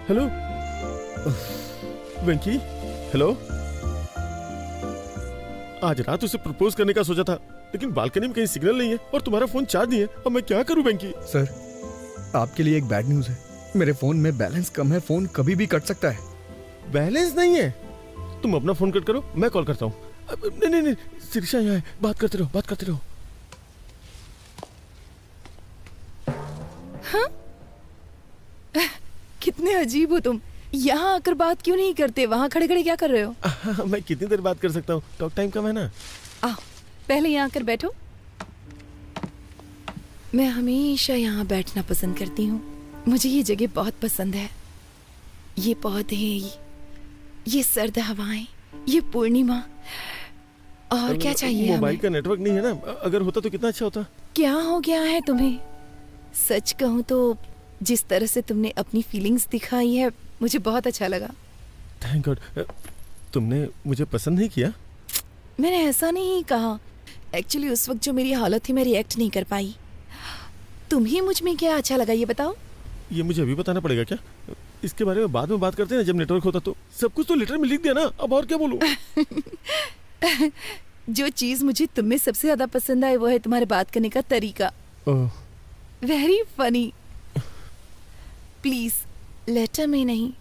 हेलो वेंकी। हेलो। आज रात उसे प्रपोज करने का सोचा था, लेकिन बालकनी में कहीं सिग्नल नहीं है और तुम्हारा फोन चार्ज नहीं है। अब मैं क्या करूं वेंकी? सर, आपके लिए एक बैड न्यूज है। मेरे फोन में बैलेंस कम है, फोन कभी भी कट सकता है। बैलेंस नहीं है? तुम अपना फोन कट करो, मैं कॉल करता हूँ। नहीं नहीं, शिरीषा यहाँ है, बात करते रहो, बात करते रहो। हाँ? कितने अजीब हो तुम। यहाँ आकर बात क्यों नहीं करते? वहाँ खड़े खड़े क्या कर रहे हो? मैं कितनी देर बात कर सकता हूँ, टॉक टाइम कम है ना। पहले यहाँ आकर बैठो। मैं हमेशा यहाँ बैठना पसंद करती हूँ। मुझे ये जगह बहुत पसंद है। ये पौधे, ये सर्द हवाएं, ये पूर्णिमा, और क्या चाहिए? मोबाइल का नेटवर्क नहीं है ना, अगर होता तो कितना अच्छा होता। क्या हो गया है तुम्हें? सच कहूँ तो जिस तरह से तुमने अपनी फीलिंग्स दिखाई है, मुझे बहुत अच्छा लगा। Thank God. तुमने मुझे पसंद नहीं किया? मैंने ऐसा नहीं कहा। एक्चुअली उस वक्त जो मेरी हालत थी, मैं रिएक्ट नहीं कर पाई। तुम्हें मुझ में क्या अच्छा लगा ये बताओ? ये मुझे अभी बताना पड़ेगा क्या? इसके बारे में बाद में बात करते हैं ना, जब नेटवर्क होता तो। सब कुछ तो लेटर में लिख दिया ना, अब और क्या बोलूं? जो चीज मुझे तुम में सबसे ज्यादा पसंद आई वो है तुम्हारे बात करने का तरीका। Very funny. प्लीज लेटर में नहीं,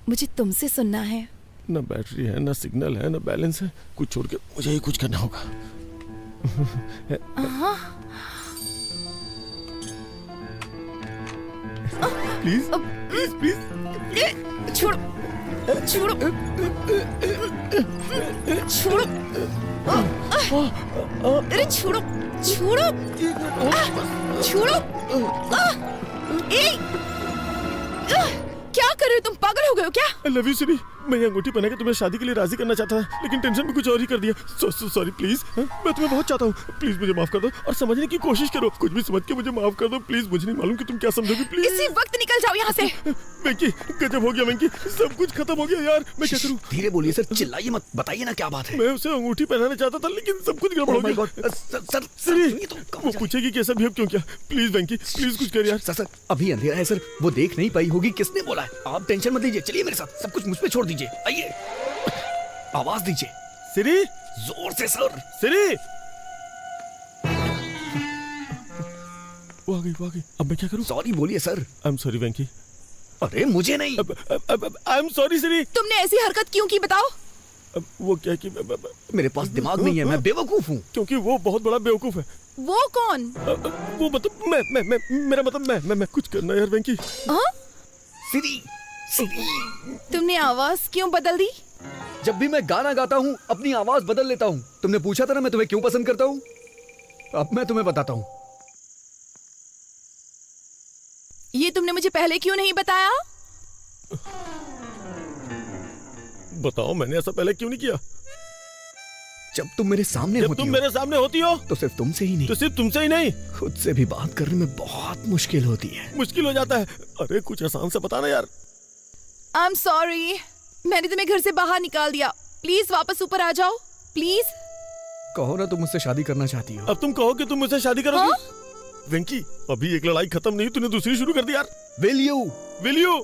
मुझे तुमसे सुनना है। ना बैटरी है, ना सिग्नल है, ना बैलेंस है। कुछ छोड़ के मुझे ही कुछ करना होगा। Please please please. छोड़ो छोड़ो छोड़ो। अरे छोड़ो छोड़ो छोड़ो। क्या कर रहे हो तुम? पागल हो गए हो क्या? I love you, Siri. मैं ये अंगूठी पहना के तुम्हें शादी के लिए राजी करना चाहता था, लेकिन टेंशन में कुछ और ही कर दिया। Sorry please. मैं तुम्हें बहुत चाहता हूँ, प्लीज मुझे माफ कर दो और समझने की कोशिश करो। कुछ भी समझ के मुझे माफ कर दो प्लीज। मुझे नहीं मालूम कि तुम क्या समझोगी। प्लीज इसी वक्त निकल जाओ यहाँ से। वेंकी, गजब हो गया वेंकी, सब कुछ खत्म हो गया यार। मैं क्या करूँ? धीरे बोलिए सर, चिल्लाइए मत, बताइए ना क्या बात है। मैं उसे अंगूठी पहनाना चाहता था लेकिन सब कुछ गड़बड़ हो गया। सर वो पूछेगी कैसा बिहेव क्यों किया। प्लीज वेंकी, प्लीज कुछ कर यार। सर अभी अंधेरा है सर, वो देख नहीं पाई होगी। किसने बोला है? आप टेंशन मत लीजिए, चलिए मेरे साथ, सब कुछ मुझ पे छोड़ दीजिए। आइए, आवाज दीजिए। सिरी, जोर से सर। सिरी, वो आ गई। अब मैं क्या करूं? सॉरी बोलिए सर। आई एम सॉरी वेंकी। अरे मुझे नहीं। आई एम सॉरी सिरी। तुमने ऐसी हरकत क्यों की बताओ? वो क्या कि मेरे पास दिमाग नहीं है, मैं बेवकूफ हूँ। क्योंकि वो बहुत बड़ा बेवकूफ है। वो कौन? वो मतलब मैं मेरा मतलब मैं कुछ करना यार वेंकी। सिरी, तुमने आवाज क्यों बदल दी? जब भी मैं गाना गाता हूँ अपनी आवाज बदल लेता हूँ। तुमने पूछा था ना मैं तुम्हें क्यों पसंद करता हूँ। अब मैं तुम्हें बताता हूँ। ये तुमने मुझे पहले क्यों नहीं बताया? बताओ, मैंने ऐसा पहले क्यों नहीं किया? जब तुम मेरे सामने जब होती तुम हो, मेरे सामने होती हो तो सिर्फ तुमसे ही नहीं, तो सिर्फ तुमसे ही नहीं, खुद से भी बात करने में बहुत मुश्किल होती है। मुश्किल हो जाता है। अरे कुछ आसान से बताना यार। आई एम सॉरी, मैंने तुम्हें घर से बाहर निकाल दिया। प्लीज वापस ऊपर आ जाओ, प्लीज। कहो ना तुम मुझसे शादी करना चाहती हो। अब तुम कहो कि तुम मुझसे शादी करोगी। वेंकी, अभी एक लड़ाई खत्म नहीं, तूने दूसरी शुरू कर दी यार। Will you? Will you?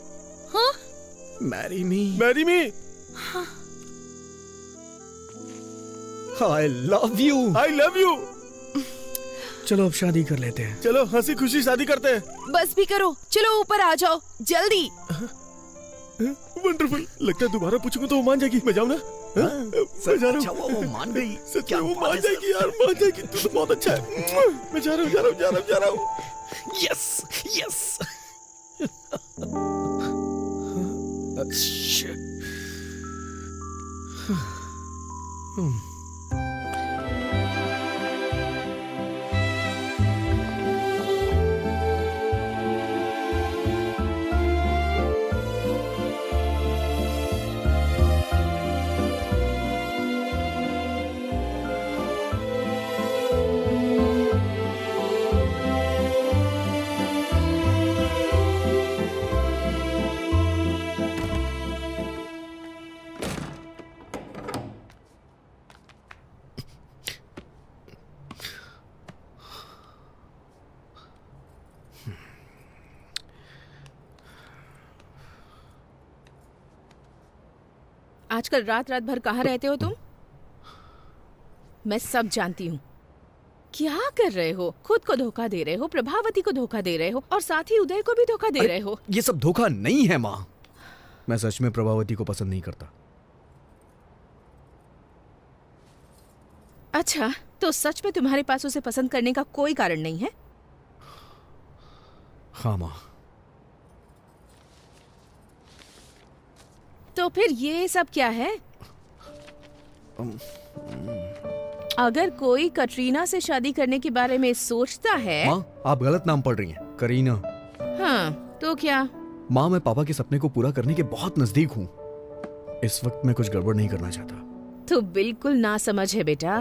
हाँ? Marry me? Marry me? हाँ। I love you. I love you. चलो अब शादी कर लेते हैं। चलो हंसी खुशी शादी करते हैं। बस भी करो, चलो ऊपर आ जाओ जल्दी। वंडरफुल। लगता है दोबारा पूछूंगा तो वो मान जाएगी। मैं जाऊँ ना? मैं जा रहा हूँ। वो मान गई। सच में वो मान जाएगी यार, मान जाएगी। तू तो बहुत अच्छा है। मैं जा रहा हूँ। Yes, yes. आजकल रात भर कहाँ रहते हो तुम? मैं सब जानती हूँ। क्या कर रहे हो? खुद को धोखा दे रहे हो, प्रभावती को धोखा दे रहे हो और साथ ही उदय को भी धोखा दे रहे हो। ये सब धोखा नहीं है माँ। मैं सच में प्रभावती को पसंद नहीं करता। अच्छा, तो सच में तुम्हारे पास उसे पसंद करने का कोई कारण नहीं है? हाँ माँ। तो फिर ये सब क्या है? अगर कोई कटरीना से शादी करने के बारे में सोचता है। माँ, आप गलत नाम पढ़ रही हैं। करीना। हाँ, तो क्या? माँ, मैं पापा के सपने को पूरा करने के बहुत नजदीक हूँ। इस वक्त मैं कुछ गड़बड़ नहीं करना चाहता। तो बिल्कुल ना समझ है बेटा।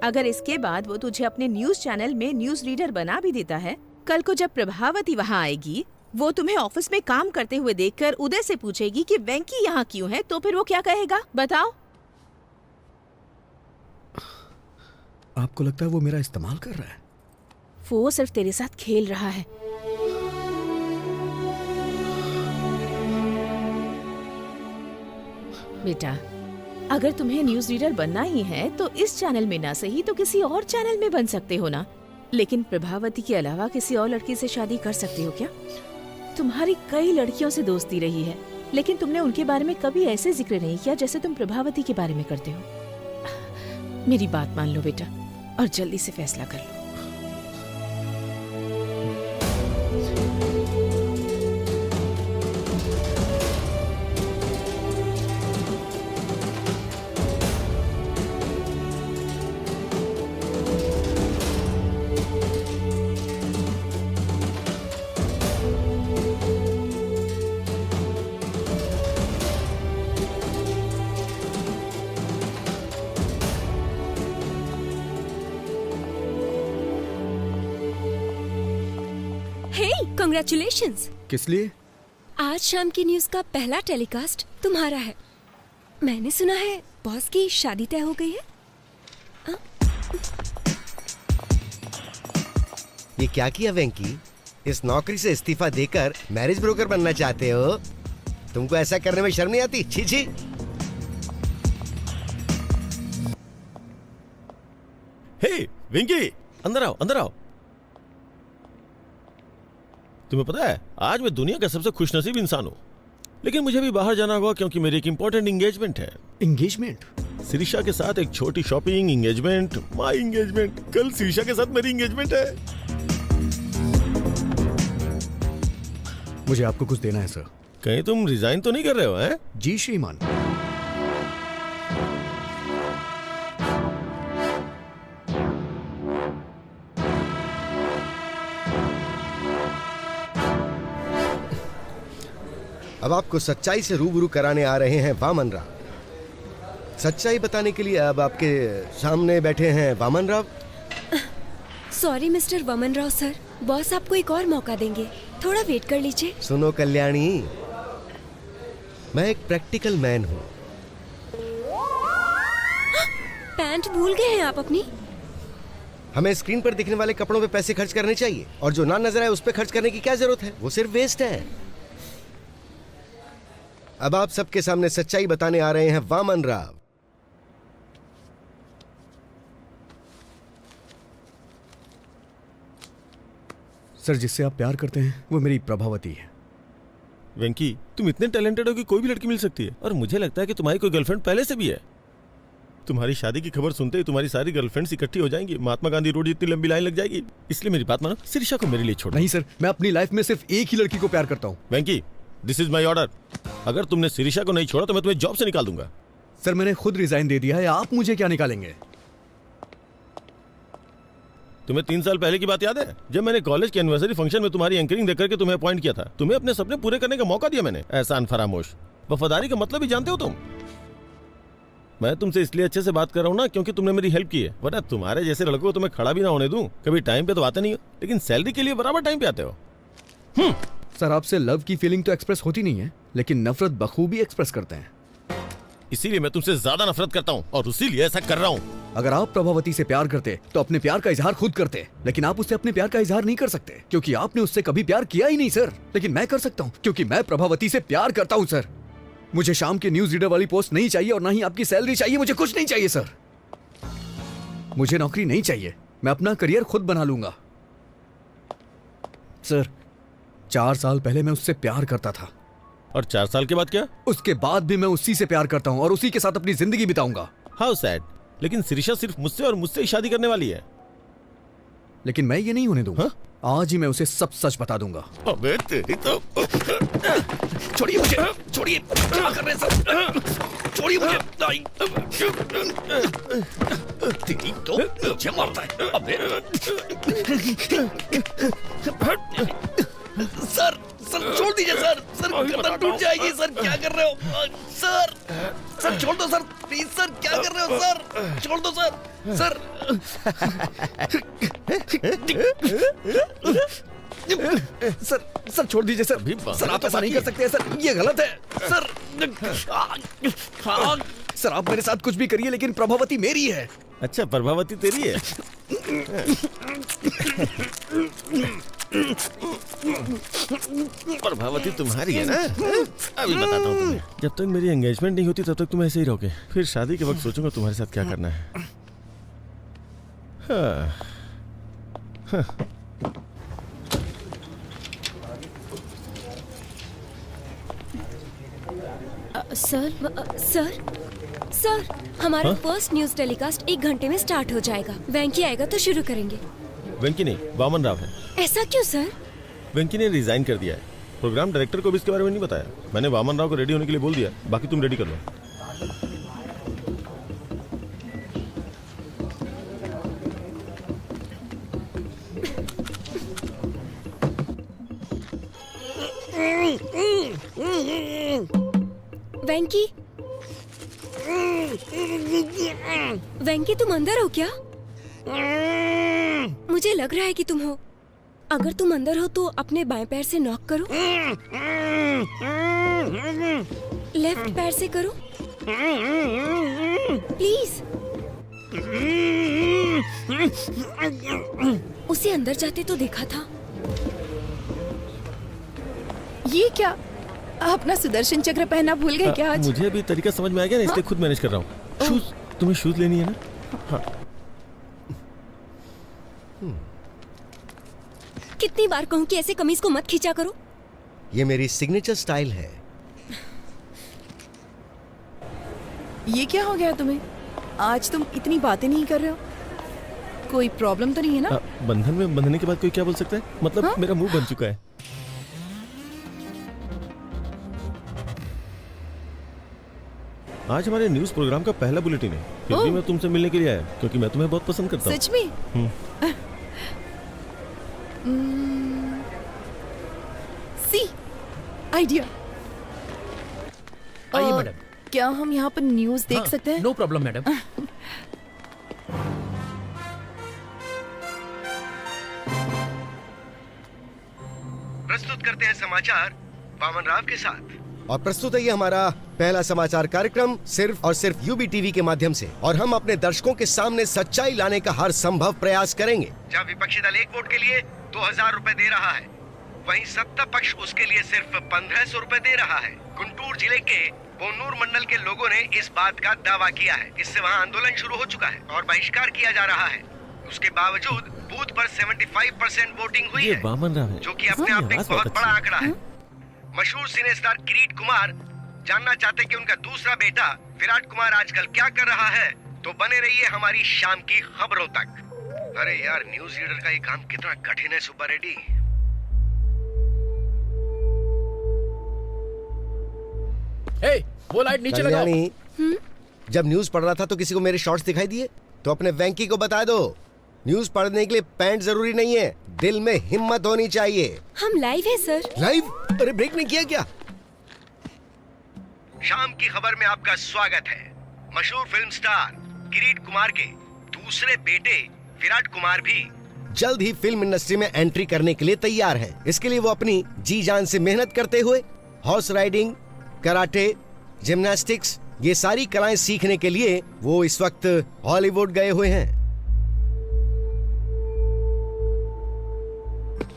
अगर इसके बाद वो तुझे अपने न्यूज चैनल में न्यूज रीडर बना भी देता है, कल को जब प्रभावती वहाँ आएगी, वो तुम्हें ऑफिस में काम करते हुए देखकर उदय से पूछेगी कि वेंकी यहाँ क्यों है, तो फिर वो क्या कहेगा बताओ? आपको लगता है वो मेरा इस्तेमाल कर रहा है? वो सिर्फ तेरे साथ खेल रहा है। बेटा, अगर तुम्हें न्यूज रीडर बनना ही है तो इस चैनल में ना सही तो किसी और चैनल में बन सकते हो ना। लेकिन प्रभावती के अलावा किसी और लड़की से शादी कर सकते हो क्या? तुम्हारी कई लड़कियों से दोस्ती रही है, लेकिन तुमने उनके बारे में कभी ऐसे जिक्र नहीं किया जैसे तुम प्रभावती के बारे में करते हो। मेरी बात मान लो बेटा और जल्दी से फैसला कर लो। हे, कांग्रेचुलेशंस। किस लिए? आज शाम की न्यूज का पहला टेलीकास्ट तुम्हारा है। मैंने सुना है बॉस की शादी तय हो गई है। ये क्या किया वेंकी? इस नौकरी से इस्तीफा देकर मैरिज ब्रोकर बनना चाहते हो? तुमको ऐसा करने में शर्म नहीं आती? छी छी। हे विंकी, अंदर आओ, अंदर आओ। तुम्हें पता है आज मैं दुनिया का सबसे खुशनसीब इंसान हूँ, लेकिन मुझे भी बाहर जाना होगा क्योंकि मेरी एक इंपॉर्टेंट एंगेजमेंट है। एंगेजमेंट? सिरिशा के साथ एक छोटी शॉपिंग, एंगेजमेंट, माय एंगेजमेंट। कल सिरिशा के साथ मेरी एंगेजमेंट है। मुझे आपको कुछ देना है सर। कहीं तुम रिजाइन तो नहीं कर रहे हो? हैं? जी श्रीमान। अब आपको सच्चाई से रूबरू कराने आ रहे हैं वामन राव। सच्चाई बताने के लिए अब आपके सामने बैठे हैं Vaman Rao. Sorry mister Vaman Rao sir, boss आपको एक और मौका देंगे, थोड़ा वेट कर लीजिए। सुनो कल्याणी, मैं एक प्रैक्टिकल मैन हूँ। पैंट भूल गए हैं आप अपनी? हमें स्क्रीन पर दिखने वाले कपड़ों पे पैसे खर्च करने चाहिए, और जो ना नजर आए उस पे खर्च करने की क्या जरूरत है? वो सिर्फ वेस्ट है। अब आप सबके सामने सच्चाई बताने आ रहे हैं वामन राव। सर, जिससे आप प्यार करते हैं वो मेरी प्रभावती है। वेंकी, तुम इतने टैलेंटेड हो कि कोई भी लड़की मिल सकती है, और मुझे लगता है कि तुम्हारी कोई गर्लफ्रेंड पहले से भी है। तुम्हारी शादी की खबर सुनते ही तुम्हारी सारी गर्लफ्रेंड्स इकट्ठी हो जाएंगी, महात्मा गांधी रोड जितनी लंबी लाइन लग जाएगी। इसलिए मेरी बात मानो, सिरिशा को मेरे लिए छोड़ो। नहीं सर, मैं अपनी लाइफ में सिर्फ एक ही लड़की को प्यार करता हूँ। वेंकी, दिस इज माई ऑर्डर। अगर तुमने सिरिशा को नहीं छोड़ा तो मैं तुम्हें जॉब से निकाल दूंगा। सर, मैंने खुद रिजाइन दे दिया है, आप मुझे क्या निकालेंगे? तुम्हें 3 साल पहले की बात याद है, जब मैंने कॉलेज के एनिवर्सरी फंक्शन में तुम्हारी एंकरिंग देकर के तुम्हें अपॉइंट किया था? तुम्हें अपने सपने पूरे करने का मौका दिया मैंने। एहसान फरामोश। वफादारी का मतलब ही जानते हो तुम? मैं तुमसे इसलिए अच्छे से बात कर रहा हूँ ना क्योंकि तुमने मेरी हेल्प की है, वरना तुम्हारे जैसे लड़कों को तुम्हें खड़ा भी ना होने दूं। कभी टाइम पे तो आते नहीं हो, लेकिन सैलरी के लिए बराबर टाइम पे आते हो। सर, आपसे लव की फीलिंग तो एक्सप्रेस होती नहीं है, लेकिन नफरत बखूबी एक्सप्रेस करते हैं। इसीलिए मैं तुमसे ज्यादा नफरत करता हूँ और इसीलिए ऐसा कर रहा हूँ। अगर आप प्रभावती से प्यार करते तो अपने प्यार का इजहार खुद करते, लेकिन आप उससे अपने प्यार का इजहार नहीं कर सकते क्योंकि आपने उससे कभी प्यार किया ही नहीं सर। लेकिन मैं कर सकता हूँ क्योंकि मैं प्रभावती से प्यार करता हूँ सर। मुझे शाम के न्यूज रीडर वाली पोस्ट नहीं चाहिए और ना ही आपकी सैलरी चाहिए। मुझे कुछ नहीं चाहिए सर। मुझे नौकरी नहीं चाहिए, मैं अपना करियर खुद बना लूंगा। सर, 4 साल पहले मैं उससे प्यार करता था। और 4 साल के बाद क्या? उसके बाद भी मैं उसी से प्यार करता हूँ और उसी के साथ अपनी जिंदगी बिताऊंगा। How sad. लेकिन सिरिशा सिर्फ मुझसे और मुझसे ही शादी करने वाली है। लेकिन मैं ये नहीं होने दूंगा। आज ही मैं उसे सब सच बता दूंगा। अबे तेरी तो। छोड़िए मुझे, छोड़िए। क्या कर रहे हैं सर? छोड़िए मुझे। तेरी तो मुझे मारता है। अबे सर, सर छोड़ दीजिए सर। सर गर्दन टूट जाएगी सर। क्या कर रहे हो सर? सर छोड़ दो सर, प्लीज सर। क्या कर रहे हो सर? छोड़ दो सर। सर सर, सर छोड़ दीजिए सर। सर आप ऐसा नहीं कर सकते सर, ये गलत है सर। सर आप मेरे साथ कुछ भी करिए लेकिन प्रभावती मेरी है। अच्छा, प्रभावती तेरी है? प्रभावती तुम्हारी है ना? अभी बताता हूँ तुम्हें। जब तक मेरी एंगेजमेंट नहीं होती तब तक तुम ऐसे ही रहोगे, फिर शादी के वक्त सोचूंगा तुम्हारे साथ क्या करना है। सर, सर, हमारा फर्स्ट न्यूज टेलीकास्ट 1 घंटे में स्टार्ट हो जाएगा। वेंकी आएगा तो शुरू करेंगे। वेंकी नहीं, वामन राव है। ऐसा क्यों सर? वेंकी ने रिजाइन कर दिया है। प्रोग्राम डायरेक्टर को भी इसके बारे में नहीं बताया। मैंने वामन राव को रेडी होने के लिए बोल दिया, बाकी तुम रेडी कर लो। वेंकी, वेंकी तुम अंदर हो क्या? मुझे लग रहा है कि तुम हो। अगर तुम अंदर हो तो अपने बाएं पैर से नॉक करो। लेफ्ट पैर से करो प्लीज। उसे अंदर जाते तो देखा था। ये क्या, आप अपना सुदर्शन चक्र पहनना भूल गए क्या आज? मुझे अभी तरीका समझ में आ गया ना, इसलिए खुद मैनेज कर रहा हूँ। शूज, तुम्हें शूज लेनी है ना? हाँ। कितनी बार कहूँ कि ऐसे कमीज को मत खींचा करो। ये मेरी सिग्नेचर स्टाइल है। ये क्या हो गया तुम्हें? आज तुम इतनी बातें नहीं कर रहे हो। कोई प्रॉब्लम तो नहीं है ना? बंधन में बंधने के बाद कोई क्या बोल सकता है? मतलब हाँ? मेरा मुंह बन चुका है। आज हमारे न्यूज प्रोग्राम का पहला बुलेटिन है, फिर भी मैं तुमसे मिलने के लिए आया क्योंकि मैं तुम्हें बहुत पसंद करता हूँ। सच में? See idea. आइए मैडम। क्या हम यहाँ पर न्यूज देख सकते हैं? No problem madam. प्रस्तुत करते हैं समाचार वामन राव के साथ। और प्रस्तुत है ये हमारा पहला समाचार कार्यक्रम सिर्फ और सिर्फ यूबी टीवी के माध्यम से, और हम अपने दर्शकों के सामने सच्चाई लाने का हर संभव प्रयास करेंगे। जहाँ विपक्षी दल एक वोट के लिए 2000 रुपए दे रहा है, वहीं सत्ता पक्ष उसके लिए सिर्फ 1500 रुपए दे रहा है। गुंटूर जिले के बोन्नूर मंडल के लोगों ने इस बात का दावा किया है। इससे वहाँ आंदोलन शुरू हो चुका है और बहिष्कार किया जा रहा है। उसके बावजूद बूथ पर 75% वोटिंग हुई है, जो कि अपने आप में बहुत बड़ा आंकड़ा है। मशहूर सिने स्टार किरीट कुमार जानना चाहते कि उनका दूसरा बेटा विराट कुमार आजकल क्या कर रहा है, तो बने रहिए हमारी शाम की खबरों तक। अरे यार, न्यूज रीडर का ये काम कितना कठिन है सुब्बा रेड्डी। हे, वो लाइट नीचे लगाओ। जब न्यूज पढ़ रहा था तो किसी को मेरे शॉर्ट्स दिखाई दिए, तो अपने वेंकी को बता दो, न्यूज पढ़ने के लिए पैंट जरूरी नहीं है, दिल में हिम्मत होनी चाहिए। हम लाइव है सर। लाइव? अरे ब्रेक नहीं किया क्या? शाम की खबर में आपका स्वागत है। मशहूर फिल्म स्टार किरीट कुमार के दूसरे बेटे विराट कुमार भी जल्द ही फिल्म इंडस्ट्री में एंट्री करने के लिए तैयार हैं। इसके लिए वो अपनी जी जान से मेहनत करते हुए हॉर्स राइडिंग, कराटे, जिम्नास्टिक्स, ये सारी कलाएं सीखने के लिए वो इस वक्त हॉलीवुड गए हुए हैं।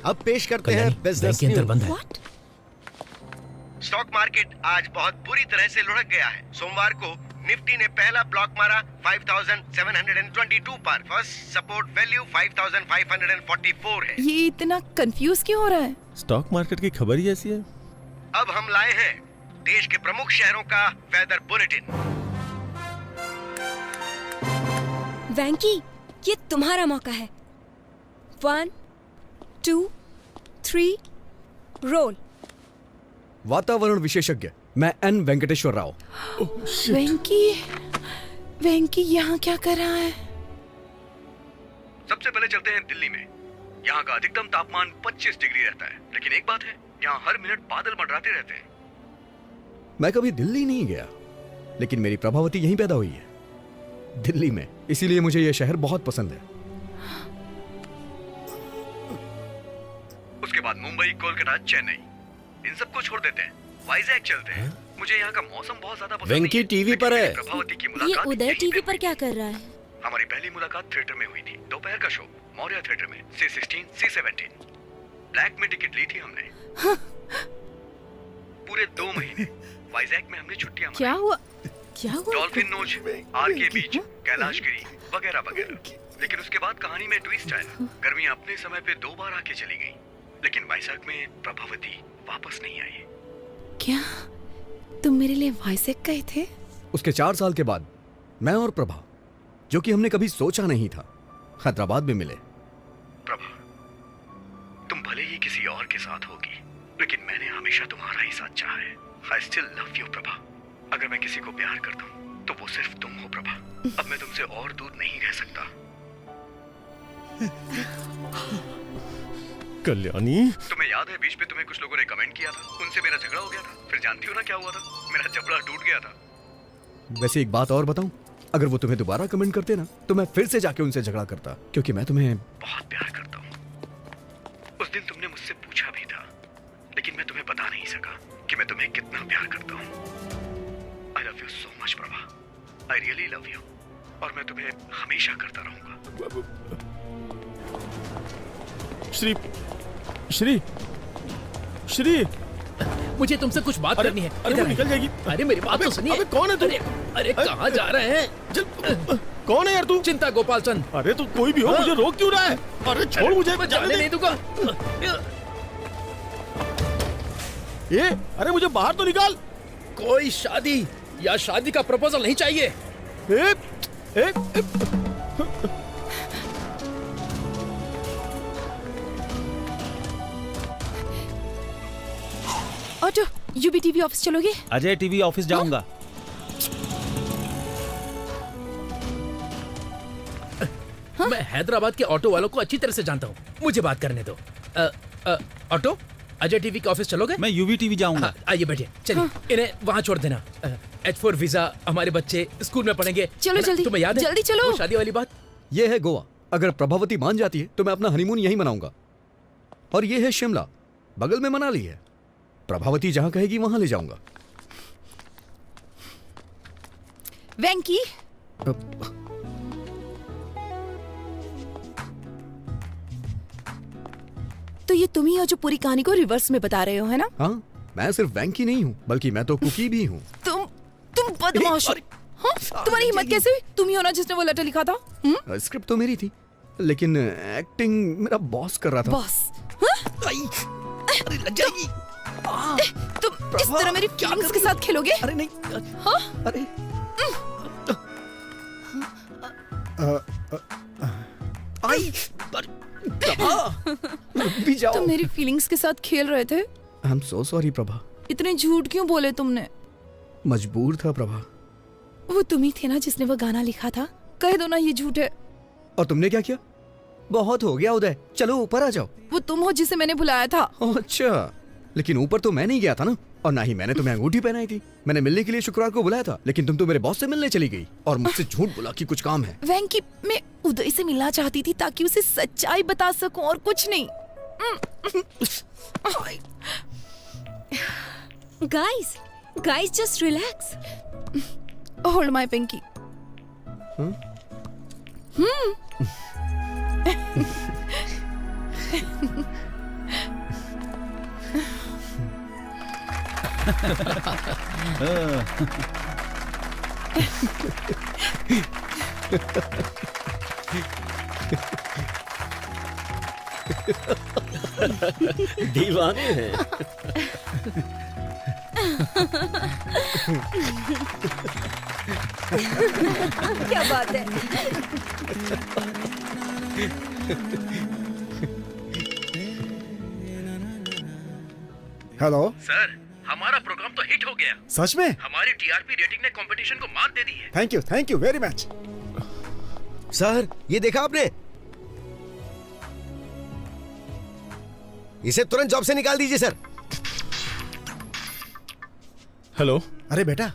अब पेश करते हैं बिजनेस न्यूज। स्टॉक मार्केट आज बहुत बुरी तरह से लुढ़क गया है। सोमवार को निफ्टी ने पहला ब्लॉक मारा 5722 पर। फर्स्ट सपोर्ट वैल्यू 5544 है। ये इतना कंफ्यूज क्यों हो रहा है? स्टॉक मार्केट की खबर ही ऐसी है। अब हम लाए हैं देश के प्रमुख शहरों का वेदर बुलेटिन। वैंकी, ये तुम्हारा मौका है। 1 2 3 रोल। वातावरण विशेषज्ञ मैं एन वेंकटेश्वर राव। वेंकी यहाँ क्या कर रहा है? सबसे पहले चलते हैं दिल्ली में। यहाँ का अधिकतम तापमान 25 डिग्री रहता है, लेकिन एक बात है, यहाँ हर मिनट बादल मंडराते रहते हैं। मैं कभी दिल्ली नहीं गया, लेकिन मेरी प्रभावती यहीं पैदा हुई है, दिल्ली में, इसीलिए मुझे यह शहर बहुत पसंद है। उसके बाद मुंबई, कोलकाता, चेन्नई, इन सबको छोड़ देते हैं, वाइजैक चलते हैं। मुझे यहाँ का मौसम बहुत ज्यादा पसंद है। वेंकी टीवी पर है। प्रभावती की ये मुलाकात उदय टीवी पर क्या कर रहा है? हमारी पहली मुलाकात थिएटर में हुई थी। दोपहर का शो मौर्य थिएटर में, C16, C17। ब्लैक में टिकट ली थी हमने। पूरे 2 महीने वाइजैक में हमने छुट्टियां क्या हुआ? क्या हुआ? डॉल्फिन नोच, आरके बीच, कैलाशगिरी वगैरह वगैरह। लेकिन उसके बाद कहानी में ट्विस्ट आया। गर्मियां अपने समय पे 2 बार आके चली गईं, लेकिन वाइजैक में प्रभावती वापस नहीं आई। क्या तुम मेरे लिए वाइजैक गए थे? उसके 4 साल के बाद मैं और प्रभा, जो कि हमने कभी सोचा नहीं था, हैदराबाद में मिले। प्रभा, तुम भले ही किसी और के साथ होगी, लेकिन मैंने हमेशा तुम्हारा ही साथ चाहा है। I still love you, Prabha. अगर मैं किसी को प्यार करता हूँ तो वो सिर्फ तुम हो प्रभा। अब मैं तुमसे और दूर नहीं रह सकता। कल्याणी, तुम्हें याद है बीच में तुम्हें कुछ लोगों ने कमेंट किया था, उनसे मेरा झगड़ा हो गया था। फिर जानती हो ना क्या हुआ था? मेरा जबड़ा टूट गया था। वैसे एक बात और बताऊं, अगर वो तुम्हें दोबारा कमेंट करते ना, तो मैं फिर से जाके उनसे झगड़ा करता, क्योंकि मैं तुम्हें बहुत प्यार करता हूँ। उस दिन तुमने मुझसे पूछा भी था, लेकिन मैं तुम्हें बता नहीं सका कि मैं तुम्हें कितना प्यार करता हूँ। आई love you so much Prabha, I really love you, और मैं तुम्हें हमेशा करता रहूंगा। श्री श्री श्री मुझे तुमसे कुछ बात करनी है। अरे वो निकल जाएगी। अरे मेरी बात तो सुनिए। अबे कौन है तू? अरे कहाँ जा रहे हैं? कौन है यार तू? चिंता गोपाल चंद। अरे तू कोई भी हो, मुझे रोक क्यों रहा है? अरे छोड़ मुझे, मैं जाने नहीं दूंगा। ये अरे मुझे बाहर तो निकाल। कोई शादी या शादी का प्रपोजल नहीं चाहिए। ऑटो, यूबी टीवी ऑफिस चलोगे? अजय टीवी ऑफिस जाऊंगा। मैं हैदराबाद के ऑटो वालों को अच्छी तरह से जानता हूँ, मुझे बात करने दो। ऑटो, अजय टीवी के ऑफिस चलोगे? मैं यूवी टीवी जाऊंगा। आइए बैठिए, चलिए। इन्हें वहाँ छोड़ देना। H4 वीजा, हमारे बच्चे स्कूल में पढ़ेंगे। चलो जल्दी, तुम्हें याद है जल्दी चलो। वो शादी वाली बात? ये है गोवा। अगर प्रभावती मान जाती है तो मैं अपना हनीमून यहीं मनाऊंगा। और ये है शिमला, बगल में मनाली है। प्रभावती जहां कहेगी वहां ले जाऊंगा। वेंकी, तो ये तुम ही हो जो पूरी कहानी को रिवर्स में बता रहे हो, है ना? हाँ, मैं सिर्फ वेंकी नहीं हूँ, बल्कि मैं तो कुकी भी हूँ। तुम बदमाश हो। हाँ? तुम्हारी हिम्मत कैसे हुई? तुम ही हो ना जिसने वो लेटर लिखा था? स्क्रिप्ट तो मेरी थी, लेकिन एक्टिंग मेरा बॉस कर रहा था। बॉस? अरे लग जाएगी। तुम इस तरह मेरी फीलिंग्स के साथ खेलोगे? अरे नहीं। हाँ? अरे भी जाओ। तुम मेरी फीलिंग्स के साथ खेल रहे थे? I am so sorry Prabha. इतने झूठ क्यों बोले तुमने? मजबूर था प्रभा। वो तुम ही थे ना जिसने वो गाना लिखा था? कह दो ना ये झूठ है। और तुमने क्या किया? बहुत हो गया उदय, चलो ऊपर आ जाओ। वो तुम हो जिसे मैंने बुलाया था। अच्छा, लेकिन ऊपर तो मैं नहीं गया था ना, और ना ही मैंने तुम्हें अंगूठी पहनाई थी। मैंने मिलने के लिए शुक्रवार को बुलाया था, लेकिन तुम तो मेरे बॉस से मिलने चली गई और मुझसे झूठ बोला कि कुछ काम है। वेंकी, मैं उदय से मिलना चाहती थी ताकि उसे सच्चाई बता सकूं और कुछ नहीं। Guys, just relax. Hold my pinky. दीवाने हैं। क्या बात है? हेलो सर, हमारा प्रोग्राम तो हिट हो गया। सच में? हमारी टीआरपी रेटिंग ने कंपटीशन को मात दे दी है। Thank you very much. Sir, ये देखा आपने? इसे तुरंत जॉब से निकाल दीजिए सर। हेलो। अरे बेटा,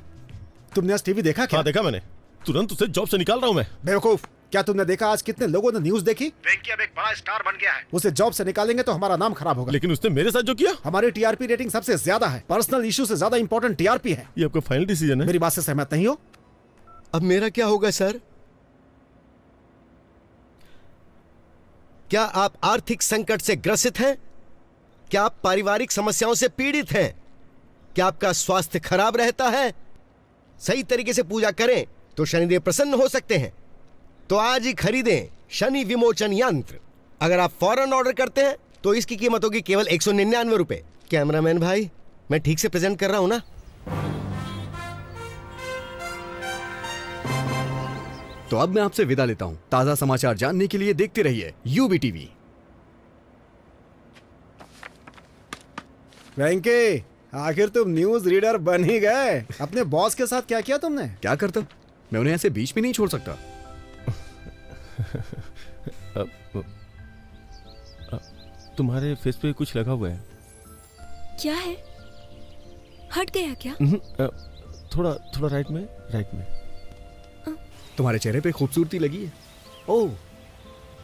तुमने आज टीवी देखा क्या? हाँ देखा मैंने, तुरंत उसे जॉब से निकाल रहा हूँ मैं। बेवकूफ, क्या तुमने देखा आज कितने लोगों ने न्यूज देखी? वेंकी अब एक बड़ा स्टार बन गया है। उसे जॉब से निकालेंगे तो हमारा नाम खराब होगा। लेकिन उसने मेरे साथ जो किया। हमारी टीआरपी रेटिंग सबसे ज्यादा है, पर्सनल इशू से ज्यादा इंपॉर्टेंट टीआरपी है। ये आपका फाइनल डिसीजन है? मेरी बात से सहमत नहीं हो? अब मेरा क्या होगा सर? क्या आप आर्थिक संकट से ग्रसित हैं? क्या आप पारिवारिक समस्याओं से पीड़ित हैं? क्या आपका स्वास्थ्य खराब रहता है? सही तरीके से पूजा करें तो शनिदेव प्रसन्न हो सकते हैं। तो आज ही खरीदें शनि विमोचन यंत्र। अगर आप फौरन ऑर्डर करते हैं तो इसकी कीमत होगी केवल 199 रुपए। कैमरामैन भाई, मैं ठीक से प्रेजेंट कर रहा हूं ना? तो अब मैं आपसे विदा लेता हूं। ताजा समाचार जानने के लिए देखते रहिए यूबी टीवी। वेंकी, आखिर तुम न्यूज रीडर बन ही गए। अपने बॉस के साथ क्या किया तुमने? क्या करता? मैं उन्हें ऐसे बीच में नहीं छोड़ सकता। तुम्हारे फेस पे कुछ लगा हुआ है। क्या है? हट गया क्या? थोड़ा राइट में। तुम्हारे चेहरे पे खूबसूरती लगी है। ओह,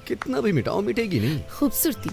कितना भी मिटाओ मिटेगी नहीं। खूबसूरती?